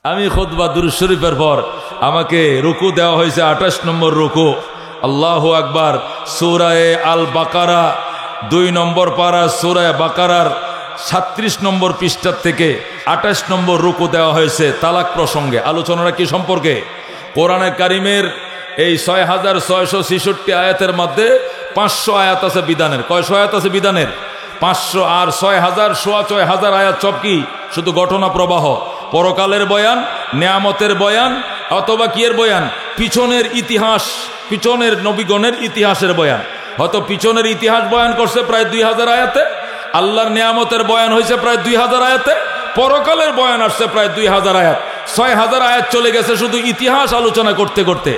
আমি খুতবা দুরূদ শরীফের পর আমাকে রুকু দেওয়া হয়েছে 28 নম্বর রুকু। আল্লাহু আকবার। সূরা আল বাকারা 2 নম্বর পারা সূরা বাকারার 36 নম্বর পৃষ্ঠার থেকে 28 নম্বর রুকু দেওয়া হয়েছে তালাক প্রসঙ্গে। আলোচনাটা কি সম্পর্কে? কোরআনে কারিমের এই 6666 আয়াতের মধ্যে 500 আয়াত আছে বিধানের। কয়শো আয়াত আছে বিধানের? 500। আর 6000 আয়াত সব কি? শুধু ঘটনা প্রবাহ, পরকালের বয়ান, নেয়ামতের বয়ান, অথবা কি এর বয়ান? পিছনের ইতিহাস, পিছনের নবীগণের ইতিহাসের বয়ান। হয়তো পিছনের ইতিহাস বয়ান করছে প্রায় 2000 আয়াতে, আল্লাহর নেয়ামতের বয়ান হয়েছে প্রায় 2000 আয়াতে, পরকালের বয়ান আসছে প্রায় 2000 আয়াত। 6000 আয়াত চলে গেছে শুধু ইতিহাস আলোচনা করতে করতে।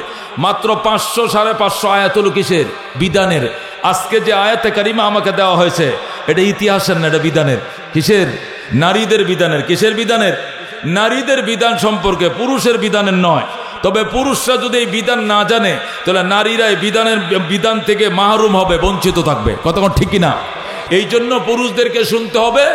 মাত্র 500 550 আয়াত হলো কিসের? বিধানের। আজকে যে আয়াতে কারিমা আমাকে দেওয়া হয়েছে এটা ইতিহাসের না, এটা বিধানের। কিসের? নারীদের বিধানের। কিসের বিধানের? নারীদের বিধান সম্পর্কে, পুরুষের বিধানের নয়। তবে পুরুষরা যদি এই বিধান না জানে তাহলে নারীরা এই বিধান থেকে মাহরুম হবে, বঞ্চিত থাকবে। কতক্ষণ ঠিক কিনা? এই জন্য পুরুষদেরকে শুনতে হবে,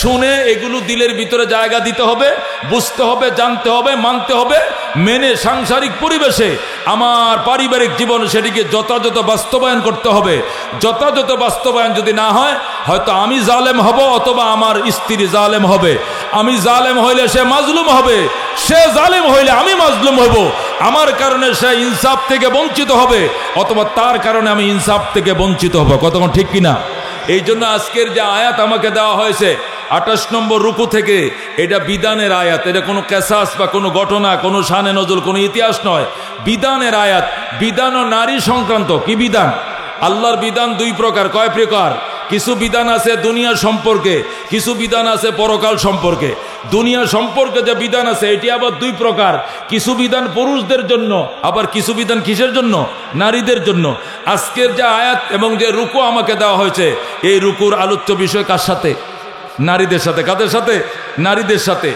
শুনে এগুলো দিলের ভিতরে জায়গা দিতে হবে, বুঝতে হবে, জানতে হবে, মানতে হবে, মেনে সাংসারিক পরিবেশে আমার পারিবারিক জীবন সেটিকে যথাযথ বাস্তবায়ন করতে হবে। যথাযথ বাস্তবায়ন যদি না হয়, হয়তো আমি জালেম হব অথবা আমার স্ত্রী জালেম হবে। আমি জালেম হইলে সে মাজলুম হবে, সে জালেম হইলে আমি মাজলুম হব। আমার কারণে সে ইনসাফ থেকে বঞ্চিত হবে অথবা তার কারণে আমি ইনসাফ থেকে বঞ্চিত হব। কতক্ষণ ঠিক কিনা? এই জন্য আজকের যে আয়াত আমাকে দেওয়া হয়েছে 28 নম্বর রুকু থেকে, এটা বিধানের আয়াত। এটা কোনো কেসাস বা কোনো ঘটনা, কোনো শানে নজরুল, কোনো ইতিহাস নয়, বিধানের আয়াত। বিধান ও নারী সংক্রান্ত। কি বিধান? আল্লাহর বিধান 2 প্রকার। কয় প্রকার? কিছু বিধান আছে দুনিয়া সম্পর্কে, কিছু বিধান আছে পরকাল সম্পর্কে। দুনিয়া সম্পর্কে যে বিধান আছে এটি আবার 2 প্রকার। কিছু বিধান পুরুষদের জন্য, আবার কিছু বিধান কিসের জন্য? নারীদের জন্য। আজকের যে আয়াত এবং যে রুকু আমাকে দেওয়া হয়েছে, এই রুকুর আলোচ্য বিষয় কার সাথে? নারীদের সাথে। কাদের সাথে? নারীদের সাথে।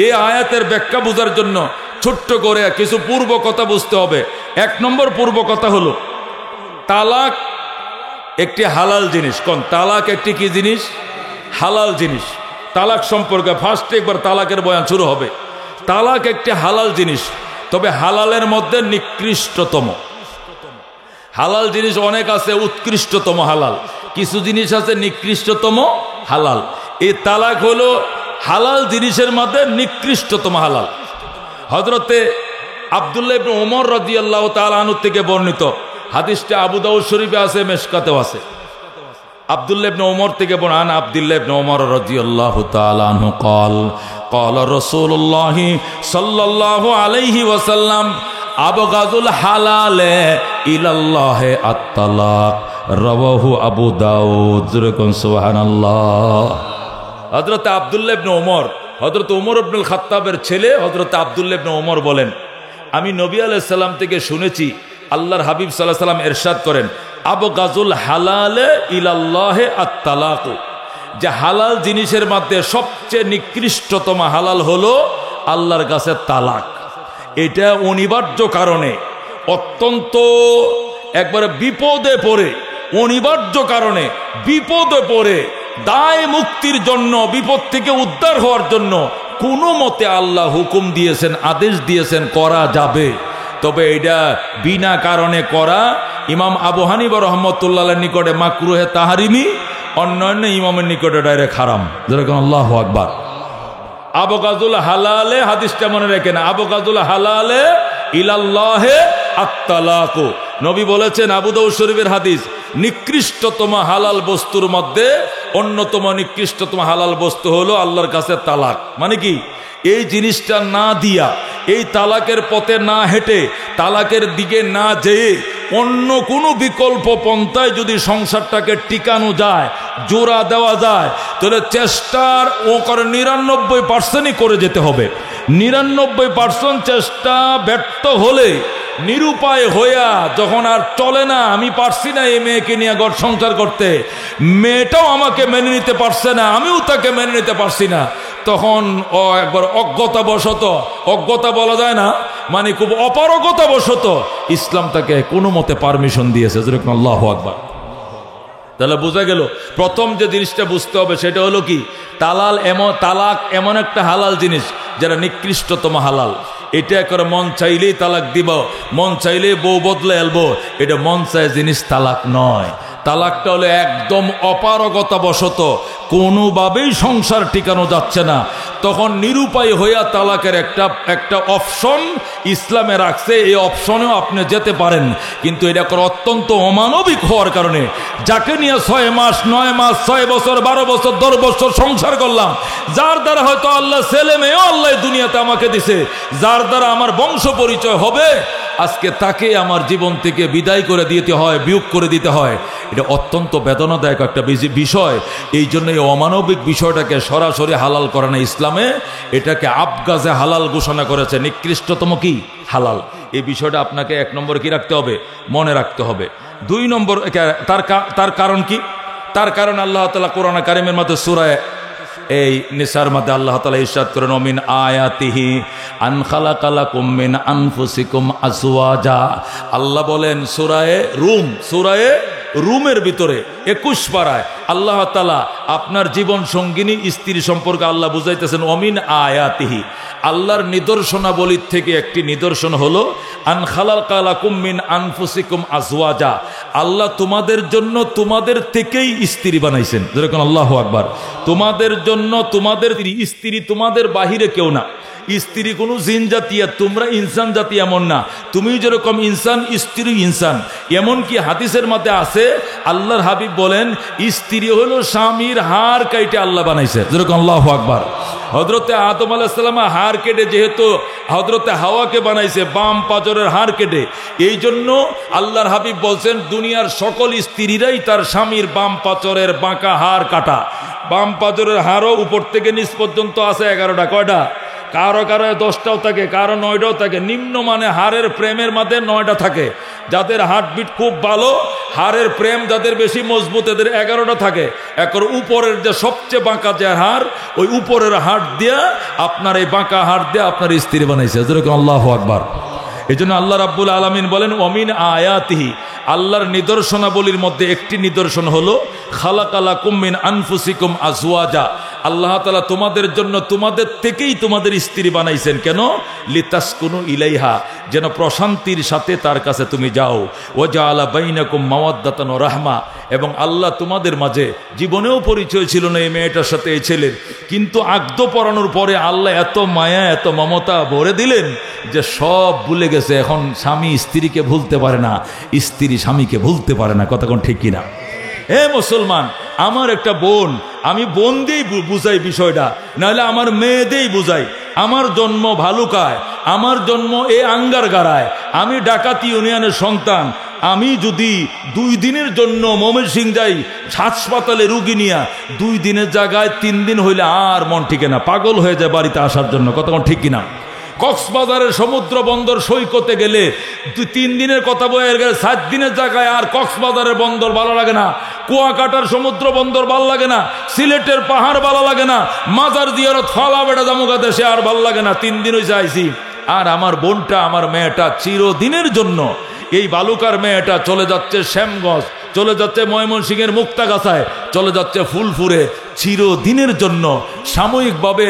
এই আয়াতের ব্যাখ্যা বোঝার জন্য ছোট্ট করে কিছু পূর্ব কথা বুঝতে হবে। 1 নম্বর পূর্ব কথা হলো, তালাক একটি হালাল জিনিস। কোন? তালাক একটি কি জিনিস? হালাল জিনিস। তালাক সম্পর্কে ফার্স্টে একবার তালাকের বয়ান শুরু হবে। তালাক একটি হালাল জিনিস, তবে হালালের মধ্যে নিকৃষ্টতম। হালাল জিনিস অনেক আছে, উৎকৃষ্টতম হালাল। কিছু জিনিস আছে নিকৃষ্টতম হালাল। এই তালাক হলো হালাল জিনিসের মধ্যে নিকৃষ্টতম হালাল। হযরতে আব্দুল্লাহ ইবনে ওমর রাদিয়াল্লাহু তাআলা আনহু থেকে বর্ণিত হাদিসটা আবু দাউদ শরীফে আছে, মেশকাতেও আছে। আব্দুল্লাহ ইবনে ওমর থেকে বর্ণনা, আব্দুল্লাহ ইবনে ওমর রাদিয়াল্লাহু তাআলা আনহু قال قال رسول الله صلى الله عليه وسلم আবগাযুল হালাল ইলাল্লাহি আত-তালাক রাওয়াহু আবু দাউদ। যেরকম সুবহানাল্লাহ। হযরত আব্দুল্লাহ ইবনে ওমর, হযরত ওমর ইবনুল খাত্তাবের ছেলে হযরত আব্দুল্লাহ ইবনে ওমর বলেন, আমি নবী আলাইহিস সালাম থেকে শুনেছি আল্লাহর হাবিব সাল্লাল্লাহু আলাইহি ওয়াসাল্লাম ইরশাদ করেন, আবগাযুল হালাল ইলাল্লাহি আত-তালাক, যে হালাল জিনিসের মধ্যে সবচেয়ে নিকৃষ্টতম হালাল হলো আল্লাহর কাছে তালাক। এটা অনিবার্য কারণে, অত্যন্ত একবারে বিপদে পড়ে, অনিবার্য কারণে বিপদে পড়ে দায় মুক্তির জন্য, বিপদ থেকে উদ্ধার হওয়ার জন্য কোনো মতে আল্লাহ হুকুম দিয়েছেন, আদেশ দিয়েছেন করা যাবে। তবে এটা বিনা কারণে করা ইমাম আবু হানিফা রাহমাতুল্লাহর নিকটে মাকরুহে তাহরিমি, অন্যান্য ইমামের নিকটে ডাইরেক্ট হারাম। যেরকম আল্লাহু আকবার। আবগাযুল হালালে, হাদিসটা মনে রাখেন, আবগাযুল হালালে ইলাল্লাহি আত-তালাক। নবী বলেছেন, আবু দাউদ শরীফের হাদিস, নিকৃষ্টতম হালাল বস্তুর মধ্যে অন্যতম নিকৃষ্টতম হালাল বস্তু হলো আল্লাহর কাছে তালাক। মানে কি? এই জিনিসটা না দিয়া, এই তালাকের পথে না হেঁটে, তালাকের দিকে না যেয়ে অন্য কোনো বিকল্প পন্থায় যদি সংসারটাকে টিকানো যায়, জোড়া দেওয়া যায়, তাহলে চেষ্টার ও করে 99%ই করে যেতে হবে। 99% চেষ্টা ব্যর্থ হলে, নিরুপায় হইয়া যখন আর চলে না, আমি পারছি না এই মেয়েকে নিয়ে ঘর সংসার করতে, মেয়েটাও আমাকে মেনে নিতে পারছে না, আমিও তাকে মেনে নিতে পারছি না, তখন একবার অজ্ঞতাবশত, অজ্ঞতা বলা যায় না, মানে খুব অপারগতাবশত ইসলাম তাকে কোনো মতে পারমিশন দিয়েছে। যেরকম আল্লাহু আকবার। তাহলে বোঝা গেল প্রথম যে জিনিসটা বুঝতে হবে সেটা হলো কি, তালাক এমন একটা হালাল জিনিস যারা নিকৃষ্টতম হালাল। এটা করে মন চাইলেই তালাক দিব, মন চাইলেই বউ বদলে এলবো, এটা মন চায় জিনিস তালাক নয়। তালাকটা হলো একদম অপারগতা বশত কোনোভাবেই সংসার টিকানো যাচ্ছে না, তখন নিরুপায় হইয়া তালাকের একটা অপশন ইসলামে রাখছে। এই অপশনেও আপনি যেতে পারেন, কিন্তু এটা অত্যন্ত অমানবিক হওয়ার কারণে যাকে নিয়ে 6 মাস 9 মাস 6 বছর 12 বছর 10 বছর সংসার করলাম, যার দ্বারা হয়তো আল্লাহ ছেলে মেয়েও আল্লাহ দুনিয়াতে আমাকে দিছে, যার দ্বারা আমার বংশ পরিচয় হবে, আজকে তাকে আমার জীবন থেকে বিদায় করে দিতে হয়, বিয়োগ করে দিতে হয়। এটা অত্যন্ত বেদনাদায়ক একটা বিষয়। এই জন্য এই অমানবিক বিষয়টাকে সরাসরি হালাল করে না ইসলামে, এটাকে আবগাজে হালাল ঘোষণা করেছে, নিকৃষ্টতম কি হালাল। এই বিষয়টা আপনাকে 1 নম্বর কি রাখতে হবে, মনে রাখতে হবে। 2 নম্বর তার কারণ কি? তার কারণ আল্লাহ তাআলা কোরআন কারীমের মধ্যে সূরা এই নিসার মধ্যে আল্লাহ তাআলা ইরশাদ করেন, মিন আয়াতিহি আন খালাকালাকুম মিন আনফুসিকুম আজওয়াজা। আল্লাহ বলেন সূরা রুমের ভিতরে 21 পারায় আল্লাহ তাআলা আপনার জীবন সঙ্গিনী স্ত্রী সম্পর্কে আল্লাহ বুঝাইতেছেন, অমিন আয়াতিহি, আল্লাহর নিদর্শনাবলীর থেকে একটি নিদর্শন হলো আন খালাকালাকুম মিন আনফুসিকুম আজওয়াজা, আল্লাহ তোমাদের জন্য তোমাদের থেকেই স্ত্রী বানাইছেন। যেরকম আল্লাহু আকবার। তোমাদের জন্য তোমাদের স্ত্রী, তোমাদের বাহিরে কেউ না। স্ত্রী কোনো জিন জাতি, তোমরা ইনসান জাতি এমন না। তুমি যেরকম ইনসান, স্ত্রী ইনসান। এমনকি হাদিসের মধ্যে আছে, আল্লাহর হাবিব বলেন স্ত্রী হলো স্বামীর হাড় কাইটে আল্লাহ বানাইছে। যেরকম আল্লাহু আকবার। হযরতে আদম আলাইহিস সালাম হাড় কেটে যেহেতু হযরতে হাওয়াকে বানাইছে বাম পাজরের হাড় কেটে, এই জন্য আল্লাহর হাবিব বলছেন দুনিয়ার সকল স্ত্রীরাই তার স্বামীর বাম পাজরের বাঁকা হাড় কাটা। বাম পাজরের হাড়ও উপর থেকে নিচ পর্যন্ত আছে 11টা। কয়টা? কারো 10টাও থাকে, কারো 9টাও থাকে। নিম্ন মানে হাড়ের প্রেমের মধ্যে 9টা থাকে। যাদের হার্টবিট খুব ভালো, হাড়ের প্রেম যাদের বেশি মজবুত, এদের 11টা থাকে। একর উপরের যে সবচেয়ে বাঁকা যে হাড়, ওই উপরের হাড় দিয়া আপনার এই বাঁকা হাড় দিয়ে আপনার স্ত্রী বানাইছে। যেরকম আল্লাহু আকবার। এই জন্য আল্লাহ রাব্বুল আলামিন বলেন, ওমিন আয়াতিহি, আল্লাহর নিদর্শনাবলীর মধ্যে একটি নিদর্শন হলো খালাকালাকুম মিন আনফুসিকুম আজওয়াজা, আল্লাহ তাআলা তোমাদের জন্য তোমাদের থেকেই তোমাদের স্ত্রী বানাইছেন। কেন? লিতাসকুনু ইলাইহা, যেন প্রশান্তির সাথে তার কাছে তুমি যাও। ওয়া জাআলা বাইনাকুম মাওয়াদ্দাতান ওয়া রাহমা, এবং আল্লাহ তোমাদের মাঝে জীবনেও পরিচয় ছিল না এই মেয়েটার সাথে এই ছেলের, কিন্তু আকদ পরানোর পরে আল্লাহ এত মায়া এত মমতা ভরে দিলেন যে সব ভুলে গেছে। এখন স্বামী স্ত্রীকে ভুলতে পারে না, স্ত্রী স্বামীকে ভুলতে পারে না। কথা কোন ঠিক কিনা? হে মুসলমান, আমার একটা বোন, আমি বোন দিয়েই বুঝাই বিষয়টা, নাহলে আমার মেয়েদেরই বুঝাই। আমার জন্ম ভালুকায়, আমার জন্ম এ আঙ্গার গাড়ায়, আমি ডাকাতি ইউনিয়নের সন্তান। আমি যদি 2 দিনের জন্য ময়মনসিংহ যাই হাসপাতালে রুগী নিয়ে, 2 দিনের জায়গায় 3 দিন হইলে আর মন ঠিকে না, পাগল হয়ে যায় বাড়িতে আসার জন্য। কথা কোন ঠিক কিনা? কক্সবাজারের সমুদ্র বন্দর সৈকতে গেলে 3 দিনের কথা বয়ে গেলে 7 দিনের জায়গায় আর কক্সবাজারের বন্দর ভালো লাগে না, কুয়াকাটার সমুদ্র বন্দর ভালো লাগে না, সিলেটের পাহাড় ভালো লাগে না, মাজার জিয়ারত ফালা বেড়া জামুকা দেশে আর ভালো লাগে না। 3 দিন হয়ে যাইছি। আর আমার বোনটা, আমার মেয়েটা চিরদিনের জন্য, এই বালুকার মেয়েটা চলে যাচ্ছে শ্যামগঞ্জ, চলে যাচ্ছে ময়মনসিংহের মুক্তাগাছায়, চলে যাচ্ছে ফুলপুরে চিরদিনের জন্য। সাময়িকভাবে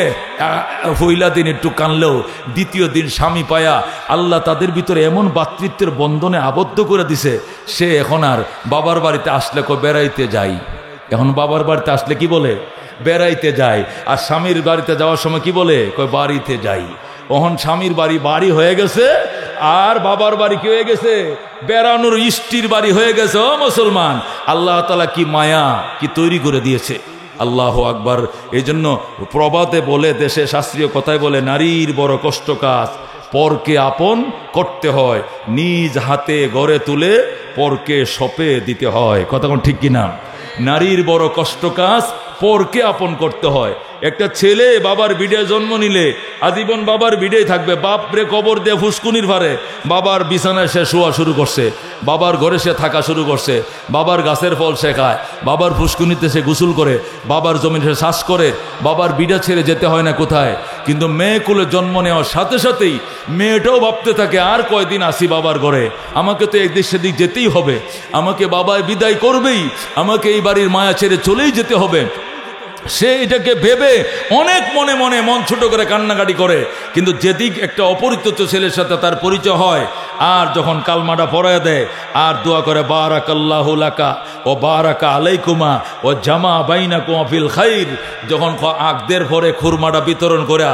পয়লা দিন একটু কানলেও দ্বিতীয় দিন স্বামী পায়া আল্লাহ তাদের ভিতরে এমন ভাতৃত্বের বন্ধনে আবদ্ধ করে দিছে, সে এখন আর বাবার বাড়িতে আসলে বেড়াইতে যাই। এখন বাবার বাড়িতে আসলে কি বলে? বেড়াইতে যাই। আর স্বামীর বাড়িতে যাওয়ার সময় কি বলে? বাড়িতে যাই। ওহন স্বামীর বাড়ি হয়ে গেছে, আর বাবার বাড়ি কি হয়ে গেছে? বেড়ানোর ইষ্টির বাড়ি হয়ে গেছে। ও মুসলমান, আল্লাহ তাআলা কি মায়া কি তৈরি করে দিয়েছে। আল্লাহু আকবার। এই জন্য প্রবাদে বলে, দেশে শাস্ত্রীয় কথায় বলে, নারীর বড় কষ্ট কাজ, পরকে আপন করতে হয়, নিজ হাতে গড়ে তুলে পরকে সঁপে দিতে হয়। কথা কোন ঠিক কিনা? নারীর বড় কষ্ট কাজ, পরকে আপন করতে হয়, একটা ছেলে বাবার বিডে জন্ম নিলে আজীবন বাবার বিডেই থাকবে। বাপরে কবর দিয়ে ফুসকুনির ভারে বাবার বিছানায় সে শোয়া শুরু করছে, বাবার ঘরে সে থাকা শুরু করছে, বাবার গাছের ফল সে খায়, বাবার ফুসকুনিতে সে গোসল করে, বাবার জমি সে শ্বাস করে, বাবার বিডা ছেড়ে যেতে হয় না কোথায়। কিন্তু মেয়ে কুলে জন্ম নেওয়ার সাথে সাথেই মেয়েটাও ভাবতে থাকে আর কয়দিন আসি বাবার ঘরে, আমাকে তো একদিক সেদিক যেতেই হবে, আমাকে বাবায় বিদায় করবেই, আমাকে এই বাড়ির মায়া ছেড়ে চলেই যেতে হবে। সে এটাকে ভেবে অনেক মনে মনে মন ছোট করে কান্নাকাটি করে। কিন্তু যেদিক একটা অপরিচিত ছেলের সাথে তার পরিচয় হয়, আর যখন কালমাটা পড়ায় দেয় আর দোয়া করে বারাকাল্লাহু লাকা ও বারাকা আলাইকুমা ও জামা বাইনাকুমা ফিল খাইর, যখন আগদের পরে খুরমাটা বিতরণ করে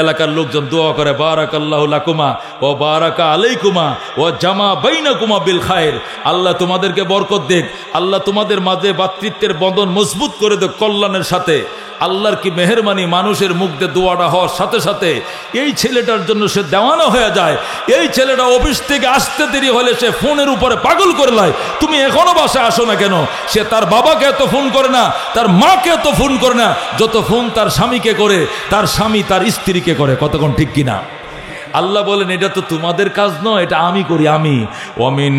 এলাকার লোকজন দোয়া করে বারাকাল্লাহু লাকুমা ও বারাকা আলাইকুমা ও জামা বাইনাকুমা বিল খাইর, আল্লাহ তোমাদেরকে বরকত দেখ, আল্লাহ তোমাদের মাঝে ভাতৃত্বের বন্ধন মজবুত করে দেখ কল্যাণের সাথে। আল্লাহর কি মেহেরবানি, মানুষের মুখ দিয়ে দোয়াটা হওয়ার সাথে সাথে এই ছেলেটার জন্য সে দেওয়ানো হয়ে যায়। এই ছেলেটা অফিস থেকে আসতে দেরি হলে সে ফোনের উপরে পাগল করে লাই, তুমি এখনো বাসায় আসো না কেন? সে তার বাবাকে এত ফোন করে না, তার মাকে এত ফোন করে না, যত ফোন তার স্বামীকে করে, তার স্বামী তার স্ত্রীকে করে। কতক্ষণ ঠিক কিনা? আল্লাহ বলেন এটা তো তোমাদের কাজ নয়, এটা আমি করি, আমি। ওয়ামিন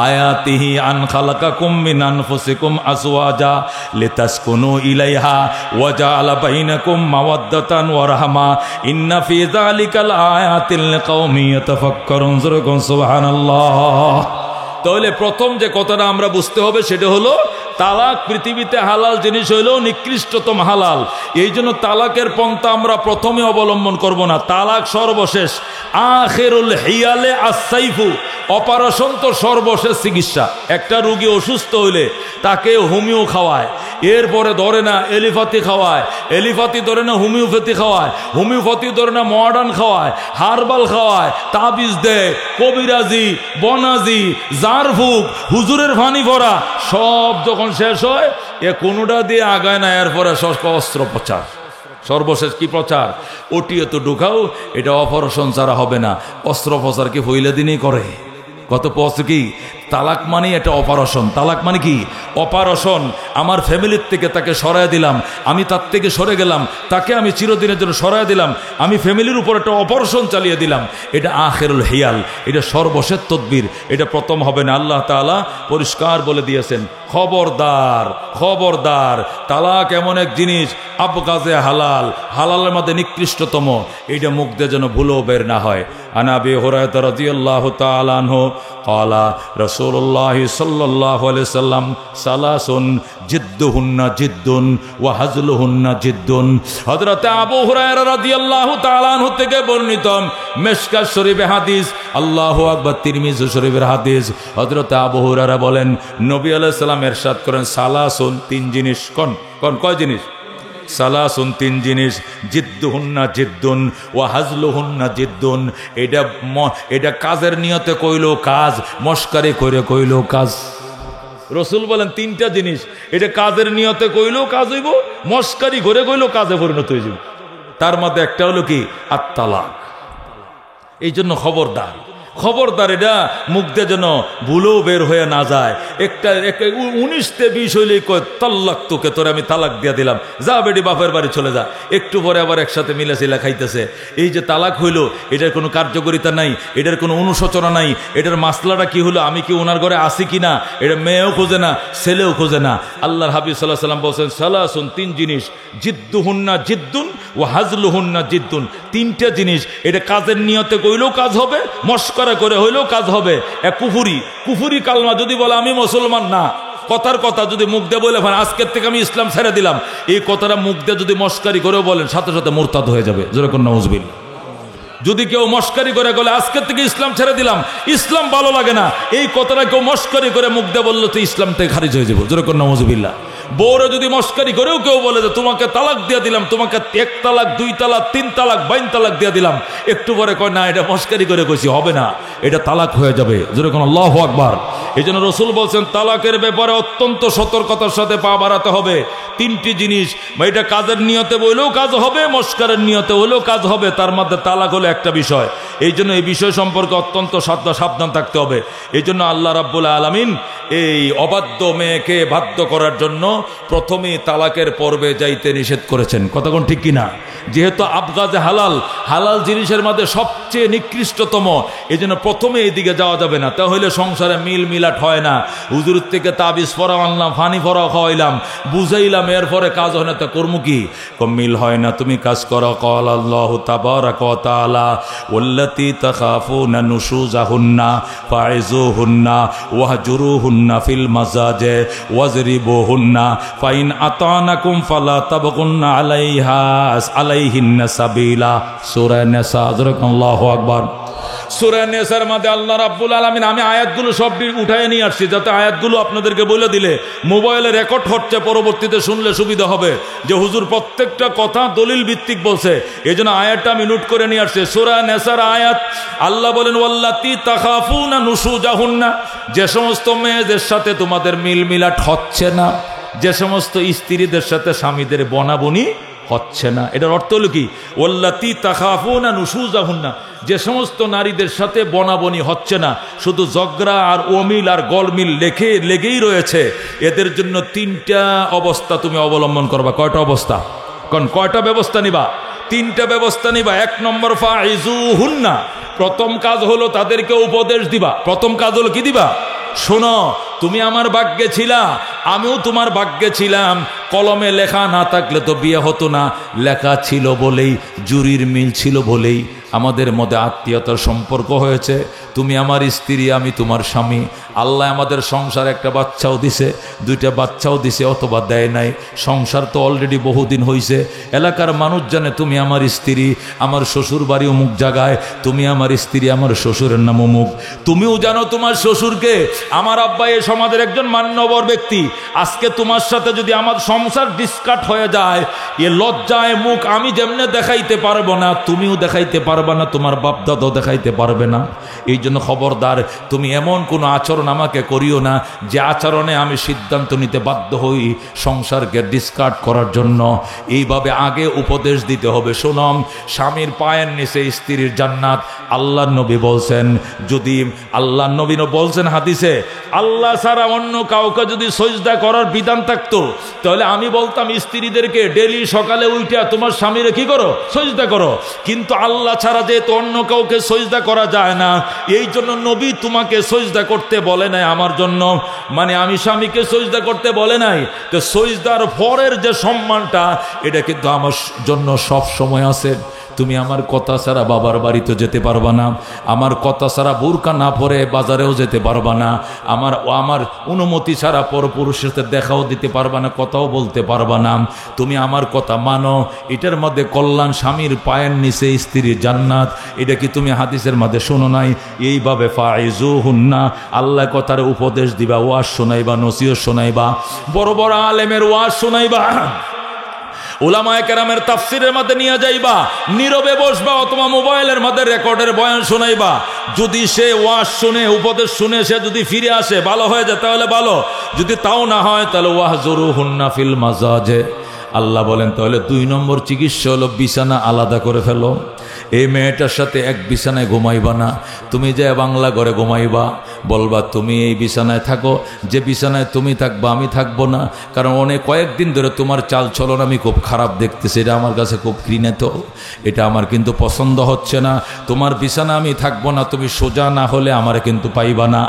আয়াতিহি আন খালাকাকুম মিন আনফুসিকুম আজওয়াজা লিতাসকুনু ইলাইহা ওয়া জাআলা বাইনাকুম মাওয়াদ্দাতান ওয়া রাহমা ইন্না ফি যালিকাল আয়াতিল লিকাউমিন ইয়াতাফাক্কারুন। সুবহানাল্লাহ। তাহলে প্রথম যে কথাটা আমরা বুঝতে হবে সেটা হলো তালাক পৃথিবীতে হালাল জিনিস হইলেও নিকৃষ্টতম হালাল। এই জন্য তালাকের পন্থা আমরা প্রথমে অবলম্বন করব না। তালাক সর্বশেষ, আখিরুল হিয়ালে আসাইফু, অপারেশন তো সর্বশেষ চিকিৎসা। একটা রুগী অসুস্থ হইলে তাকে হোমিও খাওয়ায়, এরপরে ধরে না এলিফাতি খাওয়ায়, এলিফাতি ধরে না হোমিওপ্যাথি খাওয়ায়, হোমিওপ্যাথি ধরে না মডার্ন খাওয়ায়, হার্বাল খাওয়ায়, তাবিজ দেয়, কবিরাজি, বনাজি, জারফুক, হুজুরের ফানি ভরা, সব যখন শেষ হয় এ কোনোটা দিয়ে আগায় না, এরপরে অস্ত্র প্রচার। সর্বশেষ কি প্রচার? ওটিও তো ঢুকাও, এটা অপারেশন ছাড়া হবে না। অস্ত্র প্রচার কি হইলে দিনই করে? কত পথ কি? তালাক মানে এটা অপারেশন। তালাক মানে কি? অপারেশন। আমার ফ্যামিলির থেকে তাকে সরায় দিলাম, আমি তার থেকে সরে গেলাম, তাকে আমি চিরদিনের জন্য সরায় দিলাম, আমি ফ্যামিলির উপর একটা অপারেশন চালিয়ে দিলাম। এটা আখিরুল হিয়াল, এটা সর্বশেষ তদবির, এটা প্রথম হবে না। আল্লাহ তাআলা পরিষ্কার বলে দিয়েছেন, খবরদার খবরদার, তালাক এমন এক জিনিস আবগাজে হালাল, হালালের মধ্যে নিকৃষ্টতম, এইটা মুখ দিয়ে যেন ভুলেও বের না হয়। আন আবি হুরায়রা রাদিয়াল্লাহু তাআলা আনহু ক্বালা রাসূলুল্লাহ সাল্লাল্লাহু আলাইহি ওয়াসাল্লাম সালাসুন জিদ্দুহুন্না জিদ্দুন ওয়া হাজলুহুন্না জিদ্দুন। হযরত আবু হুরায়রা রাদিয়াল্লাহু তাআলা আনহু থেকে বর্ণিত মিশকাত শরীফে হাদিস, আল্লাহু আকবার, তিরমিজি শরীফের হাদিস। হযরত আবু হুরায়রা বলেন, নবী আলাইহিস সালাম ইরশাদ করেন, সালাসুন, তিন জিনিস। কোন কয় জিনিস? সালাসুন, তিন জিনিস। জিদ্দুহুন্না জিদ্দুন ওয়া হাজলুহুন্না জিদ্দুন। এটা কাজের নিয়তে কইলো কাজ, মস্কারি করে কইলো কাজ। রসুল বলেন তিনটা জিনিস, এটা কাজের নিয়তে কইলেও কাজ হইব, মস্কারি করে কইলেও কাজে পরিণত হয়ে যাব। তার মধ্যে একটা হলো কি? আত-তালাক। এই জন্য খবরদার খবরদার, এটা মুখ দিয়ে যেন ভুলেও বের হয়ে না যায়। একটা 19-20 হইলেই কয় তাল্লাক তোকে, তোরে আমি তালাক দিয়ে দিলাম, যা বেটি বাপের বাড়ি চলে যা। একটু পরে আবার একসাথে মিলাচিলা খাইতেছে। এই যে তালাক হইলো, এটার কোনো কার্যকারিতা নাই, এটার কোনো অনুশোচনা নাই। এটার মাসলাটা কি হলো? আমি কি ওনার ঘরে আসি কিনা, এটা মেয়েও খোঁজে না, ছেলেও খোঁজে না। আল্লাহর হাবিব সাল্লাল্লাহু আলাইহি ওয়াসাল্লাম বলছেন, সালাসুন, তিন জিনিস, জিদ্দুহুন্না জিদ্দুন ওয়া হাজলুহুন্না জিদ্দুন। তিনটা জিনিস, এটা কাজের নিয়তে কইলেও কাজ হবে, মস্করা করে হইলেও কাজ হবে। কুফুরি কালমা যদি বলে আমি মুসলমান না, কথার কথা যদি মুখ দিয়ে বলে আজকের থেকে আমি ইসলাম ছেড়ে দিলাম, এই কথাটা মুখ দিয়ে যদি মস্কারি করেও বলেন, সাথে সাথে মুরতাদ হয়ে যাবে। যেরকম নাউজুবিল্লাহ। যদি কেউ মস্কারি করে বলে আজকের থেকে ইসলাম ছেড়ে দিলাম, ইসলাম ভালো লাগে না, এই কথাটা কেউ মস্কারি করে মুখ দিয়ে বললো তো ইসলাম থেকে খারিজ হয়ে যাবো। যেরকম নাউজুবিল্লাহ। বউরে যদি মস্কারি করেও কেউ বলে যে তোমাকে তালাক দিয়ে দিলাম, তোমাকে 1 তালাক 2 তালাক 3 তালাক 22 তালাক দিয়ে দিলাম, একটু পরে কয় না এটা মস্কারি করে কইছি, হবে না, এটা তালাক হয়ে যাবে। যেরকম আল্লাহু আকবার। এই জন্য রসুল বলছেন তালাকের ব্যাপারে অত্যন্ত সতর্কতার সাথে পা বাড়াতে হবে। তিনটি জিনিস, এটা কাজের নিয়তে বললেও কাজ হবে, মস্কারের নিয়তে হলেও কাজ হবে, তার মধ্যে তালাক হলো একটা বিষয়। এই জন্য এই বিষয় সম্পর্কে অত্যন্ত সাবধান থাকতে হবে। এই জন্য আল্লাহ রাব্বুল আলামিন এই অবাধ্য মেয়েকে বাধ্য করার জন্য প্রথমেই তালাকের পর্বে যাইতে নিষেধ করেছেন। কতক্ষণ ঠিক কিনা? যেহেতু আবগাজে হালাল জিনিসের মধ্যে সবচেয়ে নিকৃষ্টতম, এই জন্য প্রথমে এইদিকে যাওয়া যাবে না, তাহলে সংসারে মিলাট হয় না। হুজুরের থেকে তাবিজ পরাও আনলাম, ফানি পরাও খাওয়াইলাম, বুঝাইলাম, এরপরে কাজ হয় না, তা কর্ম কি? মিল হয় না, তুমি কাজ করো। ক্বাল আল্লাহু তাবারাকা ওয়া তাআলা ওয়াল্লাতী তাখাফুনা নুশুজাহুন্না ফাইজুহুন্না ওয়াহজুরুহুন্না ফিল মাজাজি ওয়াজরিবুহুন্না ফাইন আতানাকুম ফালা তাবগুন্না আলাইহিন্না সাবিলা। সূরা নিসা। আল্লাহু আকবার। সূরা নিসার মধ্যে আল্লাহ রাব্বুল আলামিন, আমি আয়াতগুলো সব উঠায় নিয়ে আসছি যাতে আয়াতগুলো আপনাদেরকে বলে দিলে মোবাইলে রেকর্ড হচ্ছে, পরবর্তীতে শুনলে সুবিধা হবে যে হুজুর প্রত্যেকটা কথা দলিল ভিত্তিক বলছে। এই জন্য আয়াতটা আমি নোট করে নিয়ে আসছি। সূরা নিসার আয়াত, আল্লাহ বলেন ওয়াল্লাতী তাখাফুনা নুশুজাহুন্না, যে সমস্ত মেয়েদের সাথে তোমাদের মিলাট হচ্ছে না, যে সমস্ত স্ত্রীদের সাথে স্বামীদের বনাবনি হচ্ছে না। এটার অর্থ হলো কি? ওয়াল্লাতী তাখাফুনা নুশুজাহুন্না, যে সমস্ত নারীদের সাথে বনাবনি হচ্ছে না, শুধু ঝগড়া আর অমিল আর গলমিল লেগেই রয়েছে, এদের জন্য তিনটা অবস্থা তুমি অবলম্বন করবা। কয়টা অবস্থা? কয়টা ব্যবস্থা নিবা? তিনটা ব্যবস্থা নিবা। এক নম্বর ফাইজুহুন্না, প্রথম কাজ হলো তাদেরকে উপদেশ দিবা। প্রথম কাজ হলো কি দিবা? শোনো, তুমি আমার ভাগ্যে ছিলা, আমিও তোমার ভাগ্যে ছিলাম। কলমে লেখা না থাকলে তো বিয়ে হতো না, লেখা ছিল বলেই, জুরির মিল ছিল বলেই আমাদের মধ্যে আত্মীয়তার সম্পর্ক হয়েছে। তুমি আমার স্ত্রী, আমি তোমার স্বামী। আল্লাহ আমাদের সংসার একটা বাচ্চাও দিছে, দুইটা বাচ্চাও দিছে, অথবা দেয় নাই। সংসার তো অলরেডি বহুদিন হয়েছে। এলাকার মানুষ জানে তুমি আমার স্ত্রী, আমার শ্বশুর বাড়ি অমুক জায়গায়, তুমি আমার স্ত্রী, আমার শ্বশুরের নাম অমুক। তুমিও জানো তোমার শ্বশুরকে। আমার আব্বা এই সমাজের একজন মান্যবর ব্যক্তি। আজকে তোমার সাথে যদি আমার সংসার ডিসকাট হয়ে যায়, এ লজ্জায় মুখ আমি যেমনে দেখাইতে পারবো না, তুমিও দেখাইতে পারবে না, তোমার বাপ দাদাও দেখাইতে পারবে না। এই জন্য খবরদার, তুমি এমন কোনো আচরণ আমাকে করিও না যে আচরণে আমি সিদ্ধান্ত নিতে বাধ্য হই সংসারকে ডিসকার্ড করার জন্য। এইভাবে আগে উপদেশ দিতে হবে। শোনম, স্বামীর পায়ের নিচে স্ত্রীর জান্নাত। আল্লাহ নবী বলছেন, যদি আল্লাহ নবী বলছেন হাদিসে, আল্লাহ ছাড়া অন্য কাউকে যদি সজদা করার বিধান থাকতো, তাহলে আমি বলতাম স্ত্রীদেরকে ডেলি সকালে উঠা তোমার স্বামীরে কি করো? সজদা করো। কিন্তু আল্লাহ ছাড়া যেহেতু অন্য কাউকে সজদা করা যায় না, এই জন্য নবী তোমাকে সজদা করতে বলে নাই আমার জন্য, মানে আমি স্বামীকে সজদা করতে বলে নাই। তো সজদার পরের যে সম্মানটা, এটা কিন্তু আমার জন্য সব সময় আছে। তুমি আমার কথা ছাড়া বাবার বাড়িতে যেতে পারবা না, আমার কথা ছাড়া বোরকা না পরে বাজারেও যেতে পারবা না, আমার অনুমতি ছাড়া পরপুরুষের সাথে দেখাও দিতে পারবা না, কথাও বলতে পারবা না। তুমি আমার কথা মানো, এটার মধ্যে কল্যাণ। স্বামীর পায়ের নিচে স্ত্রীর জান্নাত, এটা কি তুমি হাদিসের মধ্যে শোনো নাই? এইভাবে ফাইজুহুন্না, আল্লাহ কথার উপদেশ দিবা, ওয়াজ শোনাইবা, নসিহত শোনাইবা, বড় বড় আলেমের ওয়াজ শোনাইবা, উলামায়ে কেরামের তাফসিরের মধ্যে নিয়ে যাইবা, নীরবে বসবা, অথবা মোবাইলের মধ্যে রেকর্ডের বয়ান শোনাইবা। যদি সে ওয়াজ শুনে, উপদেশ শুনে সে যদি ফিরে আসে, ভালো হয়ে যায়, তাহলে ভালো। যদি তাও না হয়, তাহলে ওয়াহজুরুহুন্না ফিল মাজাজি। আল্লাহ বলেন, তাহলে 2 নম্বর চিকিৎসা হলো বিছানা আলাদা করে ফেলো। এই মেয়েটার সাথে এক বিছানায় ঘুমাইবা না। তুমি যে বাংলা ঘরে ঘুমাইবা, বলবা তুমি এই বিছানায় থাকো, যে বিছানায় তুমি থাকবা আমি থাকবো না, কারণ অনেক কয়েকদিন ধরে তোমার চাল চলন আমি খুব খারাপ দেখতেছি, এটা আমার কাছে খুব ঘৃণিত, এটা আমার কিন্তু পছন্দ হচ্ছে না। তোমার বিছানা আমি থাকবো না, তুমি সোজা না হলে আমার কিন্তু পাইবা না।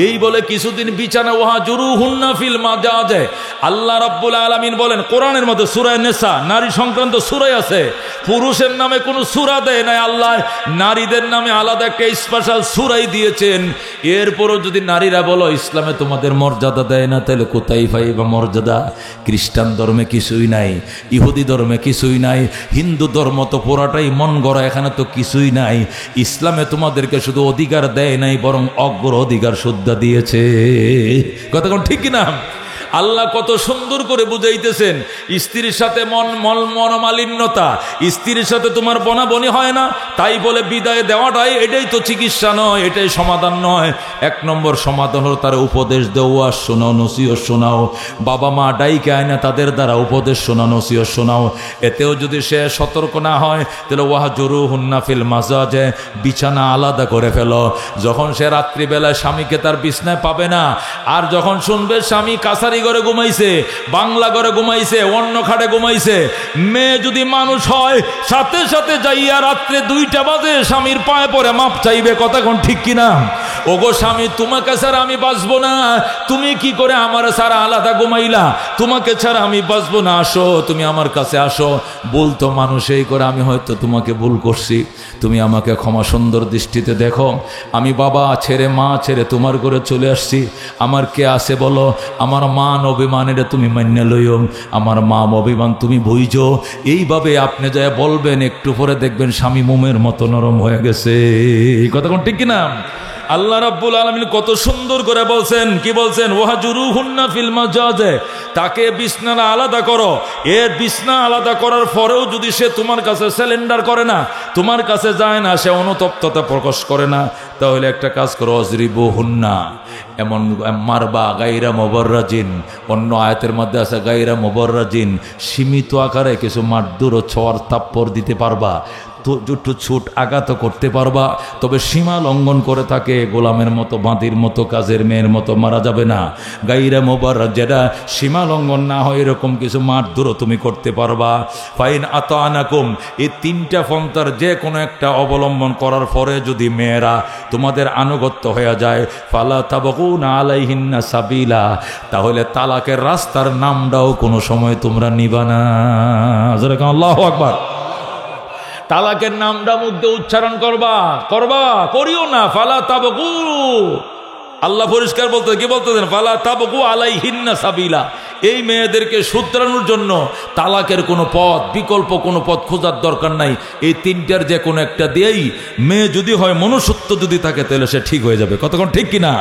এই বলে কিছুদিন বিছানা ওয়াহজুরুহুন্না ফিল মাজাজি। আল্লাহ রাব্বুল আলামিন বলেন কোরআনের মধ্যে, সূরা নিসা, নারী সংক্রান্ত সূরাই আছে, পুরুষের নামে কোনো সূরা দেয় নাই আল্লাহ, নারীদের নামে আলাদা একটা স্পেশাল সূরাই দিয়েছেন। এরপরও যদি নারীরা বলো ইসলামে তোমাদের মর্যাদা দেয় না, তাহলে কোথায় পাইবা মর্যাদা? খ্রিস্টান ধর্মে কিছুই নাই, ইহুদি ধর্মে কিছুই নাই, হিন্দু ধর্ম তো পুরাটাই মন গড়া, এখানে তো কিছুই নাই। ইসলামে তোমাদেরকে শুধু অধিকার দেয় নাই, বরং অগ্র অধিকার শুদ্ধা দিয়েছে। কথা কোন ঠিক না? আল্লাহ কত সুন্দর করে বুঝাইতেছেন, স্ত্রীর সাথে মনোমালিন্যতা, স্ত্রীর সাথে তোমার বনাবনি হয় না, তাই বলে বিদায় দেওয়াটাই এটাই তো চিকিৎসা নয়, এটাই সমাধান নয়। 1 নম্বর সমাধান হলো তার উপদেশ দেওয়া, শোনাও, নসিহত শোনাও। বাবা মা ডাইকে আয় না, তাদের দ্বারা উপদেশ শোনাও, নসিহত শোনাও। এতেও যদি সে সতর্ক না হয় তাহলে ওয়াহজুরুহুন্না ফিল মাজাজে, বিছানা আলাদা করে ফেলো। যখন সে রাত্রিবেলায় স্বামীকে তার বিছনায় পাবে না, আর যখন শুনবে স্বামী কাছারি ঘরে ঘুমাইছে, বাংলা ঘরে ঘুমাইছে, অন্য খাটে ঘুমাইছে, মেয়ে যদি মানুষ হয় সাথে সাথে যাইয়া রাত্রে 2টা বাজে স্বামীর পায়ে পড়ে মাপ চাইবে। কথা কোন ঠিক কিনা? ওগো স্বামী, তোমাকে ছাড়া আমি বাঁচবো না, তুমি কি করে আমার ছাড়া আলাদা ঘুমাইলা, তোমাকে ছাড়া আমি বাঁচবো না, আসো তুমি আমার কাছে আসো। বলতো মানুষ এই করে, আমি হয়তো তোমাকে ভুল করছি, তুমি আমাকে ক্ষমা সুন্দর দৃষ্টিতে দেখো। আমি বাবা ছেড়ে মা ছেড়ে তোমার ঘরে চলে আসছি, আমার কে আছে বলো? আমার মান অভিমানের তুমি মান্য লইও, আমার মা অভিমান তুমি বুঝো। এইভাবে আপনি যা বলবেন, একটু পরে দেখবেন স্বামী মোমের মতো নরম হয়ে গেছে। এই কথা কোন ঠিক কিনা? আল্লাহ রাব্বুল আলামিন কত সুন্দর করে বলছেন, কি বলছেন? ওয়াহজুরুহুন্না ফিল মাজাজে, তাকে বিছনা আলাদা করো। এর বিছনা আলাদা করার পরেও যদি সে তোমার কাছে সিলিন্ডার করে না, তোমার কাছে যায় না, সে অনুতপ্ততা প্রকাশ করে না, তাহলে একটা কাজ করো, অজরিবুহুন্না, এমন মারবা গায়রা মুবাররাজিন। অন্য আয়াতের মধ্যে আছে গায়রা মুবাররাজিন, সীমিত আকারে কিছু মারধর ও ছোঁয়ার থাপ্পড় দিতে পারবা, একটু ছুট আঘাত করতে পারবা, তবে সীমা লঙ্ঘন করে থাকে গোলামের মতো, বাঁধির মতো, কাজের মেয়ের মতো মারা যাবে না। গায়রা মুবাররাজ, যেটা সীমা লঙ্ঘন না হয় এরকম কিছু মারধরও তুমি করতে পারবা। ফাইন আতানাকুম, এই 3টা পন্থার যে কোনো একটা অবলম্বন করার পরে যদি মেয়েরা তোমাদের আনুগত্য হয়ে যায়, ফালা তাবগুনা আলাইহিন্না সাবিলা, তাহলে তালাকের রাস্তার নামটাও কোনো সময় তোমরা নিবা না। যেরকম আল্লাহু আকবার, তালাকের নামটা মুখ দিয়ে উচ্চারণ করবা, করিও না। ফালা তাবগু, আল্লাহ পরিষ্কার বলতে, কি বলতেছেন? ফালা তাবগু আলাইহিন্না সাবিলা, এই মেয়েদেরকে শুধরানোর জন্য তালাকের কোনো পথ, বিকল্প কোনো পথ খোঁজার দরকার নাই। এই 3টার যে কোনো একটা দিয়েই মেয়ে যদি হয়, মনুষ্যত্ব যদি থাকে, তাহলে সে ঠিক হয়ে যাবে। কতক্ষণ ঠিক কিনা?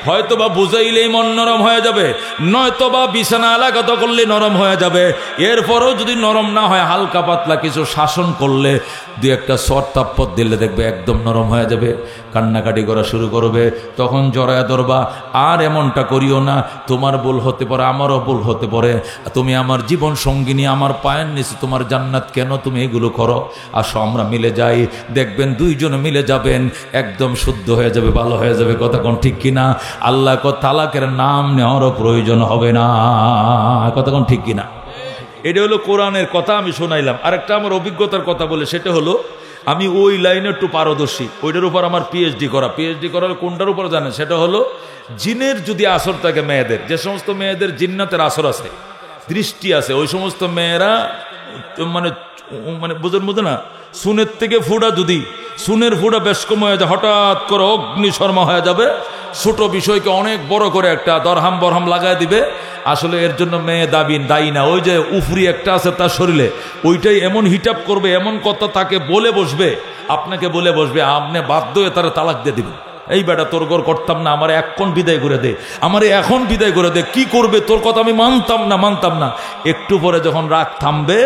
হয়তোবা বুঝাইলেই মন নরম হয়ে যাবে, নয়তোবা বিছানা আলাদা করলে নরম হয়ে যাবে। এরপরও যদি নরম না হয়, হালকা পাতলা কিছু শাসন করলে, 2-একটা শর্ট তাপ্পর দিলে দেখবে একদম নরম হয়ে যাবে, কান্নাকাটি করা শুরু করবে, তখন জড়ায় ধরবা। আর এমনটা করিও না, তোমার ভুল হতে পারে, আমারও ভুল হতে পারে, তুমি আমার জীবন সঙ্গিনী, আমার পায়ের নিচে তোমার জান্নাত, কেন তুমি এগুলো করো? আসো আমরা মিলে যাই, দেখবেন 2জন মিলে যাবেন, একদম শুদ্ধ হয়ে যাবে, ভালো হয়ে যাবে। কথা কোন ঠিক কিনা? আল্লাহ তালাকের নাম নেওয়ারও প্রয়োজন হবে না। কথা কোন ঠিক কিনা? এটা হলো কোরআনের কথা, আমি শোনাইলাম। আরেকটা আমার অভিজ্ঞতার কথা বলে, সেটা হলো আমি ওই লাইনে একটু পারদর্শী, ওইটার উপর আমার পিএইচডি করা কোনটার উপর জানেন? সেটা হলো জিনের যদি আসর থাকে মেয়েদের, যে সমস্ত মেয়েদের জিন্নাতের আসর আছে, দৃষ্টি আছে, ওই সমস্ত মেয়েরা মানে বুঝে না, সুনের থেকে ফুটা, যদি সুনের ফুটা বেশ কম হয়ে যায়, হঠাৎ করে অগ্নিশর্মা হয়ে যাবে, ছোট বিষয়কে অনেক বড় করে একটা দরহাম বরহাম লাগাই দিবে। আসলে এর জন্য মেয়ে দায়ী না, ওই যে উফরি একটা আছে তার শরীরে, ওইটাই এমন হিট আপ করবে, এমন কথা তাকে বলে বসবে, আপনাকে বলে বসবে, আপনি বাধ্য হয়ে তারা তালাক দিয়ে দিবেন। এই বেটা তোর ঘর করতাম না, আমার এখন বিদায় করে দে, আমার এখন বিদায় করে দে, কি করবে তোর কথা আমি মানতাম না। একটু পরে যখন রাগ থামবে,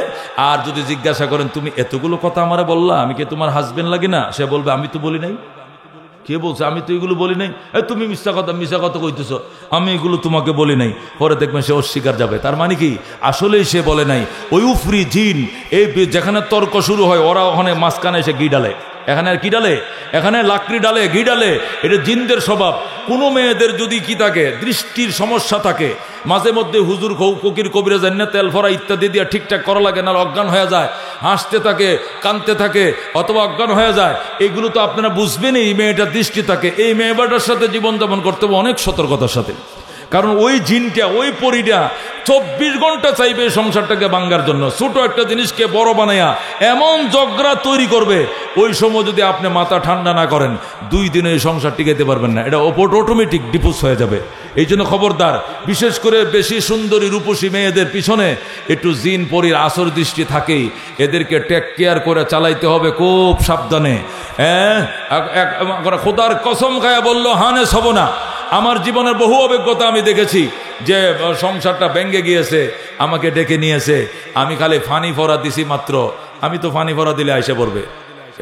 আর যদি জিজ্ঞাসা করেন তুমি এতগুলো কথা আমারে বললা, আমি কি তোমার হাজবেন্ড লাগি না? সে বলবে আমি তো বলি নাই। কে বলছে? আমি তো এগুলো বলি নাই। তুমি মিথ্যা কথা কইতেছ, আমি এগুলো তোমাকে বলি নাই। পরে দেখবেন সে অস্বীকার যাবে। তার মানে কি? আসলেই সে বলে নাই। ওই উফরি জিন, এই যেখানে তর্ক শুরু হয়, ওরা ওখানে মাঝখানে এসে ঘি ডালে। এখানে আর কি ডালে? এখানে লাকড়ি ডালে, ঘি ডালে। এটা জিনদের স্বভাব। কোনো মেয়েদের যদি কি থাকে, দৃষ্টির সমস্যা থাকে, মাঝে মধ্যে হুজুর ফকির কবিরা জান্নাত তেল ফরা ইত্যাদি দিয়ে ঠিকঠাক করা লাগে না, অজ্ঞান হয়ে যায়, হাসতে থাকে, কাঁদতে থাকে, অথবা অজ্ঞান হয়ে যায়, এগুলো তো আপনারা বুঝবেনই। এই মেয়েটার দৃষ্টি থাকে, এই মেয়েটার সাথে জীবনযাপন করতে হবে অনেক সতর্কতার সাথে। কারণ ওই জিনটা, ওই পরিটা 24 ঘন্টা চাইবে সংসারটাকে ভাঙ্গার জন্য, ছোট একটা জিনিসকে বড় বানাইয়া এমন ঝগড়া তৈরি করবে। ওই সময় যদি আপনি মাথা ঠান্ডা না করেন, 2 দিনে এই সংসার টিকাইতে পারবেন না, এটা অটোমেটিক ডিপোজ হয়ে যাবে। এই জন্য খবরদার, বিশেষ করে বেশি সুন্দরী রূপসী মেয়েদের পিছনে একটু জিন পরীর আসর দৃষ্টি থাকেই, এদেরকে টেক কেয়ার করে চালাইতে হবে খুব সাবধানে। খোদার কসম খায়া বললো হানেস হব না, আমার জীবনের বহু অভিজ্ঞতা আমি দেখেছি যে সংসারটা ভেঙে গিয়েছে, আমাকে ডেকে নিয়েছে, আমি খালি ফানি ফরা দিছি মাত্র। আমি তো ফানি ফরা দিলে আইসে পড়বে,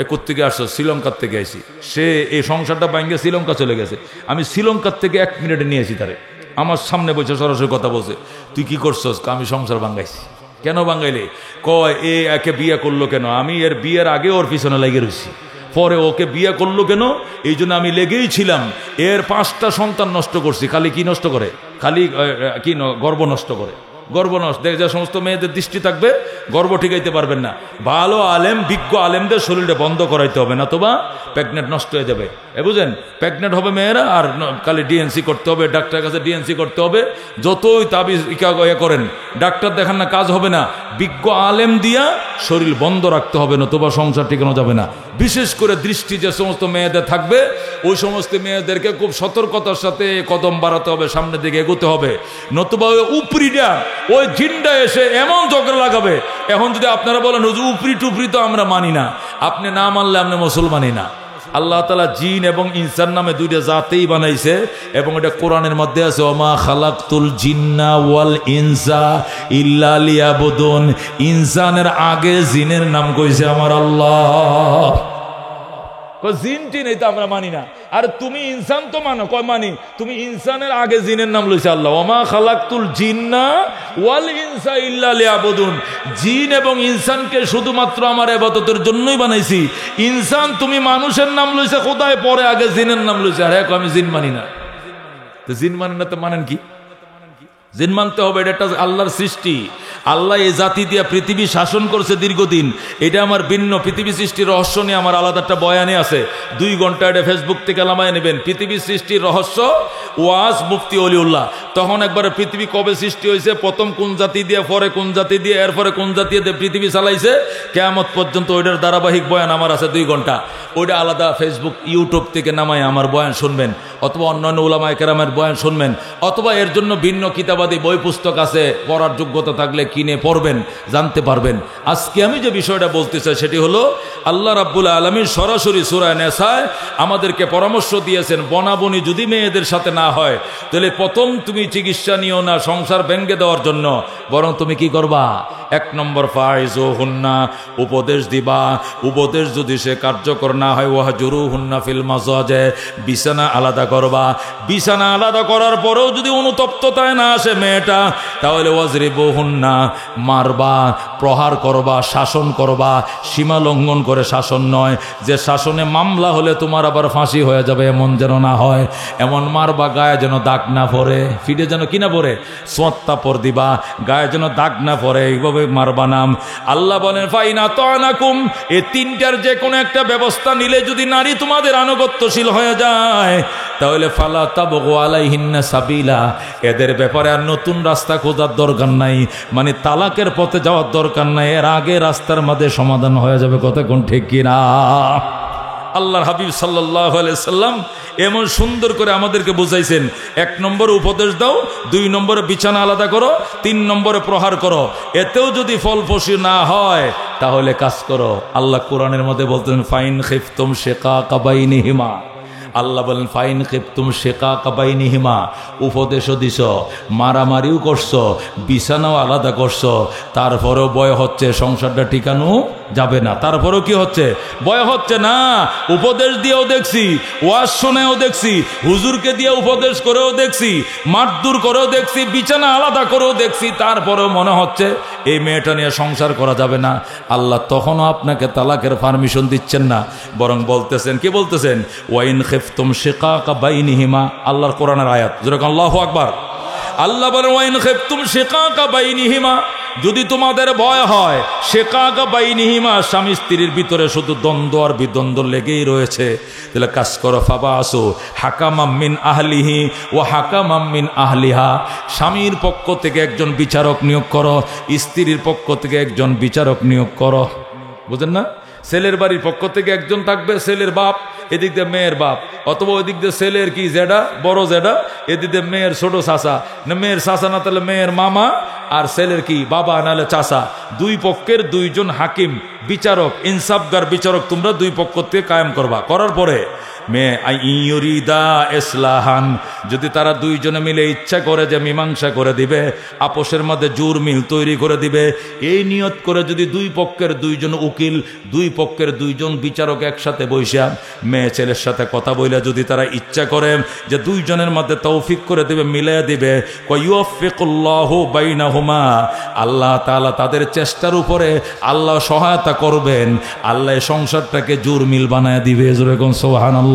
এ কোত্থেকে আসছো? শ্রীলঙ্কার থেকে আইসি। সে এই সংসারটা ভেঙে শ্রীলঙ্কা চলে গেছে, আমি শ্রীলঙ্কার থেকে 1 মিনিটে নিয়েছি তারে, আমার সামনে বসে সরাসরি কথা বলছে, তুই কি করছস? আমি সংসার ভাঙ্গাইছি। কেন ভাঙ্গাইলে? কয় এ একে বিয়ে করলো কেন? আমি এর বিয়ের আগে ওর পিছনে লেগে রয়েছি, পরে ওকে বিয়ে করলো কেন এই জন্য আমি লেগেই ছিলাম। এর 5টা সন্তান নষ্ট করছি। খালি কি নষ্ট করে? খালি কি গর্ব নষ্ট করে, গর্ব নষ্ট। দেখ, যে সমস্ত মেয়েদের দৃষ্টি থাকবে গর্ব ঠিকাইতে পারবেন না। ভালো আলেম, বিজ্ঞ আলেমদের শরীরে বন্ধ করাইতে হবে, না তোবা প্রেগনেন্ট নষ্ট হয়ে যাবে। বুঝেন, প্রেগনেন্ট হবে মেয়েরা, আর খালি ডিএনসি করতে হবে, ডাক্তারের কাছে ডিএনসি করতে হবে। যতই তাবিজ ইয়া করেন, ডাক্তার দেখান না, কাজ হবে না। বিজ্ঞ আলেম দিয়া শরীর বন্ধ রাখতে হবে, নতুবা সংসার টিকানো যাবে না। বিশেষ করে দৃষ্টি যে সমস্ত মেয়েদের থাকবে, ওই সমস্ত মেয়েদেরকে খুব সতর্কতার সাথে কদম বাড়াতে হবে, সামনের দিকে এগোতে হবে। নতুবা ওই উপরিটা, ওই জিনটা এসে এমন ঝগড়া লাগাবে। এখন যদি আপনারা বলেন হুজুর উপরি টুপরি তো আমরা মানি না, আপনি না মানলে আপনি মুসলমানই না। আল্লাহ তাআলা জিন এবং ইনসান নামে 2টা জাতেই বানাইছে, এবং এটা কোরআনের মধ্যে আছে, ওমা খালাকতুল জিন্না ওয়াল ইনসা ইল্লা লিয়াবুদুন। ইনসানের আগে জিনের নাম কইছে আমার আল্লাহ। জিনটি নেই তো আমরা মানি না। আর তুমি ইনসান তো মানো, কয় মানি। তুমি ইনসানের আগে জিনের নাম লইছে আল্লাহ, ওমা খালাকতুল জিন্না ওয়াল ইনসা ইল্লা লিয়াবুদুন। জিন এবং ইনসানকে শুধুমাত্র আমার ইবাদতের জন্যই বানাইছি। ইনসান তুমি মানুষের নাম লইছে খোদায়, পরে আগে জিনের নাম লইছে। আর এক আমি জিন মানি না। তো জিন মানেন না তো মানেন কি? জিন মানতে হবে, এটা আল্লাহর সৃষ্টি। আল্লাহ এই জাতি দিয়ে পৃথিবী শাসন করছে দীর্ঘদিন। এটা আমার ভিন্ন পৃথিবী সৃষ্টির রহস্য নিয়ে আমার আলাদা একটা বয়ানে আছে, 2 ঘন্টা এটা ফেসবুক থেকে নামায় নেবেন। পৃথিবী সৃষ্টির রহস্য, ওয়াজ মুফতি অলিউল্লাহ। তখন একবারে পৃথিবী কবে সৃষ্টি হয়েছে, প্রথম কোন জাতি দিয়ে, পরে কোন জাতি দিয়ে, এরপরে কোন জাতি দিয়ে পৃথিবী চালাইছে কিয়ামত পর্যন্ত, ওইটার ধারাবাহিক বয়ান আমার আছে 2 ঘন্টা। ওইটা আলাদা ফেসবুক ইউটিউব থেকে নামায় আমার বয়ান শুনবেন, অথবা অন্যান্য উলামায়ে কেরামের বয়ান শুনবেন, অথবা এর জন্য ভিন্ন কিতাবাদি বই পুস্তক আছে, পড়ার যোগ্যতা থাকলে কিনে পড়বেন, জানতে পারবেন। আজকে আমি যে বিষয়টা বলতে চাই সেটি হলো, আল্লাহ রাব্বুল আলামিন সরাসরি সূরা নিসায় আমাদেরকে পরামর্শ দিয়েছেন, বনাবনি যদি মেয়েদের সাথে না হয় তাহলে প্রথম তুমি চিকিৎসা নিও না সংসার ভেঙে দেওয়ার জন্য, বরং তুমি কি করবা? 1 নম্বর ফাইজুহুন্না, উপদেশ দিবা। উপদেশ যদি সে কার্যকর না হয়, ওয়াহজুরুহুন্না ফিল মাজাজে, বিছানা আলাদা করবা। বিছানা আলাদা করার পরেও যদি অনুতপ্ততায় না আসে মেয়েটা, তাহলে ওয়াজরিবুহুন্না, মারবা, প্রহার করবা, শাসন করবা। সীমা লঙ্ঘন করে শাসন নয়, যে শাসনে মামলা হলে তোমার আবার ফাঁসি হয়ে যাবে, এমন যেন না হয়। এমন মারবা গায়ে যেন দাগ না পড়ে, ফিটে যেন কি না পড়ে, সোঁত্তা পর দিবা, গায়ে যেন দাগ না পড়ে, এইভাবে মারবা নাম। আল্লাহ বলেন ফাইনা তানাকুম, এই 3টার যে কোনো একটা ব্যবস্থা নিলে যদি নারী তোমাদের আনুগত্যশীল হয়ে যায়, তাহলে ফালা তাবগু আলাইহিন্না সাবিলা, এদের ব্যাপারে আর নতুন রাস্তা খোঁজার দরকার নাই, মানে তালাকের পথে যাওয়ার দরকার নাই। এর আগে রাস্তার মধ্যে সমাধান হয়ে যাবে। কথা কোন ঠিক কিনা? আল্লাহর হাবিব সাল্লাল্লাহু আলাইহি সাল্লাম এমন সুন্দর করে আমাদেরকে বুঝাইছেন, 1 নম্বরে উপদেশ দাও, 2 নম্বরে বিছানা আলাদা করো, 3 নম্বরে প্রহার করো। এতেও যদি ফলপ্রসূ না হয় তাহলে কাজ করো। আল্লাহ কোরআনের মধ্যে বলতেন, ফাইন খিফতুম শিকাকা বাইনিহিমা, আল্লাহ বলেন ফাইন খিফতুম শিকাকা বাইনিহিমা, উপদেশও দিছ, মারামারিও করছো, বিছানাও আলাদা করছো, তারপরেও ভয় হচ্ছে সংসারটা টিকানো যাবে না। তারপরেও কি হচ্ছে? ভয় হচ্ছে না। উপদেশ দিয়েও দেখছি, ওয়াজ শুনেও দেখছি, হুজুরকে দিয়ে উপদেশ করেও দেখছি, মারধর করেও দেখছি, বিছানা আলাদা করেও দেখছি, তারপরেও মনে হচ্ছে এই মেয়েটা নিয়ে সংসার করা যাবে না। আল্লাহ তখনও আপনাকে তালাকের পারমিশন দিচ্ছেন না, বরং বলতেছেন, কি বলতেছেন? ওয়াইন খিফতুম শিকাকা বাইনিহিমা, আল্লাহর কোরআনের আয়াত, যেরকম আল্লাহু আকবার। আল্লাহ বলেন ওয়াইন খিফতুম শিকাকা বাইনিহিমা, যদি তোমাদের ভয় হয়, শিকাকা বাইনিহিমা, স্বামী স্ত্রীর ভিতরে শুধু দ্বন্দ্ব আর বিদ্বন্দ্ব লেগেই রয়েছে, তাহলে কাজ করো, ফাবাসু হাকামাম মিন আহলিহি ওয়া হাকামাম মিন আহলিহা, স্বামীর পক্ষ থেকে একজন বিচারক নিয়োগ করো, স্ত্রীর পক্ষ থেকে একজন বিচারক নিয়োগ করো। বুঝেন না? ছেলের বাড়ির পক্ষ থেকে একজন থাকবে, ছেলের বাপ, এদিক দিয়ে মেয়ের বাপ, অথবা ওই দিক দিয়ে ছেলের কি জেডা, বড় জেডা, এদিক দিয়ে মেয়ের ছোট চাচা, না মেয়ের চাচা না তাহলে মেয়ের মামা, আর ছেলের কি বাবা নাহলে চাচা। 2 পক্ষের 2 জন হাকিম বিচারক, ইনসাফগার বিচারক তোমরা দুই পক্ষ থেকে কায়েম করবা। করার পরে ইসলাহান, যদি তারা দুইজনে মিলে ইচ্ছা করে যে মীমাংসা করে দিবে, আপোষের মধ্যে জোর মিল তৈরি করে দিবে, এই নিয়ত করে যদি দুই পক্ষের দুইজন উকিল, দুই পক্ষের দুইজন বিচারক একসাথে বৈশা মেয়ে ছেলের সাথে কথা বলে যদি তারা ইচ্ছা করে যে দুইজনের মধ্যে তৌফিক করে দিবে, মিলিয়ে দিবে, ইউফিকুল্লাহু বাইনাহুমা, আল্লাহ তাআলা তাদের চেষ্টার উপরে আল্লাহ সহায়তা করবেন, আল্লাহ সংসারটাকে জোর মিল বানায় দিবে। যেরকম সুবহানাল্লাহ।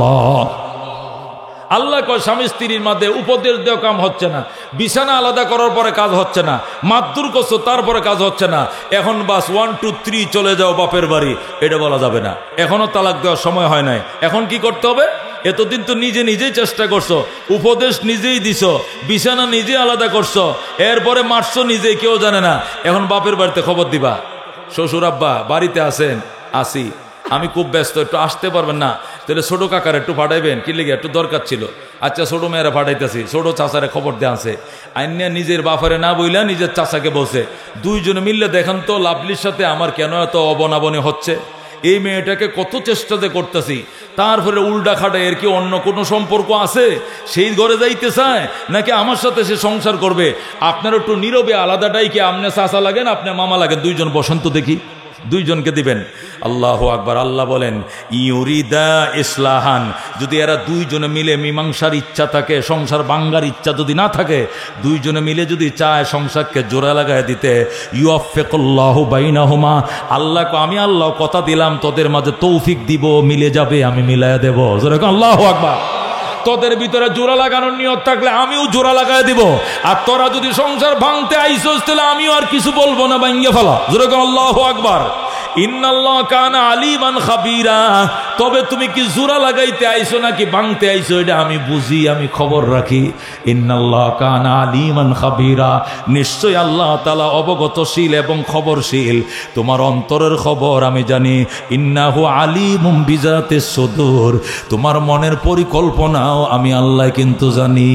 আল্লাহ কয় স্বামী স্ত্রীর মধ্যে উপদেশ দেওয়া কাম হচ্ছে না, বিছানা আলাদা করার পরে কাজ হচ্ছে না, মাদুর করছো তারপরে কাজ হচ্ছে না, এখন বাস 1 2 3 চলে যাও বাপের বাড়ি, এটা বলা যাবে না। এখনো তালাক দেওয়ার সময় হয় নাই। এখন কি করতে হবে? এতদিন তো নিজে নিজেই চেষ্টা করছো, উপদেশ নিজেই দিছো, বিছানা নিজে আলাদা করছো, এরপরে মারছো নিজেই, কেউ জানে না। এখন বাপের বাড়িতে খবর দিবা, শ্বশুর আব্বা বাড়িতে আছেন? আসি, আমি খুব ব্যস্ত, একটু আসতে পারবেন না? তাহলে ছোট কাকার একটু পাঠাইবেন, কি লেগে? একটু দরকার ছিল। আচ্ছা, ছোট মেয়েরা পাঠাইতেছি, ছোট চাচারে খবর দিয়ে আছে। আইনিয়া নিজের বাপারে না বইলা নিজের চাচাকে বসে, দুইজনে মিললে দেখেন তো লাভলির সাথে আমার কেন এত অবনাবনী হচ্ছে, এই মেয়েটাকে কত চেষ্টাতে করতেছি, তারপরে উল্টা খাটে, এর কি অন্য কোনো সম্পর্ক আছে? সেই ঘরে যাইতে চায় নাকি আমার সাথে সে সংসার করবে? আপনার একটু নীরবে আলাদাটাই কি, আপনি চাচা লাগেন আপনি মামা লাগেন, দুইজন বসন্ত দেখি, দুইজনকে দিবেন। আল্লাহু আকবার। আল্লাহ বলেন ইউরিদা ইসলাহান, যদি এরা দুইজনে মিলে মীমাংসার ইচ্ছা থাকে, সংসার ভাঙ্গার ইচ্ছা যদি না থাকে, দুইজনে মিলে যদি চায় সংসারকে জোড়া লাগায় দিতে, ইউফিকুল্লাহু বাইনাহুমা, আল্লাহকে আমি আল্লাহ কথা দিলাম তোদের মাঝে তৌফিক দিব, মিলে যাবে, আমি মিলাইয়া দেব। যেরকম আল্লাহু আকবার। তোদের ভিতরে জোড়া লাগানোর নিয়ত থাকলে আমিও জোড়া লাগাই দিব, আর তোরা যদি সংসার ভাঙতে আইসোস তাহলে আমিও আর কিছু বলবো না, ভাঙ্গে ফেলা। যেরকম আল্লাহু আকবার। ইন্নাল্লাহ কানা আলিমান খাবীরা, তবে তুমি কি জোড়া লাগাইতে আইছো নাকি ভাঙতে আইছো এটা আমি বুঝি, আমি খবর রাখি। ইন্নাল্লাহ কানা আলিমান খাবীরা, নিশ্চয় আল্লাহ তাআলা অবগতশীল এবং খবরশীল, তোমার অন্তরের খবর আমি জানি। ইন্নাহু আলিমুম বিজাতিস সুদূর, তোমার মনের পরিকল্পনাও আমি আল্লাহ কিন্তু জানি।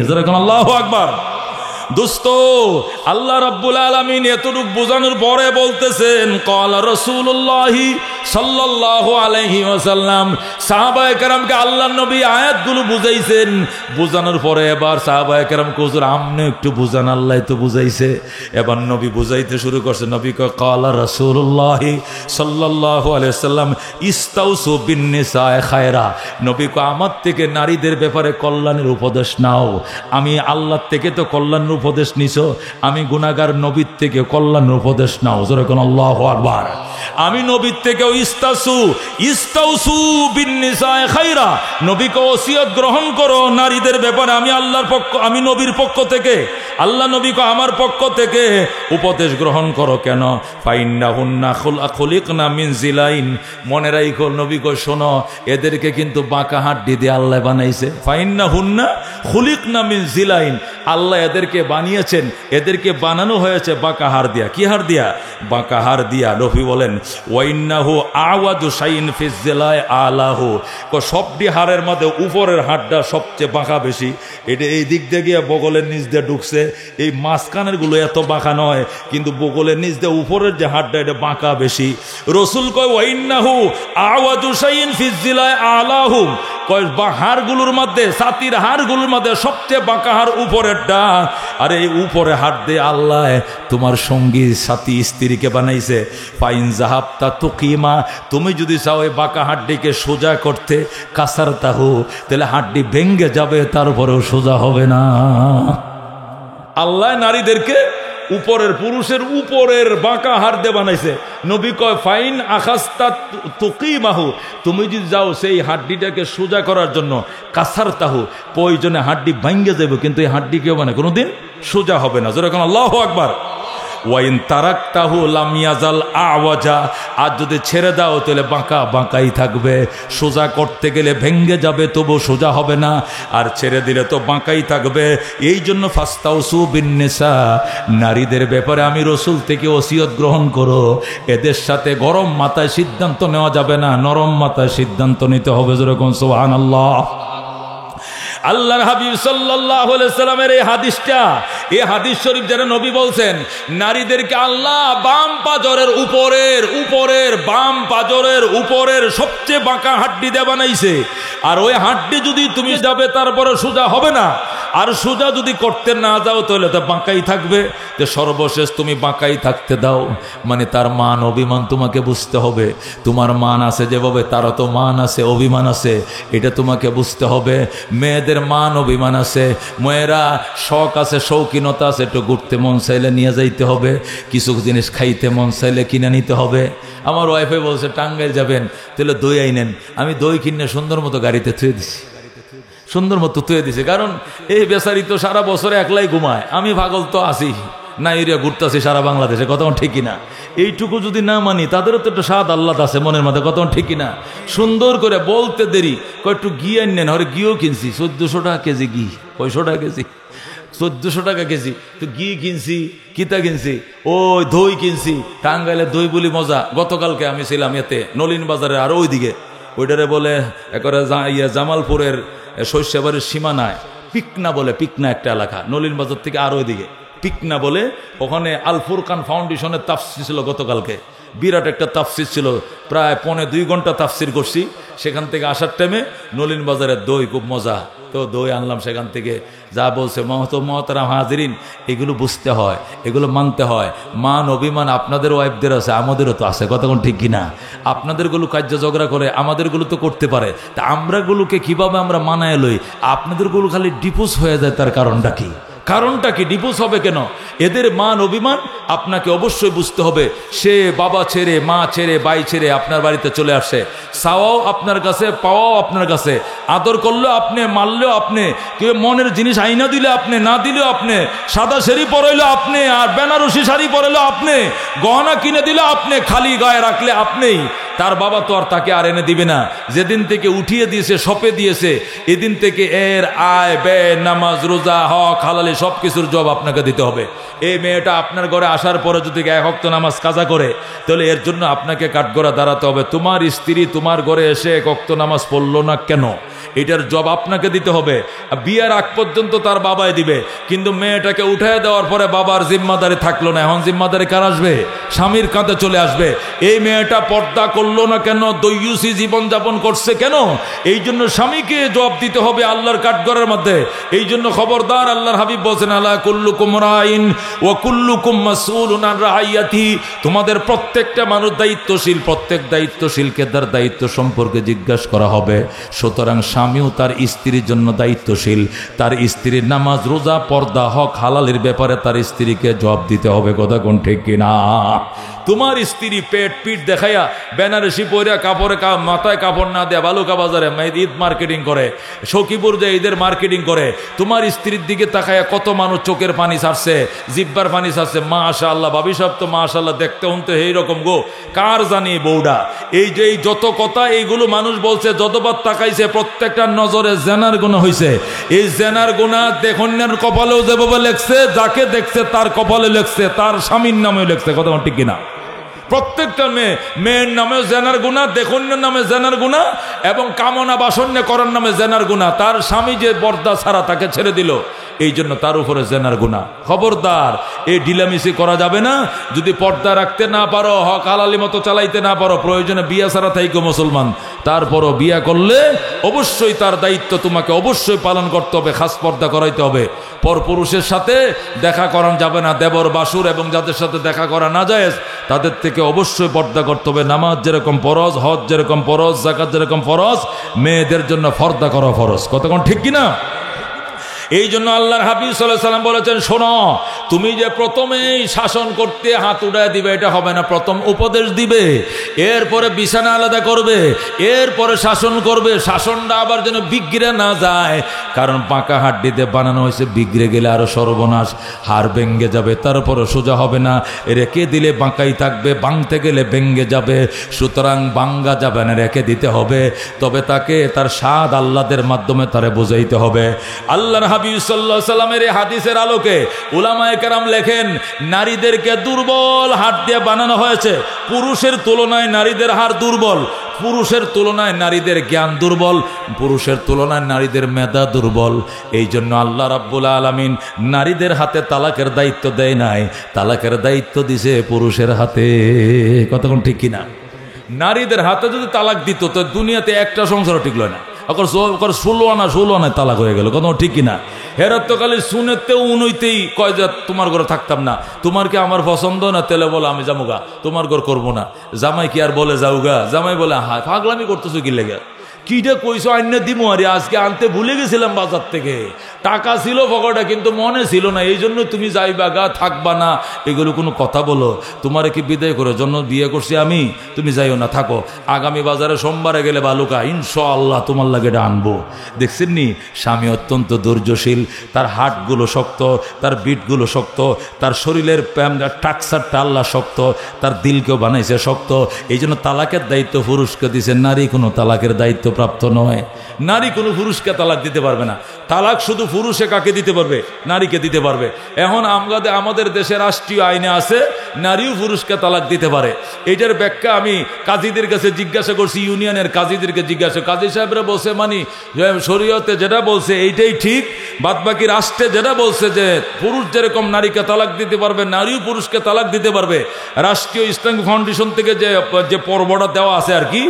যেরকম আল্লাহু আকবার। দোস্ত, আল্লাহ রাব্বুল আলামিন এতটুক বোঝানোর পরে বলতেছেন, ক্বালা রাসূলুল্লাহি সাল্লাল্লাহু আলাইহি ওয়াসাল্লাম, সাহাবায়ে কেরামকে আল্লাহর নবী আয়াতগুলো বুঝাইছেন, বুঝানোর পরে এবার সাহাবায়ে কেরামকে হুজুর আপনি একটু বুঝান, আল্লাহ তো বুঝাইছে। এবার নবী বুঝাইতে শুরু করছে। নবী কয়, ক্বালা রাসূলুল্লাহি সাল্লাল্লাহু আলাইহি ওয়াসাল্লাম ইস্তাউসু বিন-নিসায়ে খায়রা, নবী কয় আমার থেকে নারীদের ব্যাপারে কল্যাণের উপদেশ নাও। আমি আল্লাহর থেকে তো কল্যাণের উপদেশ নিছো, আমি গুনাহগার নবীর থেকে কল্যাণের উপদেশ নাও। যেরকম আল্লাহু আকবার। আমি নবীর থেকেও ইস্তাউসু বিন-নিসায়ে খায়রা, নবীকে ওসিয়ত গ্রহণ করো নারীদের ব্যাপারে। আমি আল্লাহর পক্ষ, আমি নবীর পক্ষ থেকে, আল্লাহ নবীকে আমার পক্ষ থেকে উপদেশ গ্রহণ করো। কেন? ফাইন্নাহুন্না খুলিকনা মিন জিলাইন, মনে রাখো নবী কো শোনো, এদেরকে কিন্তু বাঁকা হাড্ডি দিয়ে আল্লাহ বানাইছে। ফাইন্নাহুন্না খুলিকনা মিন জিলাইন, আল্লাহ এদেরকে বানিয়েছেন, এদেরকে বানানো হয়েছে বাঁকা হাড় দিয়া। কি হাড় দিয়া? বাঁকা হাড় দিয়া। নবী বলেন ওয়াইন্নাহু আওয়াজু শাইন ফিজ জিলাই আলাহু, সবটি হাড়ের মধ্যে উপরের হাড়টা সবচেয়ে বাঁকা বেশি, এটা এই দিক দিয়ে গিয়ে বগলের নিচ দিয়ে ঢুকছে। এই মাঝখানের গুলো এত বাঁকা নয়, কিন্তু বগলের নিচ দিয়ে উপরের যে হাড়টা এটা বাঁকা বেশি। রসুল কয় ওয়াইন্নাহু আওয়াজু শাইন ফিজ জিলাই আলাহু, কয় হাড়গুলোর মধ্যে, ছাতির হাড়গুলোর মধ্যে সবচেয়ে বাঁকা হাড় উপরেরটা। আর এই উপরে হাড় দিয়ে আল্লাহ তোমার সঙ্গী সাথী স্ত্রীকে বানাইছে। ফাইন জাহাবতা তুকিমা, তুমি যদি চাও এই বাঁকা হাড্ডিকে সোজা করতে, কাসার তাহু, তাহলে হাড্ডি ভেঙ্গে যাবে, তারপরেও সোজা হবে না। আল্লাহ নারীদেরকে উপরের, পুরুষের উপরের বাঁকা হাড় দিয়ে বানাইছে। নবী কয় ফাইন আখাস্তা তুকিমাহু, তুমি যদি যাও সেই হাড্ডিটাকে সোজা করার জন্য, কাসার তাহু, প্রয়োজনে হাড্ডি ভাঙ্গে যাবে, কিন্তু এই হাড্ডিকেও মানে কোনোদিন সোজা হবে না। যেরকম আল্লাহু আকবার। ওয়াইন তারাকতাহু লাম ইয়াজাল আওয়াজা, আর যদি ছেড়ে দাও তাহলে বাঁকা বাঁকাই থাকবে, সোজা করতে গেলে ভেঙ্গে যাবে তবু সোজা হবে না, আর ছেড়ে দিলে তো বাঁকাই থাকবে। এই জন্য ফাস্তাউসু বিন-নিসা, নারীদের ব্যাপারে আমি রসুল থেকে ওসিয়ত গ্রহণ করো, এদের সাথে গরম মাথায় সিদ্ধান্ত নেওয়া যাবে না, নরম মাথায় সিদ্ধান্ত নিতে হবে। যেরকম সুবহানাল্লাহ। আল্লাহর হাবিব সাল্লাল্লাহু আলাইহি সাল্লামের এই হাদিসটা এই হাদিস শরীফ যারা নবী বলছেন নারীদেরকে আল্লাহ বাম পাজরের উপরের বাম পাজরের উপরের সবচেয়ে বাঁকা হাড্ডি দিয়ে বানাইছে। আর ওই হাড্ডি যদি তুমি যাবে তারপরে সোজা হবে না, আর সোজা যদি করতে না যাও তাহলে তো বাঁকাই থাকবে। যে সর্বশেষ তুমি বাঁকাই থাকতে দাও, মানে তার মান অভিমান তোমাকে বুঝতে হবে। তোমার মান আছে যেভাবে তারও তো মান আছে, অভিমান আছে, এটা তোমাকে বুঝতে হবে। মেয়েদের মান অভিমান আছে, মেয়েরা শখ আছে, শৌখিনতা আছে, একটু ঘুরতে মন চাইলে নিয়ে যাইতে হবে, কিছু জিনিস খাইতে মন চাইলে কিনে নিতে হবে। আমার ওয়াইফাই বলছে টাঙ্গাইল যাবেন, তাহলে দই আইনেন। আমি দই কিনে সুন্দর মতো গাড়িতে থুয়ে দিছি, সুন্দর মতো থুয়ে দিছে। কারণ এই বেচারি তো সারা বছরে একলাই ঘুমায়, আমি পাগল তো আসি না, এরিয়া ঘুরতেছি সারা বাংলাদেশে, কত ঠিকই না। এইটুকু যদি না মানি তাদেরও তো একটা স্বাদ আল্লাহ আছে মনের মধ্যে, কত ঠিকই না। সুন্দর করে বলতে দেরি, একটু ঘি আনেন, হরে ঘিও কিনছি 1400 টাকা কেজি, ঘি 500 টাকা কেজি, 1400 টাকা কেজি। তো ঘি কিনছি, কিতা কিনছি, ওই দই কিনছি। টাঙ্গাইলে দই বলি মজা। গতকালকে আমি ছিলাম এতে নলিন বাজারে, আর ওইদিকে ওইটারে বলে একবারে জামালপুরের শৈশবাড়ির সীমানায় পিকনা বলে, পিকনা একটা এলাকা নলিন বাজার থেকে আর ওইদিকে পিকনা বলে, ওখানে আল ফুরকান ফাউন্ডেশনের তাফসির ছিল গতকালকে। বিরাট একটা তাফসির ছিল, প্রায় 2.25 ঘন্টা তাফসির করছি। সেখান থেকে আসার টাইমে নলিন বাজারের দই খুব মজা, তো দই আনলাম সেখান থেকে। যা বলছে মহতারাম হাজিরিন, এগুলো বুঝতে হয়, এগুলো মানতে হয়। মান অভিমান আপনাদের ওয়াইফদের আছে, আমাদেরও তো আছে, কতক্ষণ ঠিক কিনা। আপনাদেরগুলো কার্য ঝগড়া করে, আমাদেরগুলো তো করতে পারে। তা আমরাগুলোকে কিভাবে আমরা মানায় লই, আপনাদেরগুলো খালি ডিপোজ হয়ে যায়। তার কারণটা কি? কারণটা কি? ডিভোর্স হবে কেন? এদের মান অভিমান আপনাকে অবশ্যই বুঝতে হবে। সে বাবা ছেড়ে, মা ছেড়ে, ভাই ছেড়ে আপনার বাড়িতে চলে আসে, চাওয়াও আপনার কাছে, পাওয়াও আপনার কাছে, আদর করলেও আপনি, মারলেও আপনি, কেউ মনের জিনিস আইনা দিলে আপনি, না দিলেও আপনি, সাদা শাড়ি পরাইলেও আপনি, আর বেনারসি শাড়ি পরাইলেও আপনি, গহনা কিনে দিলে আপনি, খালি গায়ে রাখলে আপনিই। তার বাবা তো আর তাকে আর এনে দিবে না। যেদিন থেকে উঠিয়ে দিয়েছে, সপে দিয়েছে, এদিন থেকে এর আয় ব্যয়, নামাজ, রোজা, হক হালালি সব কিছুর জবাব আপনাকে দিতে হবে। এই মেয়েটা আপনার ঘরে আসার পরে যদি 1 ওয়াক্ত নামাজ কাজা করে, তাহলে এর জন্য আপনাকে কাঠগড়া দাঁড়াতে হবে। তোমার স্ত্রী তোমার ঘরে এসে 1 ওয়াক্ত নামাজ পড়লো না কেন, এটার জবাব আপনাকে দিতে হবে। বিয়ের আগ পর্যন্ত তার বাবাই দিবে, কিন্তু মেয়েটাকে উঠায় দেওয়ার পরে বাবার জিম্মাদারি থাকলো না, এখন জিম্মাদারি কার আসবে? স্বামীর কাঁধে চলে আসবে। এই মেয়েটা পর্দা করলো না কেন, দৈয়ুসী জীবন যাপন করছে কেন, এই জন্য স্বামীকে জবাব দিতে হবে আল্লাহর কাঠগড়ার মধ্যে। এই জন্য খবরদার, আল্লাহর হাবিব বলেছেন, আলা কুল্লুকুম রাইন ওয়া কুল্লুকুম মাসউলুন আন রাইয়াতি, তোমাদের প্রত্যেকটা মানুষ দায়িত্বশীল, প্রত্যেক দায়িত্বশীলকে তার দায়িত্ব সম্পর্কে জিজ্ঞাসা করা হবে। সুতরাং স্বামীও তার স্ত্রীর জন্য দায়িত্বশীল। তার স্ত্রীর নামাজ, রোজা, পর্দা, হক হালালের ব্যাপারে তার স্ত্রীকে জবাব দিতে হবে, কথা কোন ঠিক কিনা। তোমার স্ত্রী পেট পিঠ দেখাইয়া বেনারসি পয়রা কাপড়ে মাথায় কাপড় না দেয়া বালুকা বাজারে ঈদ মার্কেটিং করে, সখীপুর যে ঈদের মার্কেটিং করে, তোমার স্ত্রীর দিকে তাকাইয়া কত মানুষ চোখের পানি ছাড়ছে, জিব্বার পানি ছাড়ছে। মাশাআল্লাহ, ভাবি সব তো মাশাআল্লাহ, দেখতে হতে এইরকম গো, কার জানি বউডা। এই যে এই যত কথা এইগুলো মানুষ বলছে, যতবার তাকাইছে প্রত্যেকটা নজরে জেনার গুনাহ হইছে। এই জেনার গুনাহ দেখন্যার কপালেও যেভাবে লেখছে, যাকে দেখছে তার কপালে লেখছে, তার স্বামীর নামেও লেখছে, কথা ঠিক কিনা। প্রত্যেকটা মেয়ের নামে জেনার গুনাহ, দেখন্যার নামে জেনার গুনাহ, এবং কামনা বাসন্য করার নামে জেনার গুনাহ। তার স্বামী যে পর্দা ছাড়া তাকে ছেড়ে দিল, এই জন্য তার উপরে জেনার গুনাহ। খবরদার, এই ঢিলামিশি করা যাবে না। যদি পর্দা রাখতে না পারো, হক হালালি মতো চালাইতে না পারো, প্রয়োজনে বিয়া ছাড়া থাইকো মুসলমান, তারপরও বিয়া করলে অবশ্যই তার দায়িত্ব তোমাকে অবশ্যই পালন করতে হবে, খাস পর্দা করাইতে হবে। পরপুরুষের সাথে দেখা করানো যাবে না, দেবর বাসুর এবং যাদের সাথে দেখা করা না যায় তাদের থেকে অবশ্যই পর্দা করতে হবে। নামাজ যেরকম ফরজ, হজ যেরকম ফরজ, যাকাত যেরকম ফরজ, মেয়েদের জন্য পর্দা করা ফরজ, কতক্ষণ ঠিক কিনা। এই জন্য আল্লাহর হাবিব সাল্লাল্লাহু আলাইহি সাল্লাম বলেছেন, শোনো, তুমি যে প্রথমেই শাসন করতে হাত উঠায় দিবে, এটা হবে না। প্রথম উপদেশ দিবে, এরপরে বিছানা আলাদা করবে, এরপরে শাসন করবে। শাসনটা আবার যেন বিগড়ে না যায়, কারণ পাকা হাড্ডিতে বানানো হয়েছে, বিগড়ে গেলে আরো সর্বনাশ, হাড় ভেঙে যাবে, তারপরে সোজা হবে না। রেখে দিলে বাঁকাই থাকবে, ভাঙতে গেলে ভেঙে যাবে। সুতরাং ভাঙ্গা যাবে না, রেখে দিতে হবে। তবে তাকে তার স্বাদ আল্লাহদের মাধ্যমে তারে বোঝাইতে হবে। আল্লাহর হাবিব সাল্লাল্লাহু আলাইহি সাল্লামের এই হাদিসের আলোকে উলামায়ে কেরাম লেখেন, নারীদেরকে দুর্বল হাড় দিয়ে বানানো হয়েছে। পুরুষের তুলনায় নারীদের হাড় দুর্বল। পুরুষের তুলনায় নারীদের জ্ঞান দুর্বল, পুরুষের তুলনায় নারীদের মেধা দুর্বল। এই জন্য আল্লাহ রাব্বুল আলামিন নারীদের হাতে তালাকের দায়িত্ব দেয় নাই, তালাকের দায়িত্ব দিছে পুরুষের হাতে। কতক্ষণ ঠিক কিনা? নারীদের হাতে যদি তালাক দিত তো দুনিয়াতে একটা সংসারও টিকল না। 16 আনায় তালাক হয়ে গেল। কত ঠিক কিনা? হেরাত তো খালি শুনেতেও উনইতেই কয় যে তোমার ঘরে থাকতাম না, তোমার কি আমার পছন্দ না, তেলে বলে আমি যামুগা, তোমার ঘর করবো না। জামাই কি আর বলে যাওগা? জামাই বলে হ্যাঁ, পাগলামি করতেছো কি লেগে, কিটা কইছো আইনে দিমো, আরে আজকে আনতে ভুলে গেছিলাম বাজার থেকে, টাকা ছিল পকেটে কিন্তু মনে ছিল না, এই জন্য তুমি যাইবা গা, থাকবা না, এগুলো কোনো কথা বলো? তোমারে কি বিদায় করে জন্য বিয়ে করছি আমি, তুমি যাইও না, থাকো, আগামী বাজারে সোমবারে গেলে বালুকা ইনশাআল্লাহ তোমার লাগে এটা আনবো। দেখছেন নি, স্বামী অত্যন্ত ধৈর্যশীল, তার হাটগুলো শক্ত, তার বিটগুলো শক্ত, তার শরীরের টাকসারটা আল্লাহ শক্ত, তার দিলকেও বানাইছে শক্ত। এই জন্য তালাকের দায়িত্ব পুরুষকে দিছে, নারী কোনো তালাকের দায়িত্ব প্রাপ্ত নয়। নারী কোনো পুরুষকে তালাক দিতে পারবে না। তালাক শুধু পুরুষে কাকে দিতে পারবে? নারীকে দিতে পারবে। এখন আমাদের দেশের রাষ্ট্রীয় আইনে আছে নারীও পুরুষকে তালাক দিতে পারে। এইটার ব্যাখ্যা আমি কাজীদের কাছে জিজ্ঞাসা করছি, ইউনিয়নের কাজীদেরকে জিজ্ঞাসা, কাজী সাহেবরা বলছে মানে শরীয়তে যেটা বলছে এইটাই ঠিক, বাদবাকি রাষ্ট্রে যেটা বলছে যে পুরুষ যেরকম নারীকে তালাক দিতে পারবে, নারীও পুরুষকে তালাক দিতে পারবে। রাষ্ট্রীয় ইসলামিক ফাউন্ডেশন থেকে যে পর্বটা দেওয়া আছে আর কি,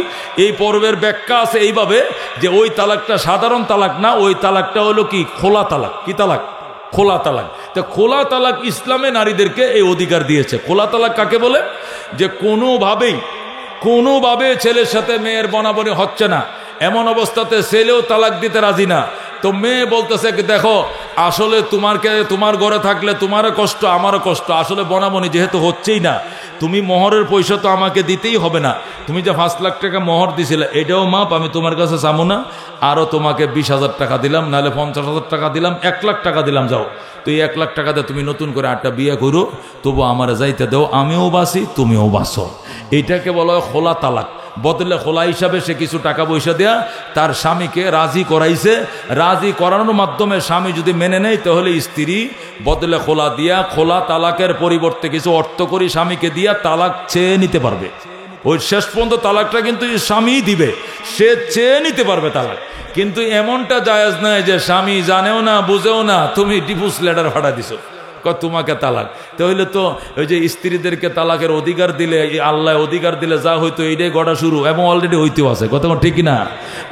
এই পর্বের ব্যাখ্যা আছে এইভাবে যে ওই তালাকটা সাধারণ তালাক না, ওই তালাকটা হলো কি খোলা তালাক। কি তালাক? খোলা তালাক। তো খোলা তালাক ইসলামে নারীদেরকে এই অধিকার দিয়েছে। খোলা তালাক কাকে বলে? যে কোনোভাবে ছেলের সাথে মেয়ের বনাবনি হচ্ছে না, এমন অবস্থাতে ছেলেও তালাক দিতে রাজি না, তো মেয়ে বলতেছে দেখো আসলে তোমার ঘরে থাকলে তোমারও কষ্ট আমারও কষ্ট, আসলে বনাবনি যেহেতু হচ্ছেই না, তুমি মোহরের পয়সা তো আমাকে দিতেই হবে না, তুমি যে 5 লাখ টাকা মোহর দিছিলে এটাও মাপ, আমি তোমার কাছে চামো না, আরও তোমাকে 20,000 টাকা দিলাম, নাহলে 50,000 টাকা দিলাম, 1 লাখ টাকা দিলাম, যাও তো এই 1 লাখ টাকা দিয়ে তুমি নতুন করে 8টা বিয়ে করো, তবু আমার যাইতে দাও, আমিও বাঁচি তুমিও বাঁচো। এইটাকে বলা হয় খোলা তালাক। বদলে খোলা হিসাবে সে কিছু টাকা পয়সা দেয়া তার স্বামীকে রাজি করাইছে, রাজি করানোর মাধ্যমে স্বামী যদি মেনে নেয় তাহলে স্ত্রী বদলে খোলা দিয়া, খোলা তালাকের পরিবর্তে কিছু অর্থ করি স্বামীকে দিয়া তালাক চেয়ে নিতে পারবে। ওই শেষ পর্যন্ত তালাকটা কিন্তু স্বামী দিবে, সে চেয়ে নিতে পারবে তালাক। কিন্তু এমনটা জায়েজ নয় যে স্বামী জানেও না বুঝেও না তুমি ডিভোর্স লেটার ফাটা দিছো, তোমাকে তালাক। তাহলে তো ওই যে স্ত্রীদেরকে তালাকের অধিকার দিলে, আল্লাহ অধিকার দিলে যা হইতো এইটাই গড়া শুরু, এবং অলরেডি হইতেও আছে। কতক্ষণ ঠিক না?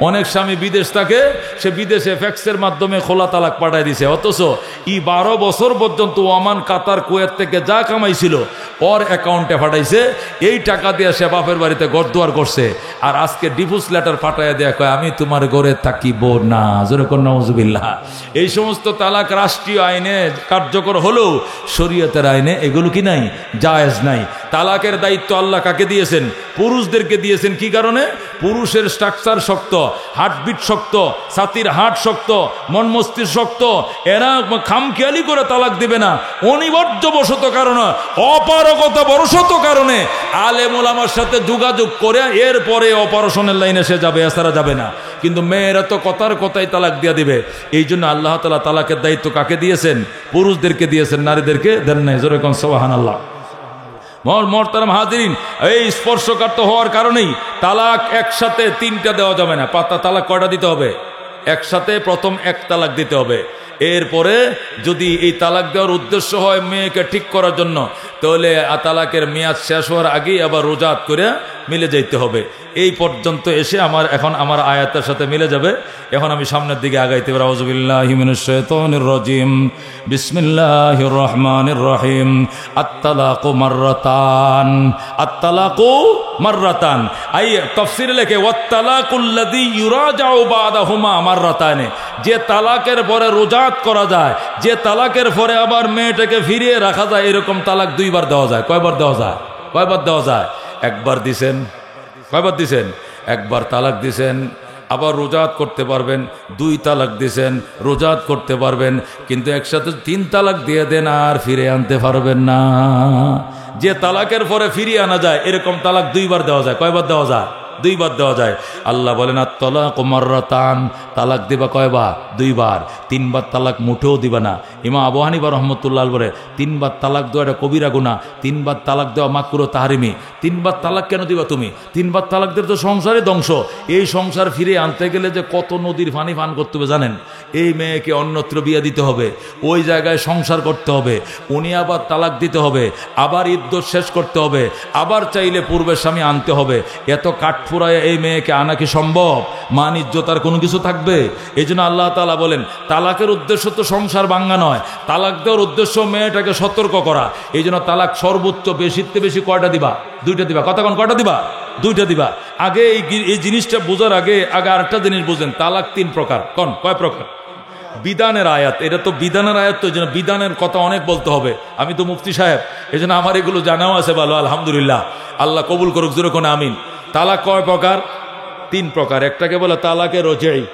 অনেক স্বামী বিদেশ থাকে, সে বিদেশে ফ্যাক্সের মাধ্যমে খোলা তালাক পাঠাই দিছে, অথচ 12 বছর পর্যন্ত ওমান, কাতার, কুয়েত থেকে যা কামাইছিল ওর অ্যাকাউন্টে পাঠাইছে, এই টাকা দিয়ে সে বাপের বাড়িতে ঘরদুয়ার করছে, আর আজকে ডিভোর্স লেটার পাঠাইয়া দেয়া কয় আমি তোমার ঘরে থাকিব না। জোরে কোন নাউজুবিল্লাহ। এই সমস্ত তালাক রাষ্ট্রীয় আইনে কার্যকর হলেও শরীয়তের আইনে এগুলো কি নাই? জায়েজ নাই। তালাকের দায়িত্ব আল্লাহ কাকে দিয়েছেন? পুরুষদেরকে দিয়েছেন। কি কারণে? পুরুষের স্ট্রাকচার শক্ত, হার্টবিট শক্ত, ছাতির হাট শক্ত, মন মস্তিষ্ক শক্ত, এরা খামখেয়ালি করে তালাক দিবে না। অনিবার্য বশত কারণে, অপারগতা বশত কারণে আলেম ওলামার সাথে যোগাযোগ করে এরপরে অপারেশনের লাইনে সে যাবে, এছাড়া যাবে না। কিন্তু মেয়েরা তো কথার কথাই তালাক দিয়ে দিবে। এই জন্য আল্লাহ তাআলা তালাকের দায়িত্ব কাকে দিয়েছেন? পুরুষদেরকে দিয়েছেন, নারীদেরকে দেন নাই। জোরে কোন সুবহানাল্লাহ। মোহতারাম হাজিরিন, এই স্পর্শকাতর হওয়ার কারণেই তালাক একসাথে 3টা দেওয়া যাবে না। তালাক কয়টা দিতে হবে? একসাথে প্রথম 1 তালাক দিতে হবে। এরপরে যদি এই তালাক দেওয়ার উদ্দেশ্য হয় মেয়েকে ঠিক করার জন্য, তাহলে তালাকের মেয়াদ শেষ হওয়ার আগেই আবার রোজাত করে মিলে যাইতে হবে। এই পর্যন্ত এসে আমার আয়াতের সাথে মিলে যাবে। এখন আমি সামনের দিকে আগাইতে পারি। আউযুবিল্লাহি মিনাশ শাইতানির রাজিম, বিসমিল্লাহির রহমানির রহিম। আত-তালাকু মাররাতান, আত-তালাকু মাররাতান। আই তাফসীরে লেখে ওয়াত-তালাকুল্লাযী ইউরাজাউ বাদাহুমা মাররাতান, যে তালাকের পরে রোজাত করা যায়, যে তালাকের পরে আবার মেয়েটাকে ফিরিয়ে রাখা যায়, এরকম তালাক 2 বার দেওয়া যায়। কয়বার দেওয়া যায়? কয়বার দেওয়া যায়? 1 বার দিছেন। কয়বার দিছেন? 1 বার তালাক দিছেন, আবার রোজাত করতে পারবেন। 2 তালাক দিছেন, রোজাত করতে পারবেন, কিন্তু একসাথে 3 তালাক দিয়ে দেন আর ফিরে আনতে পারবেন না। যে তালাকের পরে ফিরিয়ে আনা যায় এরকম তালাক 2 বার দেওয়া যায়। কয়বার দেওয়া যায়? দুইবার দেওয়া যায়। আল্লাহ বলেন আত-তালাকু মাররাতান, তালাক দিবা কয়বার? দুইবার। তিনবার তালাক মুঠেও দিবা না। ইমাম আবু হানিফা রাহমাতুল্লাহ বলে তিনবার তালাক দেওয়া এটা কবিরা গুনাহ, তিনবার তালাক দেওয়া মাকরুহ তাহরিমি। তিনবার তালাক কেন দিবা তুমি? তিনবার তালাক দিলে তো সংসারে ধ্বংস। এই সংসার ফিরে আনতে গেলে যে কত নদীর পানি পান করতে হবে জানেন? এই মেয়েকে অন্যত্র বিয়ে দিতে হবে, ওই জায়গায় সংসার করতে হবে, উনি আবার তালাক দিতে হবে, আবার ইদ্যত শেষ করতে হবে, আবার চাইলে পূর্বের স্বামী আনতে হবে। এত কাঠফুরায় এই মেয়েকে আনা কি সম্ভব? মান ইজ্জত আর কোনো কিছু থাকবে? এই জন্য আল্লাহ তাআলা বলেন তালাকের উদ্দেশ্য তো সংসার ভাঙ্গা নয়, তালাক দেওয়ার উদ্দেশ্য মেয়েটাকে সতর্ক করা। এই জন্য তালাক সর্বোচ্চ বেশিতে বেশি কয়টা দিবা? দুইটা দিবা। কথা কোন কয়টা দিবা? দুইটা দিবা। আগে এই জিনিসটা বোঝার আগে আরেকটা জিনিস বুঝেন, তালাক তিন প্রকার। কোন কয় প্রকার? বিধানের আয়াত, এটা তো বিধানের আয়াত, তো এই জন্য বিধানের কথা অনেক বলতে হবে। আমি তো মুফতি সাহেব, এই জন্য আমার এগুলো জানাও আছে ভালো, আলহামদুলিল্লাহ, আল্লাহ কবুল করুক, জোরে কোন আমিন। তালাক কয় প্রকার? তিন প্রকার। একটাকে বলে তালাকে রজি,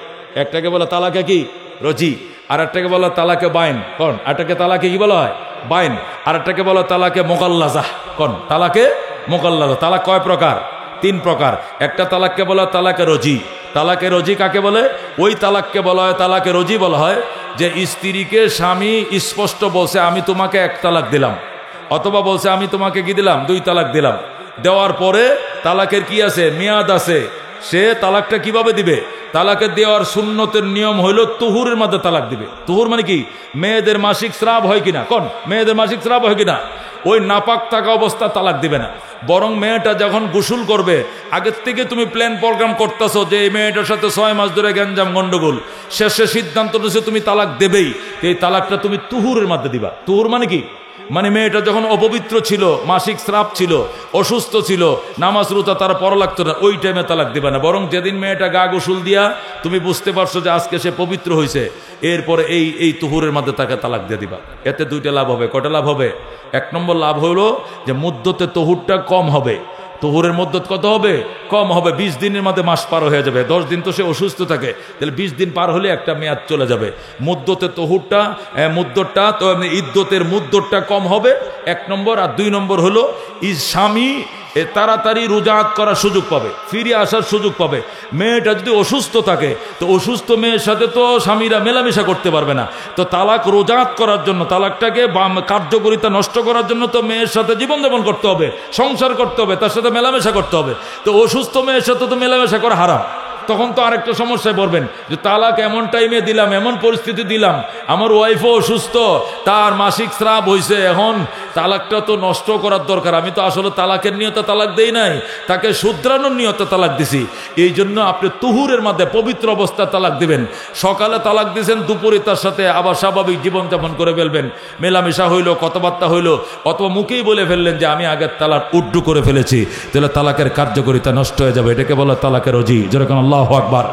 একটাকে বলে তালাকে কি রজি, আর একটাকে বলে তালাকে বাইন। কোন? একটাকে তালাকে কি বলা হয়? বাইন। আর একটাকে বলে তালাকে মোকাল্লাজা। কোন? তালাকে মোকাল্লাজা। তালাক কয় প্রকার? তিন প্রকার। একটা তালাককে বলা হয় তালাকে রজি। তালাকে রজি কাকে বলে? ওই তালাককে বলা হয় তালাকে রজি বলা হয় যে স্ত্রীকে স্বামী স্পষ্ট বলছে আমি তোমাকে এক তালাক দিলাম, অথবা বলছে আমি তোমাকে কি দিলাম? দুই তালাক দিলাম। দেওয়ার পরে তালাকের কি আছে? মেয়াদ আছে। সে তালাকটা কিভাবে দিবে? তালাকে দেওয়ার সুন্নতের নিয়ম হইল তুহুরের মধ্যে তালাক দিবে। তুহুর মানে কি? মেয়েদের মাসিক স্রাব হয় কিনা? কোন? মেয়েদের মাসিক স্রাব হয় কিনা? ওই নাপাক থাকা অবস্থা তালাক দিবে না। বরং মেয়েটা যখন গোসল করবে, আগের থেকে তুমি প্ল্যান প্রোগ্রাম করতেছো যে এই মেয়েটার সাথে 6 মাস ধরে গ্যাঞ্জাম গন্ডগোল, শেষে সিদ্ধান্ত নিয়েছে তুমি তালাক দেবেই। এই তালাকটা তুমি তুহুরের মধ্যে দিবা। তুহুর মানে কি? মানে মেয়েটা যখন অপবিত্র ছিল, মাসিক স্রাব ছিল, অসুস্থ ছিল, নামাজ রোজা তারা পড়া লাগতো না, ওই টাইমে তালাক দিবা না। বরং যেদিন মেয়েটা গা গোসল দিয়া তুমি বুঝতে পারছো যে আজকে সে পবিত্র হয়েছে, এরপরে এই তুহুরের মধ্যে তাকে তালাক দিয়ে দিবা। এতে দুইটা লাভ হবে। কয়টা লাভ হবে? এক নম্বর লাভ হলো যে মুদ্দতে তুহুরটা কম হবে। তুহুরের মুদ্দত কত হবে? কম হবে। 20 দিনের মধ্যে মাস পার হয়ে যাবে। 10 দিন তো সে অসুস্থ থাকে, তাহলে 20 দিন পার হলে একটা মেয়াদ চলে যাবে। মুদ্দতে তুহুরটা মুদ্দতটা তো ইদ্যতের মুদ্দতটা কম হবে, এক নম্বর। আর দুই নম্বর হলো স্বামী তাড়াতাড়ি রোজাত করার সুযোগ পাবে, ফিরে আসার সুযোগ পাবে। মেয়েটা যদি অসুস্থ থাকে তো অসুস্থ মেয়ের সাথে তো স্বামীরা মেলামেশা করতে পারবে না। তো তালাক রোজাত করার জন্য, তালাকটাকে কার্যকরিতা নষ্ট করার জন্য তো মেয়ের সাথে জীবনযাপন করতে হবে, সংসার করতে হবে, তার সাথে মেলামেশা করতে হবে। তো অসুস্থ মেয়ের সাথে তো মেলামেশা করা হারাম। তখন তো আরেকটা সমস্যায় পড়বেন যে তালাক এমন টাইমে দিলাম, এমন পরিস্থিতি দিলাম, আমার ওয়াইফও অসুস্থ, তার মাসিক স্রাব হয়েছে, এখন তালাকটা তো নষ্ট করার দরকার। আমি তো আসলে তালাকের নিয়তে তালাক দেই নাই, তাকে শুধরানোর নিয়তে তালাক দিছি। এই জন্য আপনি তুহুরের মধ্যে পবিত্র অবস্থায় তালাক দিবেন। সকালে তালাক দিয়েছেন, দুপুরে তার সাথে আবার স্বাভাবিক জীবনযাপন করে ফেলবেন, মেলামেশা হইলো, কথাবার্তা হইলো, অথবা মুখেই বলে ফেললেন যে আমি আগের তালাক উড্ডু করে ফেলেছি, তাহলে তালাকের কার্যকারিতা নষ্ট হয়ে যাবে। এটাকে বলা তালাকের রজি। যেরকম আল্লাহু আকবার।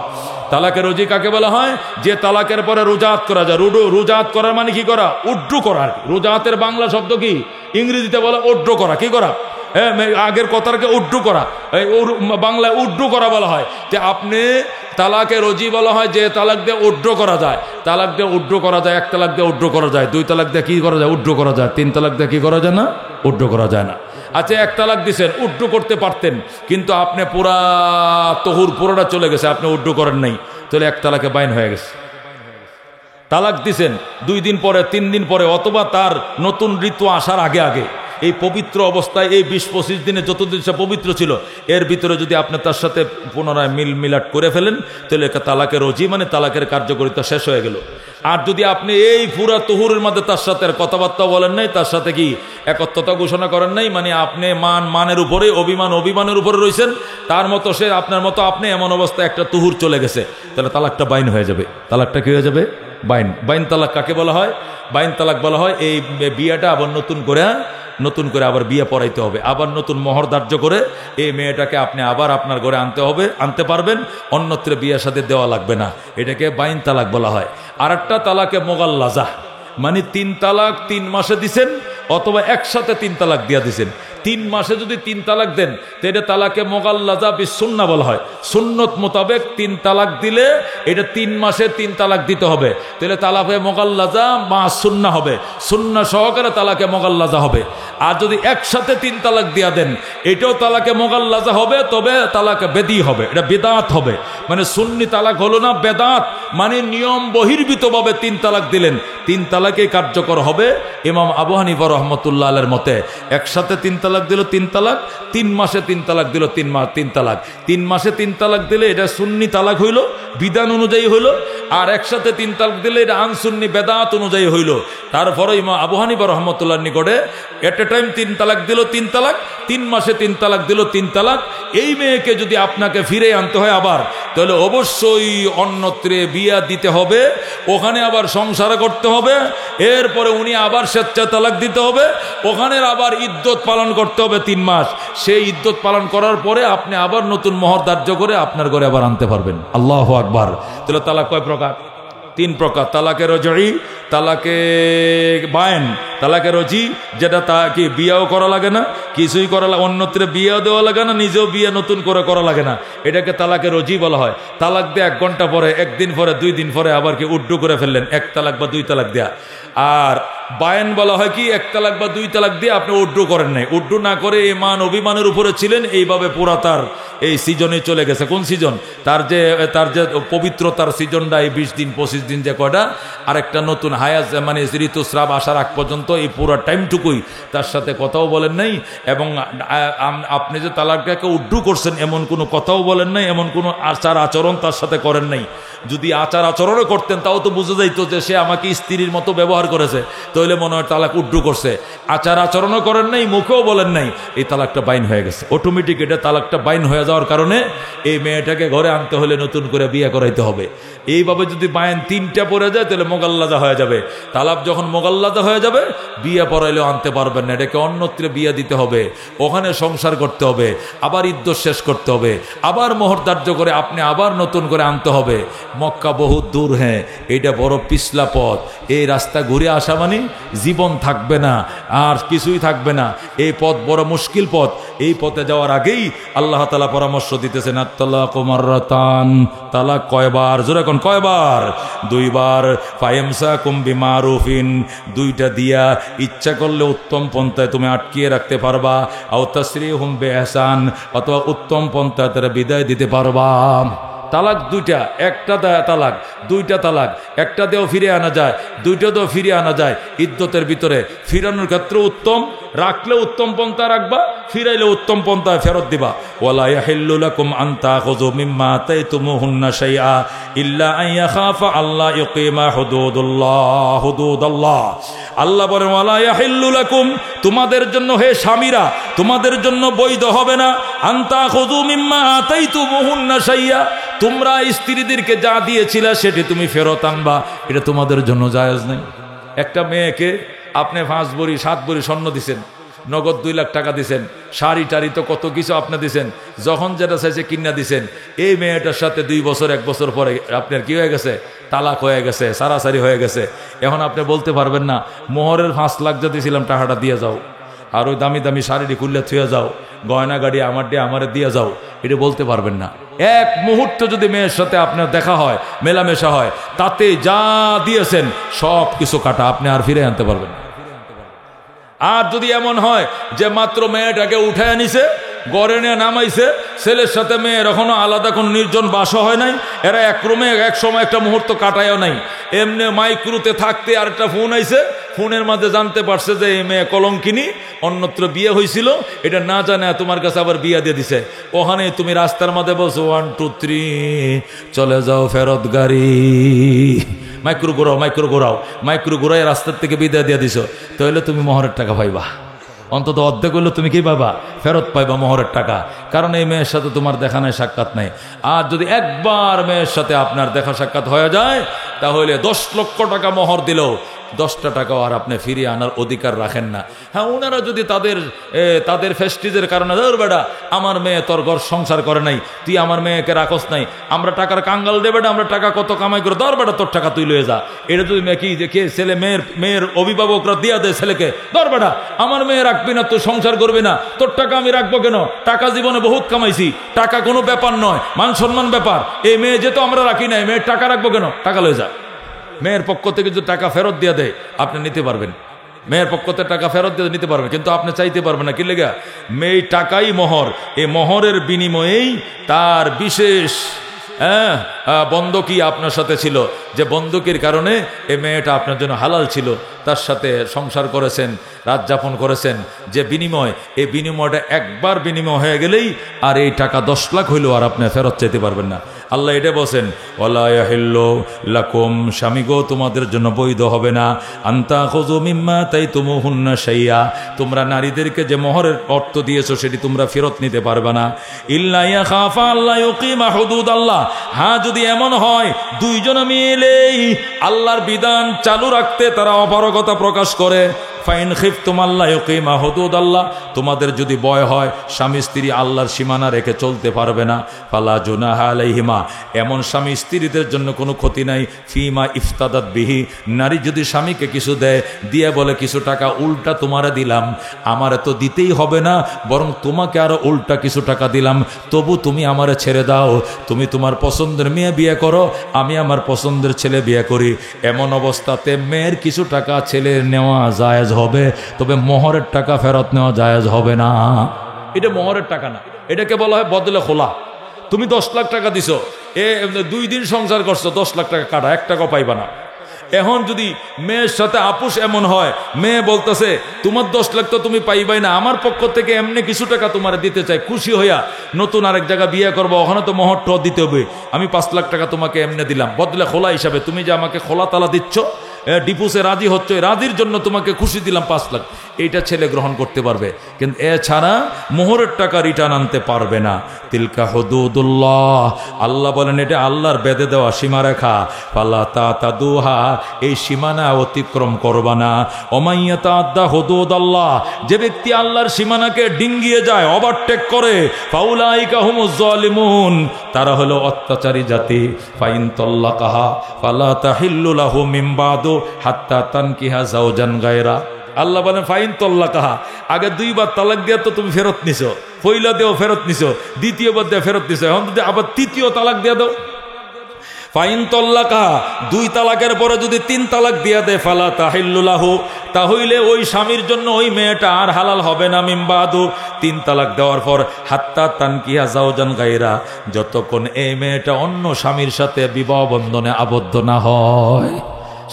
তালাকের রজি কাকে বলা হয়? যে তালাকের পরে রোজাত করা যায়। রোজাত করার মানে কি করা? উড্ডু করা। রোজাতের বাংলা শব্দ কি? ইংরেজিতে বলা উড্ডু করা। কি করা? আগের কথাটাকে উড্ডু করা, বাংলায় উড্ডু করা বলা হয়। যে আপনি তালাকে রজি বলা হয় যে তালাক দিয়ে উড্ডু করা যায়। তালাক দিয়ে উড্ডু করা যায়, এক তালাক দিয়ে উড্ডু করা যায়, দুই তালাক দিয়ে কি করা যায়? উড্ডু করা যায়। তিন তালাক দিয়ে কি করা যায় না? উড্ডু করা যায় না। আচ্ছা, এক তালাক দিছেন, উড্ডু করতে পারতেন, কিন্তু আপনি পুরা তহুর পুরোটা চলে গেছে, আপনি উড্ডু করেন নাই, তাহলে এক তালাকে বাইন হয়ে গেছে। তালাক দিছেন 2 দিন পরে, 3 দিন পরে, অথবা তার নতুন ঋতু আসার আগে আগে, এই পবিত্র অবস্থায় এই 20-25 দিনে যতদিন সে পবিত্র ছিল, এর ভিতরে যদি আপনি তার সাথে পুনরায় মিলাট করে ফেলেন, তাহলে তালাকের রজি, মানে তালাকের কার্যকারিতা শেষ হয়ে গেল। আর যদি আপনি এই পুরা তুহুরের মধ্যে তার সাথে কথাবার্তা বলেন নাই, তার সাথে কি একত্রতা ঘোষণা করেন নাই, মানে আপনি মানের উপরে, অভিমানের উপরে রয়েছেন, তার মতো সে আপনার মতো আপনি, এমন অবস্থায় একটা তুহুর চলে গেছে, তাহলে তালাকটা বাইন হয়ে যাবে। তালাকটা কি হয়ে যাবে? বাইন তালাক কাকে বলা হয়? বাইন তালাক বলা হয় এই বিয়েটা আবার নতুন করে আবার বিয়ে পড়াইতে হবে, আবার নতুন মোহর ধার্য করে এই মেয়েটাকে আপনি আবার আপনার ঘরে আনতে পারবেন, অন্যত্র বিয়ের সাথে দেওয়া লাগবে না। এটাকে বাইন তালাক বলা হয়। আর একটা তালাকে মোগাল্লাজা, মানে 3 তালাক 3 মাসে দিছেন, অথবা একসাথে 3 তালাক দিয়া দিছেন। 3 মাসে যদি 3 তালাক দেন তো এটা তালাকে মোগাল্লাজা বিস সুন্নাহ বলা হয়। সুন্নত মোতাবেক 3 তালাক দিলে এটা 3 মাসে 3 তালাক দিতে হবে, তাহলে তালাকে মোগাল্লাজা মা সুন্নাহ হবে, সুন্নাহ সহকারে তালাকে মোগাল্লাজা হবে। আর যদি একসাথে 3 তালাক দিয়া দেন এটাও তালাকে মোগাল্লাজা হবে, তবে তালাকে বেদি হবে, এটা বেদাত হবে। মানে সুন্নি তালাক হলো না, বেদাত মানে নিয়ম বহির্ভূতভাবে 3 তালাক দিলেন, 3 তালাকে কার্যকর হবে। ইমাম আবু হানিফা রাহমাতুল্লাহ আলাইহির মতে একসাথে 3 তালাক দিল 3 তালাক, 3 মাসে 3 তালাক দিল 3 তালাক। 3 মাসে 3 তালাক দিলে এটা সুন্নি তালাক হইল, বিধান অনুযায়ী হইল। আর একসাথে 3 তালাক দিলে এটা আনসুন্নি বেদাত অনুযায়ী হইল। তারপরে ইমাম আবু হানিফা রাহমাতুল্লাহর নিকটে এট এ টাইম 3 তালাক দিল 3 তালাক, 3 মাসে 3 তালাক দিল 3 তালাক। এই মেয়েকে যদি আপনাকে ফিরে আনতে হয় আবার, তাহলে অবশ্যই অন্যত্রে বিয়া দিতে হবে, ওখানে আবার সংসার করতে হবে, এরপরে উনি আবার স্বেচ্ছায় তালাক দিতে হবে, ওখানে আবার ইদ্যত পালন করতে হবে 3 মাস। সেই ইদ্যত পালন করার পরে আপনি আবার নতুন মোহর ধার্য করে আপনার ঘরে আবার আনতে পারবেন। আল্লাহু আকবার। তাহলে তালাক কয় প্রকার? 3 প্রকার। তালাকে রজঈ, তালাকে বায়েন, তালাকে রজি যেটা তা কি বিয়াও করা লাগে না, কিছুই করা লাগে, অন্যত্রে বিয়াও দেওয়া লাগে না, নিজেও বিয়া নতুন করে করা লাগে না, এটাকে তালাকে রজি বলা হয়। তালাক দিয়ে 1 ঘন্টা পরে, 1 দিন পরে, 2 দিন পরে আবার কি উড্ডু করে ফেললেন, 1 তালাক বা 2 তালাক দেয়া। আর বায়েন বলা হয় কি 1 তালাক বা 2 তালাক দিয়ে আপনি উড্ডু করেন নাই, উড্ডু না করে ইমান অভিমানের উপরে ছিলেন, এইভাবে পুরা তার এই সিজনে চলে গেছে। কোন সিজন? তার যে পবিত্রতার সিজনটা এই 20 দিন 25 দিন যে কয়টা, আরেকটা নতুন হায়াজ মানে ঋতুস্রাব আসার আগ পর্যন্ত এই পুরো টাইমটুকুই তার সাথে কথাও বলেন নাই, এবং আপনি যে তালাকটাকে উড্ডু করছেন এমন কোনো কথাও বলেন নাই, এমন কোনো আচার আচরণ তার সাথে করেন নাই। যদি আচার আচরণও করতেন তাও তো বুঝে যাইতো যে সে আমাকে স্ত্রীর মতো ব্যবহার করেছে, তাহলে মনে হয় তালাক উড্ডু করছে। আচার আচরণও করেন নাই, মুখেও বলেন নাই, এই তালাকটা বাইন হয়ে গেছে অটোমেটিক। এটা তালাকটা বাইন হয়ে যাওয়ার কারণে এই মেয়েটাকে ঘরে আনতে হলে নতুন করে বিয়ে করাইতে হবে। এইভাবে যদি বায়েন 3টা পড়ে যায় তাহলে মোগাল্লাজা হয়ে যাবে। তালাক যখন মোগাল্লাজা হয়ে যাবে বিয়ে পড়াইলেও আনতে পারবেন না, এটাকে অন্যত্রে বিয়ে দিতে হবে, ওখানে সংসার করতে হবে, আবার ইদ্যত শেষ করতে হবে, আবার মোহর ধার্য করে আপনি আবার নতুন করে আনতে হবে। মক্কা বহুত দূর, হ্যাঁ এইটা বড় পিছলা পথ, এই রাস্তা ঘুরে আসা মানে জীবন থাকবে না, আর কিছুই থাকবে না। এই পথ বড় মুশকিল পথ। এই পথে যাওয়ার আগেই আল্লাহ তাআলা পরামর্শ দিতেছেন, আত-তালাকু মাররাতান, তালাক কয়বার? জোরে কোন কয়বার? 2 বার। ফায়ামসাকুম বিমারুফিন, 2টা দিয়া ইচ্ছা করলে উত্তম পন্থায় তুমি আটকিয়ে রাখতে পারবা, আও তাসরিহুম বিইহসান, অথবা উত্তম পন্থায় তারা বিদায় দিতে পারবা। তালাক 2টা, একটা তালাক 2টা তালাক, একটা দিয়েও ফিরে আনা যায়, 2টা দিয়েও ফিরে আনা যায়। ইদ্যতের ভিতরে ফিরানোর ক্ষেত্রে উত্তম, রাখলে উত্তম পন্থা রাখবা, ফিরাইলে উত্তম পন্থায় ফেরত দিবা। ওয়ালা ইয়াহিল্লু লাকুম আন তাখুযু মিম্মা আতাইতুমুহুন্না শাইআ ইল্লা আন ইয়াখাফা আল্লা ইউকিমা হুদুদাল্লাহ। আল্লাহ বলেন ওয়ালা ইয়াহিল্লু লাকুম, তোমাদের জন্য হে স্বামীরা, তোমাদের জন্য বৈধ হবে না, আন তাখুযু মিম্মা আতাইতুমুহুন্না শাইআ, তোমরা স্ত্রীদেরকে যা দিয়েছিলে সেটি তুমি ফেরত আনবা, এটা তোমাদের জন্য জায়েজ নেই। একটা মেয়েকে আপনি 5 ভরি 7 ভরি স্বর্ণ দিছেন, নগদ 2 লাখ টাকা দিছেন, শাড়ি টাড়ি তো কত কিছু আপনি দিছেন, যখন যেটা চাইছে কিনা দিছেন। এই মেয়েটার সাথে 2 বছর 1 বছর পরে আপনার কি হয়ে গেছে? তালাক হয়ে গেছে, সারাসারি হয়ে গেছে। এখন আপনি বলতে পারবেন না মোহরের 5 লাখ যা দিয়েছিলাম টাকাটা দিয়ে যাও, আর ওই দামি দামি শাড়িটি খুললে থুয়ে যাও, গয়না গাড়ি আমারে দিয়ে যাও, এটা বলতে পারবেন না। এক মুহূর্ত যদি মেয়ের সাথে আপনার দেখা হয়, মেলামেশা হয়, তাতে যা দিয়েছেন সব কিছু কাটা, আপনি আর ফিরে আনতে পারবেন না। আর যদি এমন হয় যে মাত্র মেয়েটাকে উঠে আনিছে, গড়ে নিয়ে নামাইছে, ছেলের সাথে মেয়ের এখনো আলাদা কোনো নির্জন বাসা হয় নাই, এরা এক রুমে এক সময় একটা মুহূর্ত কাটায়ও নাই, এমনি মাইক্রোতে থাকতে আর একটা ফোন আইছে, ফোনের মাঝে জানতে পারছে যে এই মেয়ে কলঙ্কিনী, অন্যত্র বিয়ে হয়েছিল, এটা না জানে তোমার কাছে আবার বিয়ে দিয়ে দিছে। ওখানে তুমি রাস্তার মাঝে বলছো 1 2 3 চলে যাও ফেরত গাড়ি, মাইক্রো ঘোরাও রাস্তার থেকে বিদায় দিয়ে দিছো, তাহলে তুমি মোহরের টাকা পাইবা, অন্তত অর্ধেক হইলে তুমি কি পাইবা? ফেরত পাইবা মোহরের টাকা। কারণ এই মেয়ের সাথে তোমার দেখা নাই, সাক্ষাৎ নাই। আর যদি একবার মেয়ের সাথে আপনার দেখা সাক্ষাৎ হয়ে যায়, তাহলে 10 লক্ষ টাকা মোহর দিলেও 10টা টাকাও আর আপনি ফিরিয়ে আনার অধিকার রাখেন না। হ্যাঁ, ওনারা যদি তাদের ফেস্টিজের কারণে, ধর বেটা আমার মেয়ে তোর ঘর সংসার করে নাই, তুই আমার মেয়েকে রাখস নাই, আমরা টাকার কাঙ্গাল দে বেটা, আমরা টাকা কত কামাই করে, ধর বেটা তোর টাকা তুই লয়ে যা। এটা যদি মেয়ে কি দেখে ছেলে মেয়ের অভিভাবকরা দিয়া দেয় ছেলেকে, ধর বেটা আমার মেয়ে রাখবি না, তুই সংসার করবি না, তোর টাকা আমি রাখবো কেন, টাকা জীবনে বহুত কামাইছি, টাকা কোনো ব্যাপার নয়, মান সম্মান ব্যাপার, এই মেয়ে যেহেতু আমরা রাখি নাই, মেয়ের টাকা রাখবো কেন, টাকা লয়ে যা। মেয়ের পক্ষ থেকে যদি টাকা ফেরত দিয়ে দেয় আপনি নিতে পারবেন, মেয়ের পক্ষ থেকে টাকা ফেরত দিয়ে নিতে পারবেন, কিন্তু আপনি চাইতে পারবেন না। কি লেগা? মেয়ে টাকাই মোহর, এই মোহরের বিনিময়েই তার বিশেষ বন্ধকি আপনার সাথে ছিল, যে বন্ধকির কারণে এই মেয়েটা আপনার জন্য হালাল ছিল, তার সাথে সংসার করেছেন, রাত যাপন করেছেন, যে বিনিময়, এই বিনিময়টা একবার বিনিময় হয়ে গেলেই আর এই টাকা 10 লাখ হইলেও আর আপনি ফেরত চাইতে পারবেন না। আল্লাহ এটা বলছেন, ওয়ালা ইয়াহিল্লু লাকুম, স্বামী গো তোমাদের জন্য বৈধ হবে না, আনতা খুযু মিম্মা তাইতুমুহুন্না শাইয়া, তোমরা নারীদেরকে যে মোহরের অর্থ দিয়েছো সেটি তোমরা ফেরত নিতে পারবে না, ইল্লা ইয়াখাফা আল্লা ইউকিমা হুদুদাল্লাহ, হ্যাঁ যদি এমন হয় দুইজন মিলেই আল্লাহর বিধান চালু রাখতে তারা অপারগতা প্রকাশ করে, ফাইন খিফতুম আল্লা ইউকিমা হুদুদাল্লাহ, তোমাদের যদি ভয় হয় স্বামী স্ত্রী আল্লাহর সীমানা রেখে চলতে পারবে না, ফালা জুনাহা আলাইহিমা, এমন স্বামী স্ত্রীদের জন্য কোনো ক্ষতি নাই, ফিমা ইফতাদাত বিহি, নারী যদি স্বামীকে কিছু দেয়, দিয়ে বলে কিছু টাকা উল্টা তোমারে দিলাম, আমারে তো দিতেই হবে না, বরং তোমাকে আরো উল্টা কিছু টাকা দিলাম, তবু তুমি আমারে ছেড়ে দাও, তুমি তোমার পছন্দের মেয়ে বিয়ে করো, আমি আমার পছন্দের ছেলে বিয়ে করি, এমন অবস্থাতে মেয়ের কিছু টাকা ছেলের নেওয়া জায়েজ হবে, তবে মোহরের টাকা ফেরত নেওয়া জায়েজ হবে না। এটা মোহরের টাকা না, এটাকে বলা হয় বদলে খোলা। তুমি 10 লাখ টাকা দিছো, 2 দিন সংসার করছো, 10 লাখ টাকা কাটা, 1 টাকা পাইবা না। এখন যদি মেয়ের সাথে আপোষ এমন হয়, মেয়ে বলতেছে তোমার 10 লাখ তো তুমি পাইবাই না, আমার পক্ষ থেকে এমনি কিছু টাকা তোমার দিতে চাই, খুশি হইয়া নতুন আরেক জায়গা বিয়ে করবো, ওখানে তো মোহরটা দিতে হবে, আমি 5 লাখ টাকা তোমাকে এমনি দিলাম বদলে খোলা হিসাবে, তুমি যে আমাকে খোলা তালা দিচ্ছ, ডিপুসে রাজি হচ্ছে, রাজির জন্য তোমাকে খুশি দিলাম 5 লাখ, এইটা ছেলে গ্রহণ করতে পারবে, কিন্তু এছাড়া মোহরের টাকা রিটার্ন আনতে পারবে না। তিলকা হুদুদুল্লাহ, আল্লাহ বলেন এটা আল্লাহর বেঁধে দেওয়া সীমারেখা, ফালা তাতাদুহা, এই সীমানা অতিক্রম করবা না। ওমাইয়া তাআদ্দা হুদুদাল্লাহ, যে ব্যক্তি আল্লাহর সীমানাকে ডিঙ্গিয়ে যায়, ওভারটেক করে, ফাউলাইকা হুমুজ জালিমুন, তারা হলো অত্যাচারী জাতি। ফাইন তাল্লাকাহা ফালা তাহিল্লু লাহু মিন বাদু হাত্তা তানকিহা যাওজান গায়রা, আল্লাহ বলেন ফাইন তাল্লাকাহা, আগে 2 বার তালাক দিয়ে তো তুমি ফেরত নিছো, পয়লা দেও ফেরত নিছো, দ্বিতীয়বার দিয়ে ফেরত নিছো, এখন যদি আবার 3য় তালাক দিয়ে দাও, ফাইন তাল্লাকাহা, 2 তালাকের পরে যদি 3 তালাক দিয়ে দেয়, ফালা তাহিল্লু লাহু, তাহলে ওই স্বামীর জন্য ওই মেয়েটা আর হালাল হবে না, মিন বাদু, 3 তালাক দেওয়ার পর, হাত্তা তানকিহা যাওজান গায়রা, যতক্ষণ এই মেয়েটা অন্য স্বামীর সাথে বিবাহ বন্ধনে আবদ্ধ না হয়।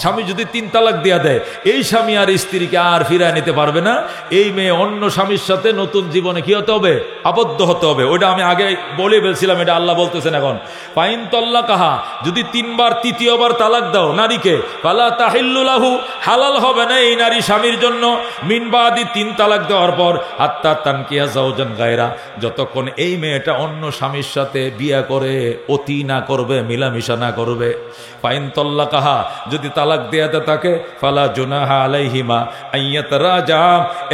স্বামী যদি 3 তালাক দিয়া দেয়, এই স্বামী আর স্ত্রীকে আর ফিরায় নিতে পারবে না, এই মেয়ে অন্য স্বামীর সাথে নতুন জীবনে কি হতে হবে, আবদ্ধ হতে হবে। ওইটা আমি আগে বলে বলছিলাম, এটা আল্লাহ বলতেছেন এখন, ফাইন তাল্লাকাহা, যদি 3 বার 3য়বার তালাক দাও নারীকে, ফালা তাহিল্লু লাহু, হালাল হবে না এই নারী স্বামীর জন্য, মিন বাদি, 3 তালাক দেওয়ার পর, হাত্তা তানকিহা যাওজান গায়রা, যতক্ষণ এই মেয়েটা অন্য স্বামীর সাথে বিয়ে করে অতি না করবে, মিলামিশা না করবে। ফাইন তাল্লাকাহা, যদি তালাক দেয়াতে থাকে, ফালা জুনাহা আলাইহিমা আইয়াতারাজা,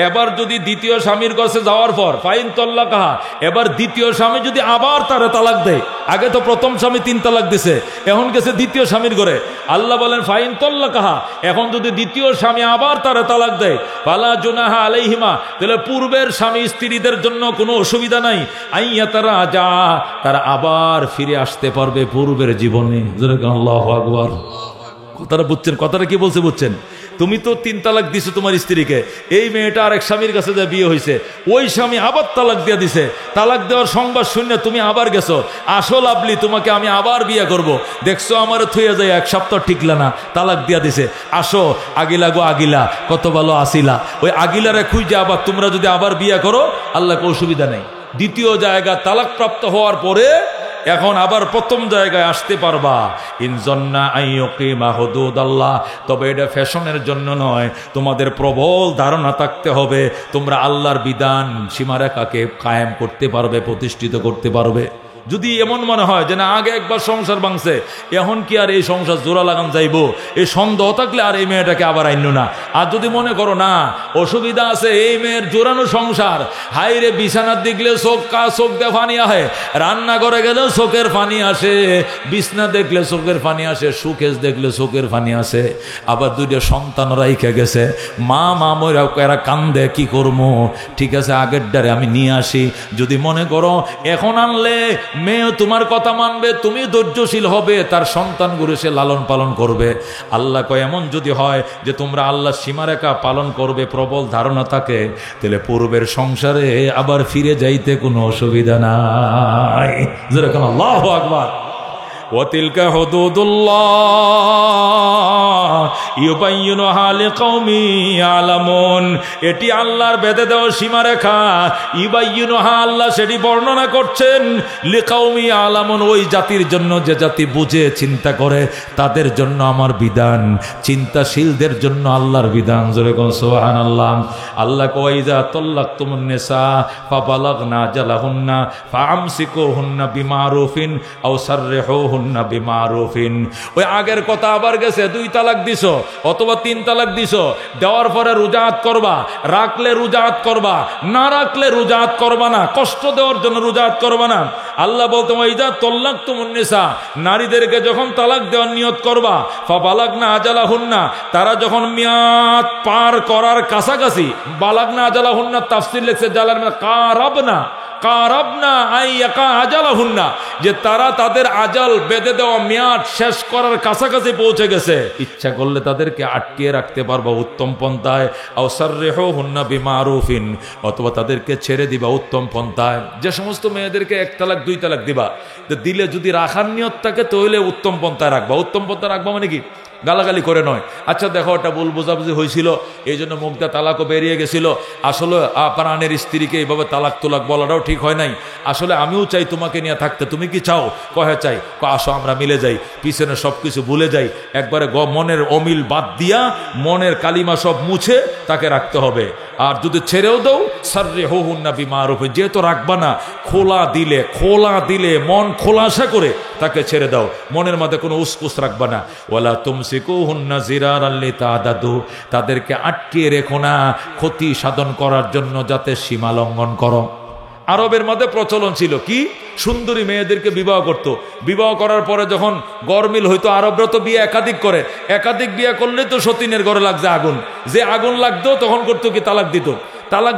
এবার যদি 2য় স্বামীর কাছে যাওয়ার পর, ফাইন তাল্লাকাহা, এবার 2য় স্বামী যদি আবার তারে তালাক দেয়, আগে তো প্রথম স্বামী 3 তালাক দিছে, এখন গেছে 2য় স্বামীর ঘরে, আল্লাহ বলেন ফাইন তাল্লাকাহা, এখন যদি 2য় স্বামী আবার তারে তালাক দেয়, ফালা জুনাহা আলাইহিমা, তাহলে পূর্বের স্বামী স্ত্রীদের জন্য কোনো অসুবিধা নাই, আইয়াতারাজা, তারা আবার ফিরে আসতে পারবে পূর্বের জীবনে। আল্লাহু আকবার, কথাটা বুঝছেন? কথাটা কি বলছে বুঝছেন? তুমি তো 3 তালাক দিছো তোমার স্ত্রীকে, এই মেয়েটা আরেক স্বামীর কাছে যা বিয়ে হয়েছে, ওই স্বামী আবার তালাক দিয়ে দিছে, তালাক দেওয়ার সংবাদ শুনে তুমি আবার গেছো, আসল আপলি তোমাকে আমি আবার বিয়ে করব, দেখছো আমার থইয়া যায় 1 সপ্তাহ টিকলা না, তালাক দিয়া দিছে, আসো আগিলা গো আগিলা, কত ভালো আসিলা, ওই আগিলারে খুঁজে আবার তোমরা যদি আবার বিয়ে করো, আল্লাহকে অসুবিধা নেই। 2য় জায়গা তালাক প্রাপ্ত হওয়ার পরে এখন আবার প্রথম জায়গায় আসতে পারবা, ইনজন্না আইয়ুকিমা হুদুদাল্লাহ, তবে এটা ফ্যাশনের জন্য নয়, তোমাদের প্রবল ধারণা থাকতে হবে তোমরা আল্লাহর বিধান সীমারেখাকে কায়েম করতে পারবে, প্রতিষ্ঠিত করতে পারবে। যদি এমন মনে হয় যে না আগে একবার সংসার ভাঙছে, এখন কি আর এই সংসার জোড়া লাগান যাইব, এই সন্দেহ থাকলে আর এই মেয়েটাকে আবার আইন না। আর যদি মনে করো না অসুবিধা আছে, এই মেয়ের জোরানো সংসার, হাইরে বিছানার দেখলে চোখ দিয়ে পানি আসে, রান্না করে গেলেও চোখের পানি আসে, বিছনা দেখলে চোখের পানি আসে, সুকেশ দেখলে চোখের পানি আসে, আবার দুইটা সন্তান রাইখে গেছে, মা মরা এরা কান্দে, কি করবো? ঠিক আছে আগের ডারে আমি নিয়ে আসি। যদি মনে করো এখন আনলে মেয়ে তোমার কথা মানবে, তুমি ধৈর্যশীল হবে, তার সন্তানগুলো সে লালন পালন করবে। আল্লাহ কয় এমন যদি হয় যে তোমরা আল্লাহ সীমারেখা পালন করবে, প্রবল ধারণা থাকে, তাহলে পূর্বের সংসারে আবার ফিরে যাইতে কোনো অসুবিধা নাই। যেরকম আল্লাহু আকবার। ওয়াতিলকা হুদুদুল্লাহ ইউবাইয়িনুহা লিকাওমি ইয়ালামুন, এটি আল্লাহর বেঁধে দেওয়া সীমারেখা। ইউবাইয়িনুহা, আল্লাহ সেটি বর্ণনা করছেন, লিকাওমি ইয়ালামুন, ওই জাতির জন্য যে জাতি বুঝে চিন্তা করে, তাদের জন্য আমার বিধান, চিন্তাশীলদের জন্য আল্লাহর বিধান। জোরে কোন সুবহানাল্লাহ। আল্লাহ কয় ইযা তাল্লাকতুমুন নিসা ফাবালাগনা আজালাহুন্না ফাআমসিকুহুন্না বিমারুফিন আও সাররিহুহুন্না বিমারুফিন। ওই আগের কথা আবার গেছে, 2 তালাক দিছো অথবা 3 তালাক দিছো, দেওয়ার পরে রুজাত করবা, রাখলে রুজাত করবা, না রাখলে রুজাত করবা না, কষ্ট দেওয়ার জন্য রুজাত করবা না। আল্লাহ বলতে ইযা তাল্লাকতুমুন নিসা, নারীদেরকে যখন তালাক দেওয়ার নিয়ত করবা, ফাবালাগনা আজালাহুন্না, তারা যখন মেয়াদ পার করার কাছাকাছি, বালাগনা আজালাহুন্না তাফসীর লিখছে জালাল কারাবনা আইয়াকা আজালাহুন্না, যে তারা তাদের আজাল বেঁধে দেওয়া মেয়াদ শেষ করার কাছাকাছি পৌঁছে গেছে, ইচ্ছা করলে তাদেরকে আটকিয়ে রাখতে পারবা উত্তম পন্থায়। আও সাররিহুহুন্না বিমারুফিন, অথবা তাদেরকে ছেড়ে দিবা উত্তম পন্থায়। যে সমস্ত মেয়েদেরকে 1 তালাক 2 তালাক দিবা, দিলে যদি রাখার নিয়ত থাকে তাহলে উত্তম পন্থায় রাখবা। উত্তম পন্থায় রাখবা মানে কি? গালাগালি করে নয়। আচ্ছা দেখো ওটা ভুল বোঝাবুঝি হয়েছিল, এই জন্য মুখটা তালাকও বেরিয়ে গেছিল, আসলে প্রাণের স্ত্রীকে এইভাবে তালাক তোলাক বলাটাও ঠিক হয় নাই। আসলে আমিও চাই তোমাকে নিয়ে থাকতে, তুমি কি চাও? কহে চাই। আসো আমরা মিলে যাই, পিছনে সব কিছু ভুলে যাই, একবারে মনের অমিল বাদ দিয়া মনের কালিমা সব মুছে তাকে রাখতে হবে। আর যদি ছেড়েও দাও সাররিহুহুন্না বিমারুফিন, যেহেতু রাখবা না, খোলা দিলে মন খোলাসা করে তাকে ছেড়ে দাও, মনের মধ্যে কোনো উসকুস রাখবা না। ওয়ালা তুমসিকুহুন্না জিরারান লিতাদাদু, তাদেরকে আটকিয়ে রেখো না ক্ষতি সাধন করার জন্য, যাতে সীমা লঙ্ঘন করো। আরবের মধ্যে প্রচলন ছিল কি, সুন্দরী মেয়েদেরকে বিবাহ করত, বিবাহ করার পরে যখন গরমিল হইতো, আরবরা তো বিয়ে একাধিক করে, একাধিক বিয়ে করলে তো সতীনের ঘরে লাগছে আগুন, যে আগুন লাগতো তখন করতো কি তালাক দিত। তালাক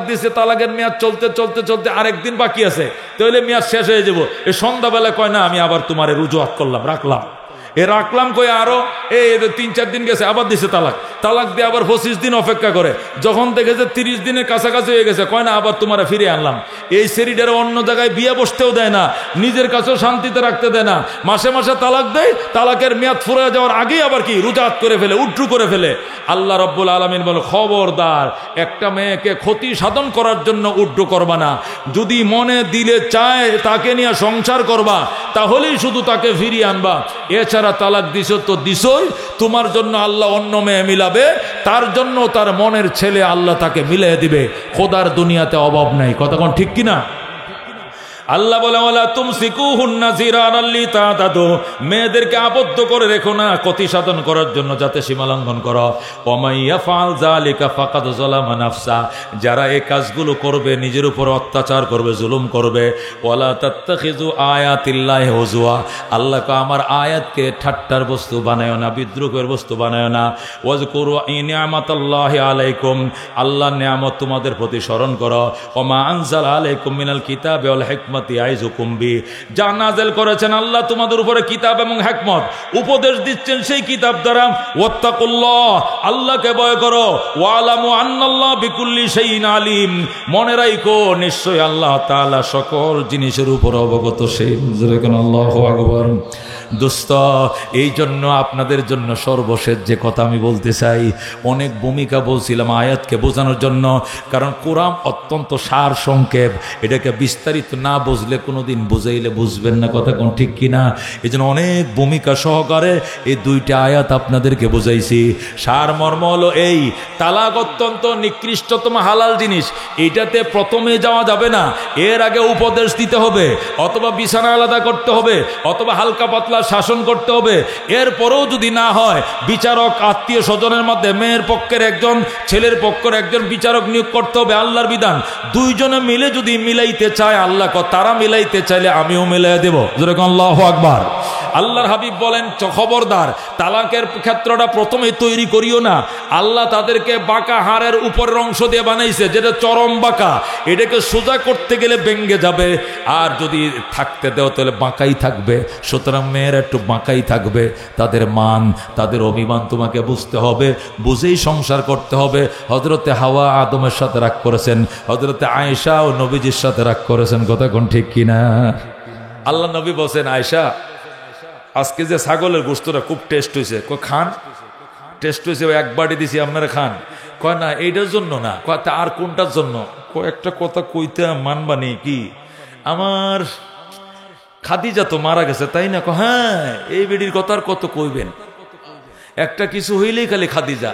দিছে, তালাকের মেয়াদ চলতে আরেকদিন বাকি আছে, তাহলে মেয়াদ শেষ হয়ে যাবো। এই সন্ধ্যাবেলা কয় না আমি আবার তোমার রুজুয়াত করলাম, রাখলাম কই আরো 3-4 দিন গেছে, আবার দিছে তালাক দিয়ে আবার 25 দিন অপেক্ষা করে, যখন দেখেছে 30 দিনের কাছাকাছি হয়ে গেছে, কয় না আবার তোমার ফিরে আনলাম। এই সেরিডের অন্য জায়গায় বিয়ে বসতেও দেয় না, নিজের কাছেও শান্তিতে রাখতে দেয় না, মাসে মাসে তালাক দেয়, তালাকের মেয়াদ ফুরে যাওয়ার আগেই আবার কি রুজাত করে ফেলে, উড্ডু করে ফেলে। আল্লাহ রাব্বুল আলামিন বলে খবরদার, একটা মেয়েকে ক্ষতি সাধন করার জন্য উড্ডু করবা না। যদি মনে দিলে চায় তাকে নিয়ে সংসার করবা, তাহলেই শুধু তাকে ফিরিয়ে আনবা। এছাড়া তালাক দিছো তো দিছই, তোমার জন্য আল্লাহ অন্য মেয়ে মিলাবে, তার জন্য তার মনের ছেলে আল্লাহ তাকে মিলিয়ে দিবে। খোদার দুনিয়াতে অভাব নাই, কথা কোন ঠিক কিনা? আল্লাহ বলে ওয়ালা তুমসিকুহুন্না জিরারান লিতাদাদু, মেয়েদেরকে আবদ্ধ করে রেখো না ক্ষতি সাধন করার জন্য, যাতে সীমা লঙ্ঘন করো। ওয়া মান ইয়াফআল যালিকা ফাকাদ যালামা নাফসা, যারা এই কাজগুলো করবে নিজের উপর অত্যাচার করবে, জুলুম করবে। ওয়ালা তাত্তাখিযু আয়াতিল্লাহি হুজুয়া, আল্লাহকে আমার আয়াতকে ঠাট্টার বস্তু বানায়ো না, বিদ্রুপের বস্তু বানায়ো না। ওয়াজকুরু নি'মাতাল্লাহি আলাইকুম, আল্লাহর নিয়ামত তোমাদের প্রতি স্মরণ করো। ওয়া মা আনজালা আলাইকুম মিনাল কিতাবি ওয়াল হিকমাতি আইযুকুম বি, যা নাযিল করেছেন আল্লাহ তোমাদের উপরে কিতাব এবং হিকমত, উপদেশ দিচ্ছেন সেই কিতাব দ্বারা। ওয়াত্তাকুল্লাহ, আল্লাহকে ভয় করো। ওয়ালামু আন্নাল্লাহ বিকুল্লি শাইইন আলিম, মনে রাখো নিশ্চয় আল্লাহ তাআলা সকল জিনিসের উপর অবগত। সেই যেরকম আল্লাহু আকবার। দোস্ত, এই জন্য আপনাদের জন্য সর্বশেষ যে কথা আমি বলতে চাই, অনেক ভূমিকা বলছিলাম আয়াতকে বোঝানোর জন্য, কারণ কোরআন অত্যন্ত সার সংক্ষেপ, এটাকে বিস্তারিত না বুঝলে কোনোদিন বুঝাইলে বুঝবেন না, কথা কোন ঠিক কিনা? এই জন্য অনেক ভূমিকা সহকারে এই দুইটা আয়াত আপনাদেরকে বুঝাইছি। সারমর্ম হলো এই, তালাক অত্যন্ত নিকৃষ্টতম হালাল জিনিস, এইটাতে প্রথমে যাওয়া যাবে না, এর আগে উপদেশ দিতে হবে, অথবা বিছানা আলাদা করতে হবে, অথবা হালকা পাতলা শাসন করতে হবে। এরপরেও যদি না হয়, বিচারক আত্মীয় স্বজনের মধ্যে মেয়ের পক্ষের একজন, ছেলের পক্ষের একজন বিচারক নিয়োগ করতে হবে। আল্লাহর বিধান দুইজনে মিলে যদি মিলাইতে চায়, আল্লাহ তারা মিলাইতে চাইলে আমিও মিলাই দেব। যেরকম আল্লাহু আকবার। আল্লাহর হাবিব বলেন, খবরদার তালাকের ক্ষেত্রটা প্রথমে তৈরি করিও না। আল্লাহ তাদেরকে বাঁকা হাড়ের উপরের অংশ দিয়ে বানাইছে, যেটা চরম বাঁকা, এটাকে সোজা করতে গেলে ভেঙে যাবে। আর যদি থাকতে দেও তাহলে বাঁকাই থাকবে। সুতরাং মেয়েরা একটু বাঁকাই থাকবে। তাদের মান, তাদের অভিমান তোমাকে বুঝতে হবে, বুঝেই সংসার করতে হবে। হযরতে হাওয়া আদমের সাথে রাগ করেছেন, হযরতে আয়েশা ও নবীজির সাথে রাগ করেছেন, কথা কোন ঠিক কিনা? আল্লাহ নবী বলছেন, আয়েশা আজকে যে ছাগলের গোশতটা খুব টেস্ট হয়েছে। কয় খান, টেস্ট হয়েছে, এক বাটি দিছি আপনারা খান। কয় না এইটার জন্য না। কয় আর কোনটার জন্য? একটা কথা কইতে মানবানি কি, আমার খাদিজা তো মারা গেছে তাই না? হ্যাঁ, এই বেডির কথা আর কত কইবেন, একটা কিছু হইলেই খালি খাদিজা,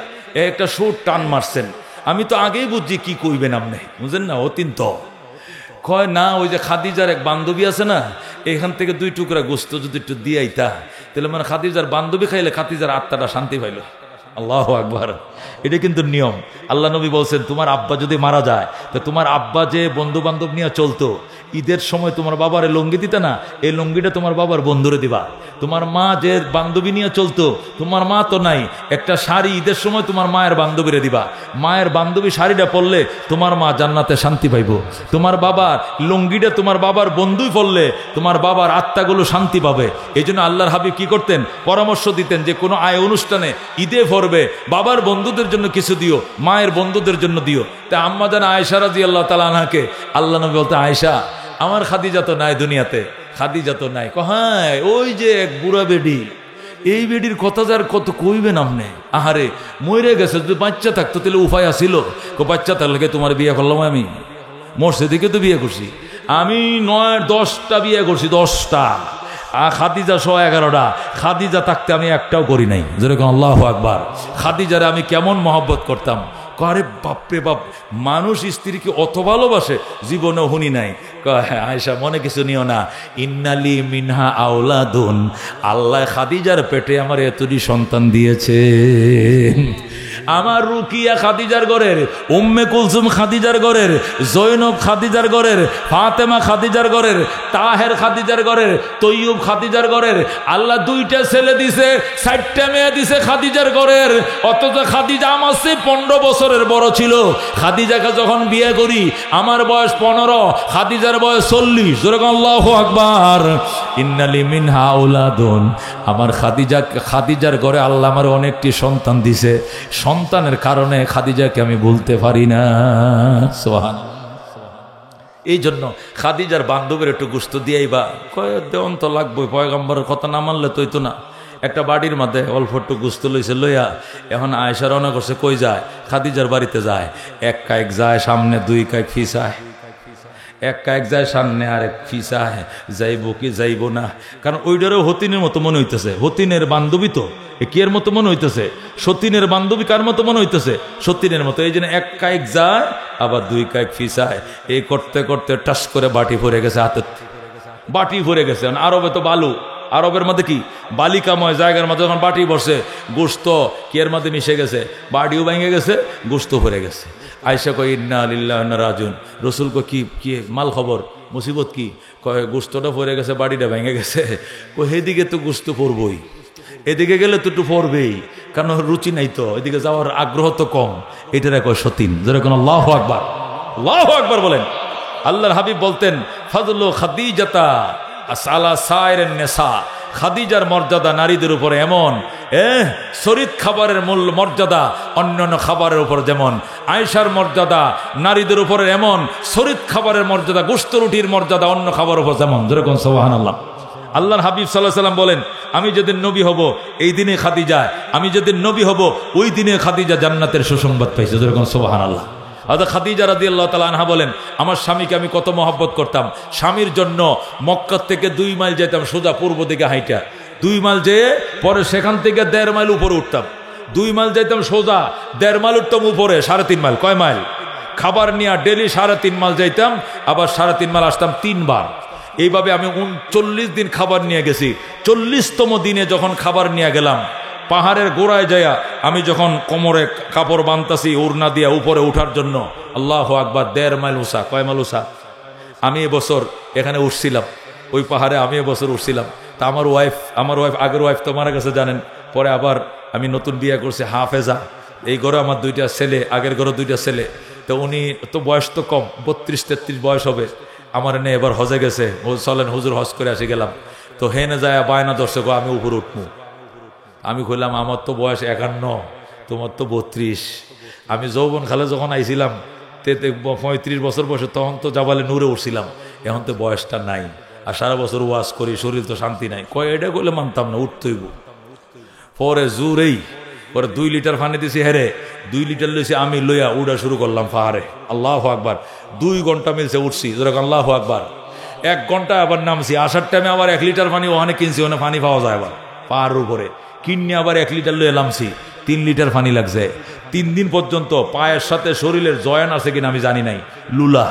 একটা সুর টান মারছেন। আমি তো আগেই বুঝছি কি কইবেন আপনি, বুঝেন না? অতীন তো কয় না, ওই যে খাদিজার এক বান্ধবী আছে না, এখান থেকে 2 টুকরা গোস্ত যদি একটু দিয়ে আইতা, তাহলে মানে খাদিজার বান্ধবী খাইলে খাদিজার আত্মাটা শান্তি পাইল। আল্লাহু আকবার। এটা কিন্তু নিয়ম। আল্লাহ নবী বলছেন, তোমার আব্বা যদি মারা যায়, তো তোমার আব্বা যে বন্ধু বান্ধব নিয়ে চলতো, ঈদের সময় তোমার বাবার লুঙ্গি দিতে না, এই লুঙ্গিটা তোমার বাবার বন্ধুরে দিবা। তোমার মা যে বান্ধবী নিয়ে চলতো, তোমার মা তো নাই, একটা শাড়ি ঈদের সময় তোমার মায়ের বান্ধবীরে দিবা। মায়ের বান্ধবী শাড়িটা পরলে তোমার মা জান্নাতে শান্তি পাইব। তোমার বাবার লুঙ্গিটা তোমার বাবার বন্ধুই পরলে তোমার বাবার আত্মাগুলো শান্তি পাবে। এই জন্য আল্লাহর হাবিব কি করতেন? পরামর্শ দিতেন যে কোনো আয় অনুষ্ঠানে ঈদে পড়বে, বাবার বন্ধুদের জন্য কিছু দিও, মায়ের বন্ধুদের জন্য দিও। তা আম্মা জান আয়েশা রাদিয়াল্লাহু তাআলা আনহাকে আল্লাহ নবী বলতে, আয়েশা আমার খাদিজা তো নাই দুনিয়াতে, খাদিজা তো নাই। হ্যাঁ, ওই যে এক বুড়া বেডি, এই বেডির কথা যার কত কইবেন আপনি? আহারে মরে গেছে, যদি বাচ্চা থাকতো তাহলে উপায় আসিল। বাচ্চা থাকলে তোমার বিয়ে করলাম আমি, মরছে দিকে তো বিয়ে করছি আমি, 9-10টা বিয়ে করছি, 10টা, আর খাদিজা সহ 11টা। খাদিজা থাকতে আমি একটাও করি নাই। যেরকম আল্লাহু আকবার। খাদিজারে আমি কেমন মহব্বত করতাম। আরে বাপরে বাপ, মানুষ স্ত্রীকে অত ভালোবাসে জীবনেও শুনি নাই। আয়েশা মনে কিছু নিও না, ইন্নালি মিনহা আওলাদুন, আল্লাহ খাদিজার পেটে আমার এতটি সন্তান দিয়েছে। আমার রুকিয়া খাদিজার ঘরের, উম্মে কুলসুম খাদিজার ঘরের, জৈনব খাদিজার ঘরের, ফাতেমা খাদিজার ঘরের, তাহের খাদিজার ঘরের, তৈয়ব খাদিজার ঘরের। আল্লাহ 2টা ছেলে দিছে, 4টা মেয়ে দিছে খাদিজার ঘরের। অথচ খাদিজা আমার চেয়ে 15 বছরের বড় ছিল। খাদিজাকে যখন বিয়ে করি আমার বয়স 15, খাদিজার বয়স 40। যেরকম আল্লাহু আকবার। ইন্নালি মিনহা আওলাদুন, আমার খাদিজার ঘরে আল্লাহ আমার অনেকটি সন্তান দিছে। সন্তানের কারণে খাদিজাকে আমি ভুলতে পারি না। সুবহানাল্লাহ। এই জন্য খাদিজার বান্ধবীর একটু গোশত দিয়েই বা কয় দেওয়ান তো লাগবে, পয়গম্বরের কথা না মানলে তৈতো না। একটা বাড়ির মধ্যে অল্প একটু গোশত লইছে, লইয়া এখন আয়েশা রওনা করছে। কই যায়? খাদিজার বাড়িতে যায়। 1 কায়েক যায় সামনে, 2 কায়েক ফিসায়। 1 কায়েক যায় সামনে, আর 1 ফিসায়। যাইব কি যাইব না, কারণ ওইটারও হতিনের মতো মনে হইতেছে। হতিনের বান্ধবী তো কিয়ের মতো মনে হইতেছে, সতীনের বান্ধবী কার মতো মনে হইতেছে? সতীনের মতো। এই জন্য 1 কায়েক যায়, আবার 2 কায়েক ফিসায়। এই করতে করতে টাস করে বাটি ভরে গেছে, হাতে বাটি ভরে গেছে। আরবে তো বালু, আরবের মধ্যে কি বালিকাময় জায়গার মধ্যে যখন বাটি বসে, গোশত কিয়ের মধ্যে মিশে গেছে, বাটিও ভেঙে গেছে, গোশত ভরে গেছে। আয়েশা কই ইন্না লিল্লাহি ওয়া ইন্না রাজিউন। রসুল কই কি মাল খবর, মুসিবত কি? কয় গোশতটা ভরে গেছে, বাটিটা ভেঙে গেছে। কই সেদিকে তো গোশত পড়বই, এদিকে গেলে তো একটু পড়বেই, কারণ রুচি নাই তো, এদিকে যাওয়ার আগ্রহ তো কম। এটারে কয় সতীন। যেরকম আল্লাহু আকবার, আল্লাহু আকবার বলেন। আল্লাহর হাবিব বলতেন, ফাজলু খাদিজাতা আলা সাইরিন নিসা, খাদিজার মর্যাদা নারীদের উপরে এমন, শরীর খাবারের মূল মর্যাদা অন্যান্য খাবারের উপর যেমন, আয়েশার মর্যাদা নারীদের উপরে এমন, শরীর খাবারের মর্যাদা, গোশত রুটির মর্যাদা অন্য খাবারের উপর যেমন। যেরকম সুবহানাল্লাহ। আল্লাহর হাবিব সাল্লাল্লাহু আলাইহি সাল্লাম বলেন, আমি যেদিন নবী হব এই দিনে খাদিজা, আমি যেদিন নবী হব ওই দিনে খাদিজা জান্নাতের সুসংবাদ পাইছে। যেরকম সুবহানাল্লাহ। হযরত খাদিজা রাদিয়াল্লাহু তাআলা আনহা বলেন, আমার স্বামীকে আমি কত মহব্বত করতাম। স্বামীর জন্য মক্কা থেকে 2 মাইল যেতাম সোজা পূর্ব দিকে হাইটা, 2 মাইল যেয়ে পরে সেখান থেকে 1.5 মাইল উপরে উঠতাম। 2 মাইল যাইতাম সোজা, 1.5 মাইল উঠতাম উপরে, 3.5 মাইল। কয় মাইল? খাবার নিয়ে ডেলি 3.5 মাইল যাইতাম, আবার 3.5 মাইল আসতাম 3 বার। এইভাবে আমি 39 দিন খাবার নিয়ে গেছি। 40তম দিনে যখন খাবার নিয়ে গেলাম, পাহাড়ের গোড়ায় যাইয়া আমি যখন কোমরে কাপড় বাঁধতাছি ওড়না দিয়া উপরে উঠার জন্য, আল্লাহু আকবার, 1.5 মাইল উঁচা। কয় মাইল উঁচা? আমি এবছর এখানে উঠছিলাম, ওই পাহাড়ে আমি এবছর উঠছিলাম। তা আমার ওয়াইফ আগের ওয়াইফ তো মারা গেছে জানেন, পরে আবার আমি নতুন বিয়ে করছি হাফেজা। এই ঘরে আমার 2টা ছেলে, আগের ঘরে 2টা ছেলে। তো উনি তো বয়স তো কম, 32-33 বয়স হবে। আমার এনে এবার হজে গেছে, চলেন হুজুর হজ করে আসি গেলাম। তো হেনে যায় বায়না দর্শক, আমি উপরে উঠবো। আমি কইলাম আমার তো বয়স 51, তোমার তো 32। আমি যৌবন খালে যখন আইছিলাম 35 বছর বয়সে, তখন তো জাবালে নূরে উঠছিলাম, এখন তো বয়সটা নাই। আর সারা বছর ওয়াজ করি, শরীর তো শান্তি নাই। কয় এটা করলে মানতাম না, উঠতেইব। পরে জোরেই পরে 2 লিটার পানি দিছি, হেরে 2 লিটার লইছি, আমি লইয়া উড়া শুরু করলাম পাহাড়ে। আল্লাহু আকবার। 2 ঘন্টা মিলছে উঠছি, যেরকম আল্লাহু আকবার। 1 ঘন্টা আবার নামছি, আসার টাইমে আবার 1 লিটার পানি ওখানে কিনছি, ওখানে পানি পাওয়া যায় আবার পাহাড়ের উপরে, কিনে আবার 1 লিটার লইয়া নামছি। 3 লিটার পানি লাগছে। 3 দিন পর্যন্ত পায়ের সাথে শরীরের জয়েন আছে কিনা আমি জানি নাই, লুলা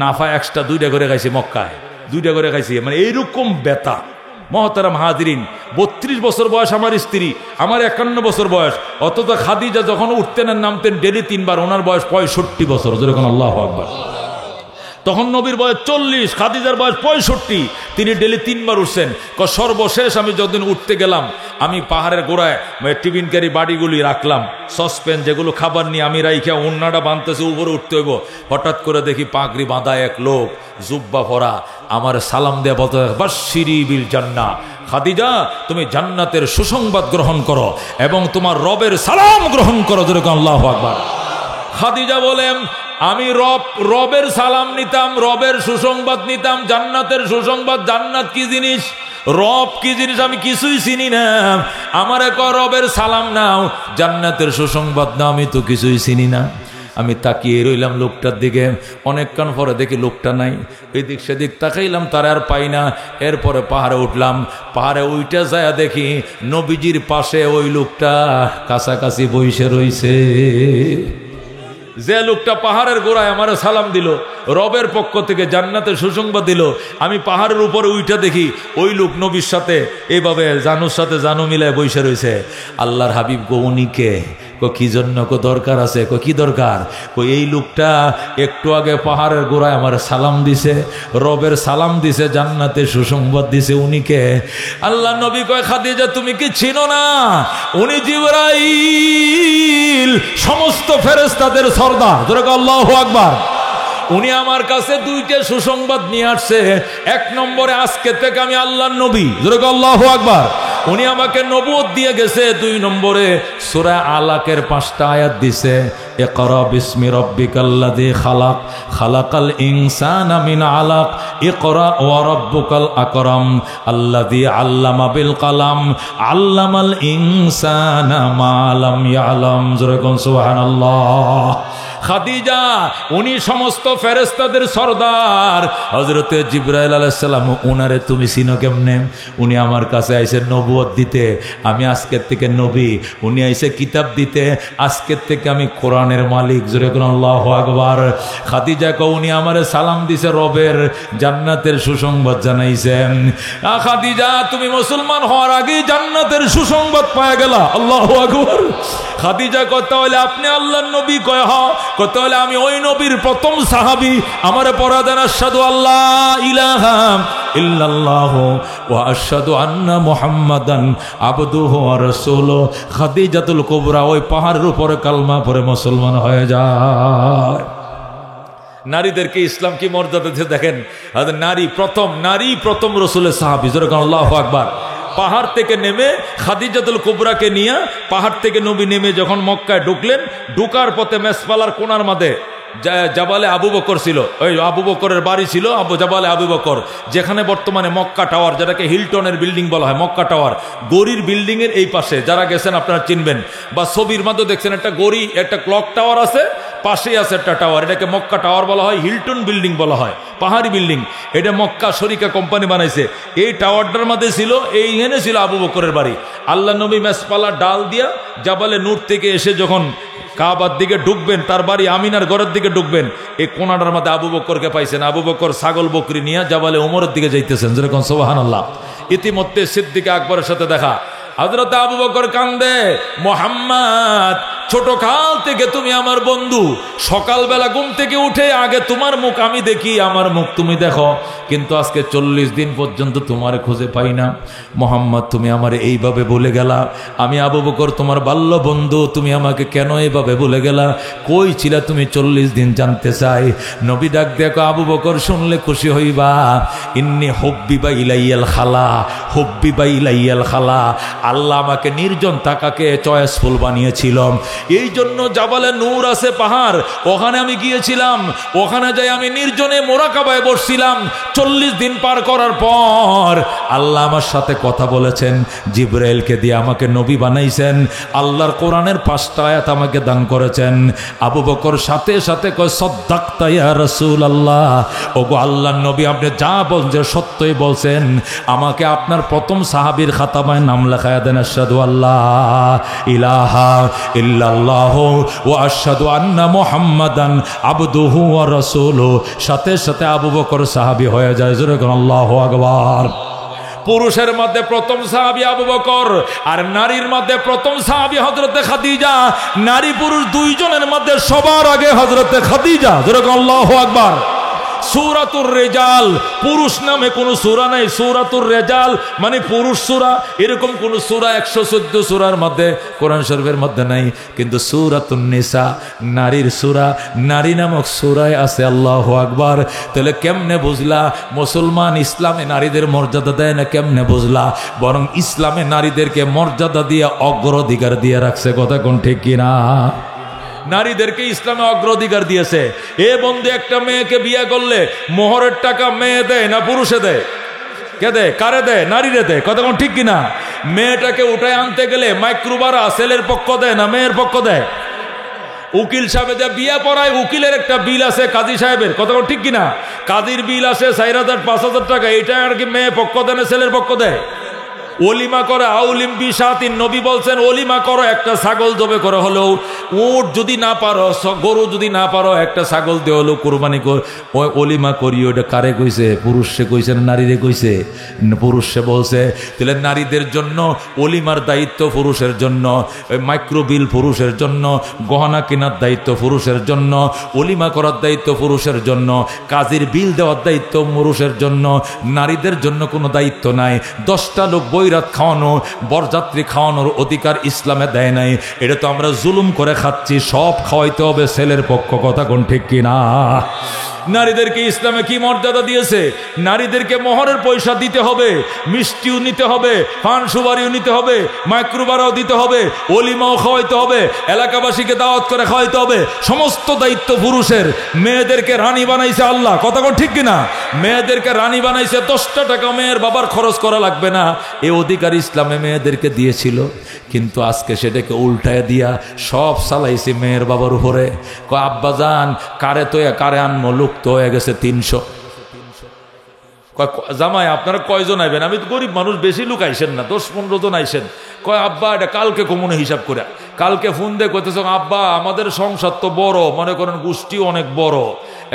নাফা এক্সট্রা 2টা করে খাইছি মক্কায়, 2টা করে খাইছি। মানে এইরকম ব্যথা। মহতারাম হাজিরিন, 32 বছর বয়স আমার স্ত্রী, আমার 51 বছর বয়স। অথচ খাদিজা যখন উঠতেন আর নামতেন ডেলি 3 বার, ওনার বয়স 65 বছর। যেরকম আল্লাহু আকবার। তখন নবীর বয়স 40, খাদিজার বয়স 65, তিনি ডেলি 3 বার উঠছেন। সর্বশেষ আমি যতদিন উঠতে গেলাম, আমি পাহাড়ের গোড়ায় টিফিন ক্যারি বাড়িগুলি রাখলাম, সসপ্যান যেগুলো খাবার নিয়ে আমি রাইখা ওন্নাটা বাঁধতেছে, উপরে উঠতে হইব। হঠাৎ করে দেখি পাগড়ি বাঁধা এক লোক, জুব্বা পরা, আমার সালাম দেয়া বলতে, বাশশিরি বিল জান্নাহ, খাদিজা তুমি জান্নাতের সুসংবাদ গ্রহণ করো এবং তোমার রবের সালাম গ্রহণ করো। যেরকম আল্লাহু আকবার। খাদিজা বলেন, আমি রবের সালাম নিতাম, রবের সুসংবাদ নিতাম, জান্নাতের সুসংবাদ। জান্নাত কি জিনিস, রব কি জিনিস আমি কিছুই চিনি না। আমার এক রবের সালাম নাও, জান্নাতের সুসংবাদ নাও, আমি তো কিছুই চিনি না। আমি তাকিয়ে রইলাম লোকটার দিকে, অনেকক্ষণ পরে দেখি লোকটা নাই। এদিক সেদিক তাকাইলাম, তার আর পাই না। এরপরে পাহাড়ে উঠলাম, পাহাড়ে উইটা যায় দেখি নবীজির পাশে ওই লোকটা কাছাকাছি বইসে রইছে। যে লোকটা পাহাড়ের গোড়ায় আমার সালাম দিল, রবের পক্ষ থেকে জান্নাতের সুসংবাদ দিল, আমি পাহাড়ের উপরে উইঠা দেখি ওই লোক নবীর সাথে এইভাবে জানুর সাথে জানু মিলায় বসে রয়েছে। আল্লাহর হাবিব গো উনিকে কি জন্য দরকার আছে? কি দরকার? এই লোকটা একটু আগে পাহাড়ের গোড়ায় আমার সালাম দিছে, রবের সালাম দিছে, জান্নাতের সুসংবাদ দিছে। উনিকে আল্লাহ নবী কয়, খাদিজা তুমি কি চিনো না? উনি জিবরাইল, সমস্ত ফেরেশতাদের সরদার। যেরকম আল্লাহু আকবার। উনি আমার কাছে 2টা সুসংবাদ নিয়ে আসছে। 1 নম্বরে আজকে থেকে আমি আল্লাহর নবী। যেরকম আল্লাহু আকবার। উনি আমাকে নবুয়ত দিয়ে গেছে। 2 নম্বরে সূরা আলাকের 5টা আয়াত দিছে, ইকরা বিসমি রাব্বিকাল্লাযী খালাক, খালাকাল ইনসানা মিন আলাক, ইকরা ওয়া রাব্বুকাল আকরাম, আল্লাযী আল্লামা বিল কলম, আল্লামাল ইনসানা মা লাম ইয়ালাম। যেরকম সুবহানাল্লাহ। খাদিজা উনি সমস্ত ফেরেশতাদের সরদার। হযরতে জিবরাইল আলাইহিস সালাম, উনারে তুমি চিনো কেমনে? উনি আমার কাছে আইছে নবুয়ত দিতে, আমি আজকের থেকে নবী। উনি আইছে কিতাব দিতে, আজকের থেকে আমি কোরআনের মালিক। জোরে কোন আল্লাহু আকবার। খাদিজা কও উনি আমারে সালাম দিছে, রবের জান্নাতের সুসংবাদ জানাইছেন। খাদিজা তুমি মুসলমান হওয়ার আগে জান্নাতের সুসংবাদ পাওয়া গেলা। আল্লাহু আকবার। খাদিজা কয় তাহলে আপনি আল্লাহর নবী? কয় হ্যাঁ। কয় তাহলে আমি ওই নবীর প্রথম সাহাবী। আমারে পড়া দেন, আশহাদু আল্লাহ ইলাহা ইল্লাল্লাহু ওয়া আশহাদু আন্না মুহাম্মাদান আবদুহু ওয়া রাসূলুহু। খাদিজাতুল কুবরা ওই পাহাড়ের উপরে কালমা পড়ে মুসলমান হয়ে যায়। নারীদেরকে ইসলাম কি মর্যাদা দিয়েছে দেখেন। নারী প্রথম রাসূলের সাহাবী। যেরকম আল্লাহু আকবার। পাহাড় থেকে নেমে খাদিজাতুল কুবরাকে নিয়ে পাহাড় থেকে নবী নেমে যখন মক্কায় ঢুকলেন, ঢুকার পথে মেসপালার কোনার মাঝে জাবালে আবু বকর ছিল। ওই আবু বকরের বাড়ি ছিল জাবালে আবু বকর, যেখানে বর্তমানে মক্কা টাওয়ার, যেটাকে হিলটনের বিল্ডিং বলা হয়, মক্কা টাওয়ার গড়ির বিল্ডিং এর এই পাশে। যারা গেছেন আপনারা চিনবেন, বা ছবির মধ্যে দেখছেন একটা গড়ি, একটা ক্লক টাওয়ার আছে, পাশেই আছে একটা টাওয়ার, এটাকে মক্কা টাওয়ার বলা হয়, হিলটন বিল্ডিং বলা হয়, পাহাড়ি বিল্ডিং। এটা মক্কা শরিকা কোম্পানি বানাইছে। এই টাওয়ারটার মধ্যে ছিল, এইখানে ছিল আবু বকরের বাড়ি। আল্লাহ নবী মেসপালা ডাল দিয়া জাবালে নূর থেকে এসে যখন কাবার দিকে ঢুকবেন, তার বাড়ি আমিনার ঘরের দিকে ঢুকবেন, এই কোনাটার মধ্যে আবু বকরকে পাইছেন। আবু বকর ছাগল বকরি নিয়ে জাবালে ওমরের দিকে যাইতেছেন, যেরকম সুবহানাল্লাহ। ইতিমধ্যে সিদ্দিক আকবরের সাথে দেখা। হযরত আবু বকর কান্দে, মুহাম্মদ ছোট কাল থেকে তুমি আমার বন্ধু, সকালবেলা ঘুম থেকে উঠে আগে তোমার মুখ আমি দেখি, আমার মুখ তুমি দেখো, কিন্তু আজকে 40 দিন পর্যন্ত তোমার খুঁজে পাই না। মুহাম্মদ তুমি আমারে এইভাবে বলে গেলা, আমি আবু বকর তোমার বাল্য বন্ধু, তুমি আমাকে কেন এইভাবে বলে গেলা? কই ছিলা তুমি 40 দিন জানতে চাই। নবী ডাক দেখো, আবু বকর শুনলে খুশি হইবা, ইন্নী হুব্বিবা ইলাইয়াল খালা, হুব্বিবা ইলাইয়াল খালা। আল্লাহ আমাকে নির্জন তাকাকে চয়েসফুল বানিয়েছিল, এই জন্য জাবালে নূর আছে পাহাড়, ওখানে আমি গিয়েছিলাম, ওখানে যাই আমি নির্জনে মোরাকাবায় বসছিলাম। 40 দিন পার করার পর আল্লাহ আমার সাথে কথা বলেছেন, জিবরাইলকে দিয়ে আমাকে নবী বানাইছেন, আল্লাহর কোরআনের 5টা আয়াত আমাকে দান করেছেন। আবু বকর সাথে সাথে কয়, সাদ্দাকতা ইয়া রাসূলুল্লাহ, ওগো আল্লাহর নবী আপনি যা বলছেন সত্যই বলছেন, আমাকে আপনার প্রথম সাহাবীর খাতামায় নাম লেখায়া দেন। আশহাদু আল্লাহ ইলাহা ইল্লাল্লাহু ওয়া আশহাদু আন্না মুহাম্মাদান আবদুহু ওয়া রাসূলুহু। সাথে সাথে আবু বকর সাহাবী হয়ে যায়। যেরকম আল্লাহু আকবার। পুরুষের মধ্যে প্রথম সাহাবী আবু বকর, আর নারীর মধ্যে প্রথম সাহাবী হযরতে খাদিজা। নারী পুরুষ দুইজনের মধ্যে সবার আগে হযরতে খাদিজা। যেরকম আল্লাহু আকবার। সূরাতুর রিজাল, পুরুষ নামে কোনো সূরা নাই। সূরাতুর রিজাল মানে পুরুষ সূরা, এরকম কোন সূরা 114 সূরার মধ্যে কোরআন শরীফের মধ্যে নাই। কিন্তু সূরাতুন নিসা নারীর সূরা, নারী নামক সূরায় আছে। আল্লাহু আকবার। তাহলে কেমনে বুঝলা মুসলমান ইসলামে নারীদের মর্যাদা দেয় না? কেমনে বুঝলা? বরং ইসলামে নারীদেরকে মর্যাদা দিয়ে অগ্রাধিকার দিয়ে রাখছে। কথা কোন ঠিক কিনা? নারীদেরকে ইসলামে অগ্রাধিকার দিয়েছে। এ বন্ধু, একটা মেয়েকে বিয়ে করলে মোহরের টাকা মেয়ে দেয় না পুরুষে দেয়? কে দেয়? কারে দেয়? নারীরে দেয়। কথা কোন ঠিক কিনা? মেয়েটাকে উঠায় আনতে গেলে মাইক্রোবারা ছেলের পক্ষ দেয় না মেয়ের পক্ষ দেয়? উকিল সাহেব যা বিয়ে পড়ায়, উকিলের একটা বিল আছে কাজী সাহেবের। কথা কোন ঠিক কিনা? কাজীর বিল আসে 4000 5000 টাকা, এটা আর কি মেয়ে পক্ষ দেয় না ছেলের পক্ষ দেয়? ওলিমা করে আউলিম বিশাতিন, নবী বলছেন ওলিমা করো, একটা ছাগল জবে করে হলেও, উট যদি না পারো, গরু যদি না পারো, একটা ছাগল দিয়ে হলেও কোরবানি কর, ওই ওলিমা করি। ওটা কারে কইছে? পুরুষে কইছে না নারীরে কইছে? পুরুষে বলছে। তাহলে নারীদের জন্য ওলিমার দায়িত্ব পুরুষের জন্য, মাইক্রোবিল পুরুষের জন্য, গহনা কেনার দায়িত্ব পুরুষের জন্য, ওলিমা করার দায়িত্ব পুরুষের জন্য, কাজীর বিল দেওয়ার দায়িত্ব পুরুষের জন্য। নারীদের জন্য কোনো দায়িত্ব নাই। 10টা লোক বৈরাত খাওয়ানো, বরযাত্রী খাওয়ানোর অধিকার ইসলামে দেয় নাই। এটা তো আমরা জুলুম করে খাচ্ছি। সব খাওয়াইতে হবে ছেলের পক্ষ। কথা কোন ঠিক কিনা? নারীদেরকে ইসলামে কি মর্যাদা দিয়েছে? নারীদেরকে মোহরের পয়সা দিতে হবে, মিষ্টিও নিতে হবে, পান সুপারিও নিতে হবে, মাইক্রোবারাও দিতে হবে, ওলিমাও খাওয়াইতে হবে, এলাকাবাসীকে দাওয়াত করে খাওয়াইতে হবে। সমস্ত দায়িত্ব পুরুষের। মেয়েদেরকে রানী বানাইছে আল্লাহ। কথা কোন ঠিক কিনা? মেয়েদেরকে রানী বানাইছে। 10টা টাকা মেয়ের বাবার খরচ করা লাগবে না, এই অধিকার ইসলামে মেয়েদেরকে দিয়েছিল। কিন্তু আজকে সেটাকে উল্টায় দিয়া সব চালাইছে মেয়ের বাবার উপরে। কয় আব্বা যান কারে তো কারে আনমো, লোক তো হয়ে গেছে 300। জামাই আপনারা কয়জন আইবেন? আমি তো গরিব মানুষ, বেশি লোক আইসেন না, 10-15 জন আইসেন। কয় আব্বা এটা কালকে কমনে হিসাব করে। কালকে ফোন দিয়ে কইতেছ, আব্বা আমাদের সংসার তো বড়, মনে করেন গোষ্ঠী অনেক বড়,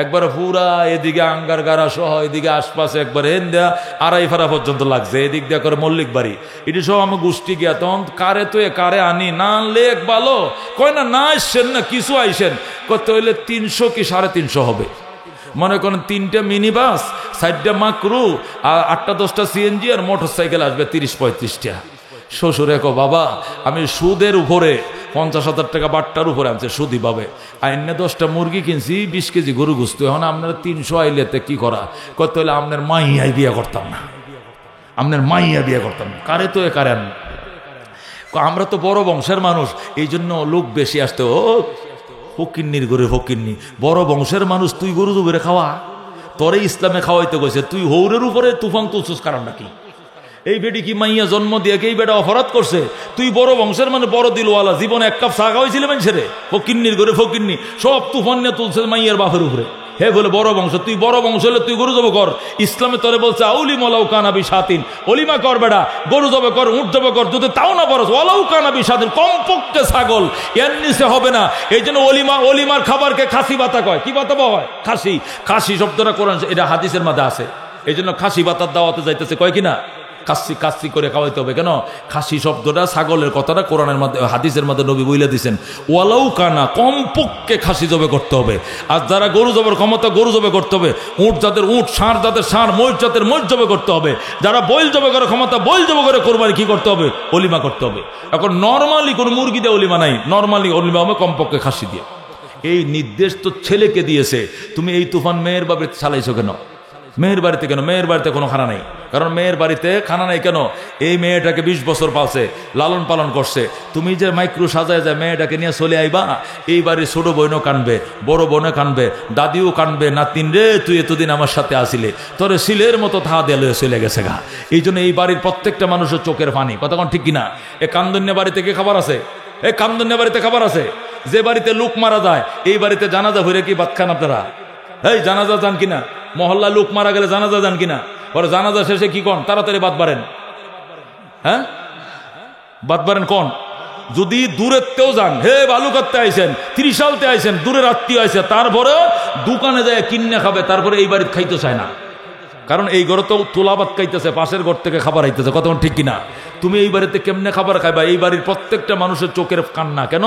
একবারে পুরা এদিকে আঙ্গার গাড়া সহ এদিকে আশপাশে একবারে দেয়া 2.5 ফারা পর্যন্ত লাগছে, এদিক দিয়ে করে মল্লিক বাড়ি, এটি সব আমার গোষ্ঠী গিয়া। তখন কারে তো কারে আনি না আনলে এক ভালো। কয় না না আসছেন না, কিছু আইসেন। কত হইলে 300 কি 350 হবে। মনে করেন 3টা মিনি বাস, 4টা মাকরু, আর 8-10টা সিএনজি, আর মোটর সাইকেল আসবে 30-35টা। শ্বশুরে কো বাবা আমি সুদের উপরে 50,000 টাকা বাট্টার উপরে আনছে সুদি পাবে, আইনে 10টা মুরগি কিনছি, 20 কেজি গরু গুস্ত, এখন আপনারা 300 আইলেতে কি করা? কত হইলে আপনার মাইয়াই বিয়ে করতাম না, আপনার মাইয়া বিয়ে করতাম না। কারে তো কারে আন, আমরা তো বড় বংশের মানুষ, এই জন্য লোক বেশি আসতে। ও ফকিন্নির গরু ফকিন্নি, বড় বংশের মানুষ, তুই গরু দুপুরে খাওয়া, তোরে ইসলামে খাওয়াইতে গেছে, তুই হৌরের উপরে তুফান তুলছিস কারণ নাকি? এই বেটি কি মাইয়া জন্ম দিয়ে এই বেটা অপরাধ করছে? তুই বড় বংশের মানে বড় দিলওয়ালা, জীবনে এক কাপ চা খাওয়াইছিল মানুষের, ফকিন্নির করে ফকিন্নি সব তুফান নিয়ে তুলছে মাইয়ার বাপের উপরে। হে বলে বড় বংশ, তুই বড় বংশ হলে তুই গরু জব কর। ইসলামে তোরে বলছে আউলি মলাউ কানাবি সাতিন, অলিমা কর বেটা, গরু জব কর, উঠ জব কর, যদি তাও না পারস ওলাউ কানাবি সাতিন, কমপক্ষে ছাগল, এর নিচে হবে না। এই জন্য অলিমার খাবারকে খাসি বাতা কয়। কি বাতা হয়? খাসি। খাসি শব্দটা কোরআন, এটা হাদিসের মধ্যে আছে। এই জন্য খাসি বাতার দাওয়াতে যাইতেছে, কয় কিনা কাচ্ছি কাচ্ছি করে খাওয়াইতে হবে। কেন? খাসি শব্দটা ছাগলের কথাটা কোরআনের মধ্যে হাদিসের মধ্যে নবী বইলে দিয়েছেন। ওয়ালাউ কানা, কমপক্ষে খাসি জবে করতে হবে। আর যারা গরু জবের ক্ষমতা, গরু জবে করতে হবে। উট জাতের উট, ষাঁড় জাতের ষাঁড়, মহিষ জাতের মহিষ জবে করতে হবে। যারা বইল জবে করে ক্ষমতা, বইল জবে করে কোরবানি কি করতে হবে? অলিমা করতে হবে। এখন নর্মালি কোনো মুরগি দিয়ে অলিমা নাই, নর্মালি অলিমা হবে কমপক্ষে খাসি দিয়ে। এই নির্দেশ তো ছেলেকে দিয়েছে। তুমি এই তুফান মেয়ের বাড়িতে চালাইছো কেন? মেয়ের বাড়িতে কেন? মেয়ের বাড়িতে কোনো খানা নাই। কারণ মেয়ের বাড়িতে খানা নাই কেন? এই মেয়েটাকে 20 বছর পালছে, লালন পালন করছে। তুমি যে মাইক্রো সাজায় যায় মেয়েটাকে নিয়ে চলে আইবা, এই বাড়ির ছোট বোনও কানবে, বড় বোনে কানবে, দাদিও কানবে, নাতিন রে তুই এতদিন আমার সাথে আসিলে, তোরে শিলের মতো থা দিয়ে চলে গেছে গা। এই জন্য এই বাড়ির প্রত্যেকটা মানুষের চোখের পানি। কথা কোন ঠিক কিনা? এ কান্দন্যা বাড়িতে কি খাবার আছে? এই কান্দন্যা বাড়িতে খাবার আছে? যে বাড়িতে লোক মারা যায়, এই বাড়িতে জানাজা হইরে কি ভাত খান আপনারা? এই জানাজা যান কিনা? মহল্লা লোক মারা গেলে জানাজা যান কিনা? পরে জানাজা শেষে কি কন? তাড়াতাড়ি বাদ বাড়েন। হ্যাঁ, বাদ বাড়েন কন? যদি দূরেতেও যান, হে বালুকাতে আইছেন, ত্রিশালতে আইছেন, দূরের আত্মীয় আইছে, তারপরে দোকানে যায় কিনে খাবে, তারপরে এই বাড়িতে খাইতে চায় না। কারণ এই ঘরে তো তোলাবাদ খাইতেছে, পাশের ঘর থেকে খাবার আইতেছে। কত ঠিক কিনা? তুমি এই বাড়িতে কেমনে খাবার খাইবা? এই বাড়ির প্রত্যেকটা মানুষের চোখের কান্না। কেন?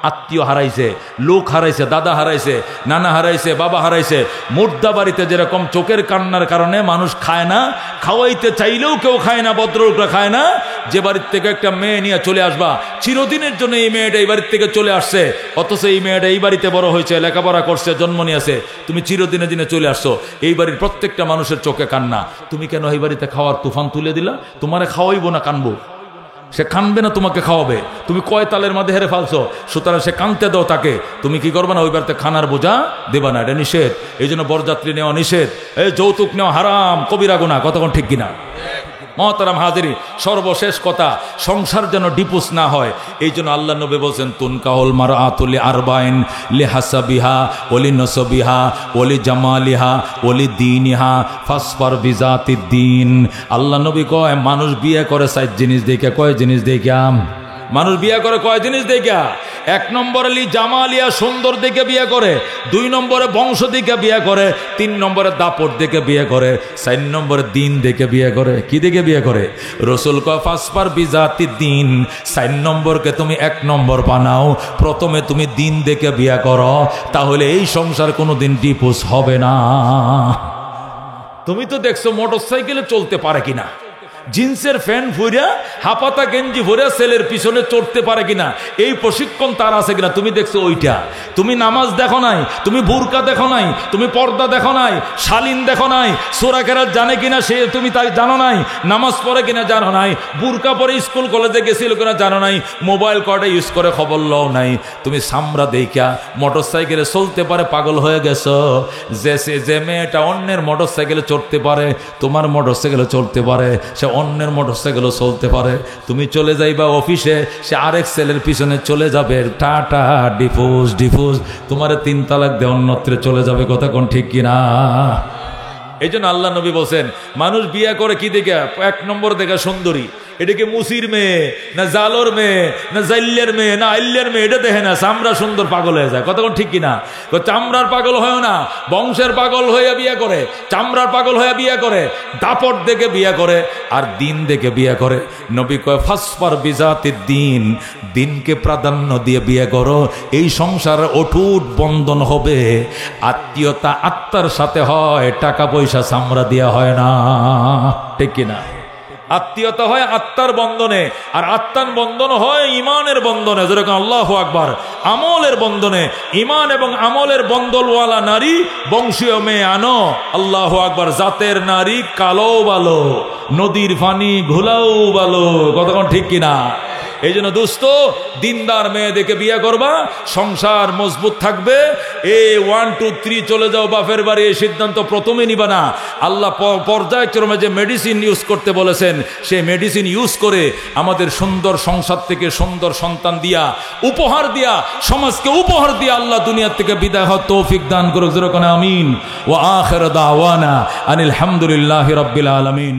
আত্মীয় হারাইছে, লোক হারাইছে, দাদা হারাইছে, নানা হারাইছে, বাবা হারাইছে। মুর্দা বাড়িতে যেরকম চোখের কান্নার কারণে মানুষ খায় না, খাওয়াইতে চাইলেও কেউ খায় না, ভদ্রলোকরা খায় না। যে বাড়ির থেকে একটা মেয়ে নিয়ে চলে আসবা, চিরদিনের জন্য এই মেয়েটা এই বাড়ির থেকে চলে আসছে, অথচ এই মেয়েটা এই বাড়িতে বড় হয়েছে, লেখাপড়া করছে, জন্ম নিয়েছে, তুমি চিরদিনের দিনে চলে আসছো। এই বাড়ির প্রত্যেকটা মানুষের চোখে কান্না। তুমি কেন এই বাড়িতে খাওয়ার তুফান তুলে দিলা? তোমারে খাওয়াইবো না কানবো? সে কানবে না, তোমাকে খাওয়াবে। তুমি কয় তালের মধ্যে হেরে ফালছো, সুতরাং সে কানতে দাও তাকে। তুমি কি করবে না? ওই বাড়িতে খানার বোঝা দেবা না, এটা নিষেধ। এই জন্য বরযাত্রী নেওয়া নিষেধ, এই যৌতুক নেওয়া হারাম, কবিরা গুনাহ। কতক্ষণ ঠিক কিনা? মহতারাম হাজিরি, সর্বশেষ কথা, সংসার যেন ডিপুস না হয়। এই জন্য আল্লাহ নবী বলছেন তুনকাহুল মারআতুল আরবাইন লিহাসাবিহা ওলি নসবিহা ওলি জামালিহা ওলি দীনিহা ফাসফার বিজাতিদ দ্বীন। আল্লাহ নবী কয় মানুষ বিয়ে করে 4 জিনিস দেখে। কয় জিনিস দেখে? মানুষ বিয়ে করে কয় জিনিস দেখে? 1 নম্বরে জামালিয়া, সুন্দর দেখে বিয়ে করে। 2 নম্বরে বংশ দেখে বিয়ে করে। 3 নম্বরে দাপট দেখে বিয়ে করে। 4 নম্বরে দিন দেখে বিয়ে করে। কি দেখে বিয়ে করে? রসুল কয় ফাসফার বিজাতি দিন। 4 নম্বরকে তুমি 1 নম্বর বানাও। প্রথমে তুমি দিন দেখে বিয়ে করো, তাহলে এই সংসার কোনোদিন ডিভোর্স হবে না। তুমি তো দেখছো মোটর সাইকেলে চলতে পারে কিনা, জিন্সের প্যান্ট ভরিয়া, হাপাতা গেঞ্জি ভরিয়া ছেলের পিছনে চড়তে পারে কিনা, এই প্রশিক্ষণ তার আছে কিনা তুমি দেখছো ওইটা। তুমি নামাজ দেখো নাই, তুমি বুরকা দেখো নাই, তুমি পর্দা দেখো নাই, শালীন দেখো নাই, সূরা কেরাত জানে কিনা সে তুমি তাই জানো নাই, নামাজ পড়ে কিনা জানো নাই, বুরকা পরে স্কুল কলেজে গেছিল কিনা জানো নাই, মোবাইল কর্ডে ইউজ করে খবর লও নাই। তুমি সামরা দেইখা মোটর সাইকেলে চলতে পারে পাগল হয়ে গেছো। যে মেয়েটা অন্যের মোটর সাইকেলে চড়তে পারে, তোমার মোটর সাইকেলে চলতে পারে, সে অন্যের মোটরসাইকেলও চলতে পারে। তুমি চলে যাইবা অফিসে, সে আরেক ছেলের পিছনে চলে যাবে, টাটা ডিভোর্স ডিভোর্স, তোমার 3 তালাক দিয়ে অন্যত্রে চলে যাবে। কথা কোন ঠিক কিনা? এই জন্য আল্লাহ নবী বলছেন মানুষ বিয়ে করে কি দেখে? 1 নম্বর দেখে সুন্দরী। এটাকে মুসির মেয়ে না জালোর মেয়ে না জাইল্যের মেয়ে না আইল্যের মেয়ে, এটা দেখে না, চামড়া সুন্দর পাগল হয়ে যায়। কতক্ষণ ঠিক কিনা? চামড়ার পাগল হয় না, বংশের পাগল হয়ে বিয়ে করে, চামড়ার পাগল হয়ে বিয়ে করে, দাপট দেখে বিয়ে করে, আর দিন দেখে বিয়ে করে। নবী কয় ফাসফার বিজাতিদ দ্বীন, দিনকে প্রাধান্য দিয়ে বিয়ে করো, এই সংসার অটুট বন্ধন হবে। আত্মীয়তা আত্মার সাথে হয়, টাকা পয়সা চামড়া দেওয়া হয় না। ঠিক কিনা? আত্মীয়তা হয় আত্মার বন্ধনে, আর আত্মার বন্ধন হয় ইমানের বন্ধনে। যেরকম আল্লাহু আকবার। আমলের বন্ধনে, ইমান এবং আমলের বন্ধলওয়ালা নারী, বংশীয় মেয়ে আনো। আল্লাহু আকবার। জাতের নারী কালো ভালো, নদীর পানি ঘোলাও ভালো। কতক্ষণ ঠিক কিনা? এই জন্য দোস্ত, দিনদার মেয়ে দেখে বিয়ে করবা, সংসার মজবুত থাকবে। 1 2 3 চলে যাও বাপের বাড়ি, এই সিদ্ধান্ত প্রথমে নিবা না। আল্লাহ পর্যায়ক্রমে যে মেডিসিন ইউজ করতে বলেছেন, সেই মেডিসিন ইউজ করে আমাদের সুন্দর সংসার থেকে সুন্দর সন্তান দিয়া, উপহার দিয়া, সমাজকে উপহার দিয়া আল্লাহ দুনিয়ার থেকে বিদায় হওয়ার তৌফিক দান করুক। যেরকম আমিন। ওয়া আখিরু দাওয়ানা আনিল হামদুলিল্লাহি রাব্বিল আলামিন।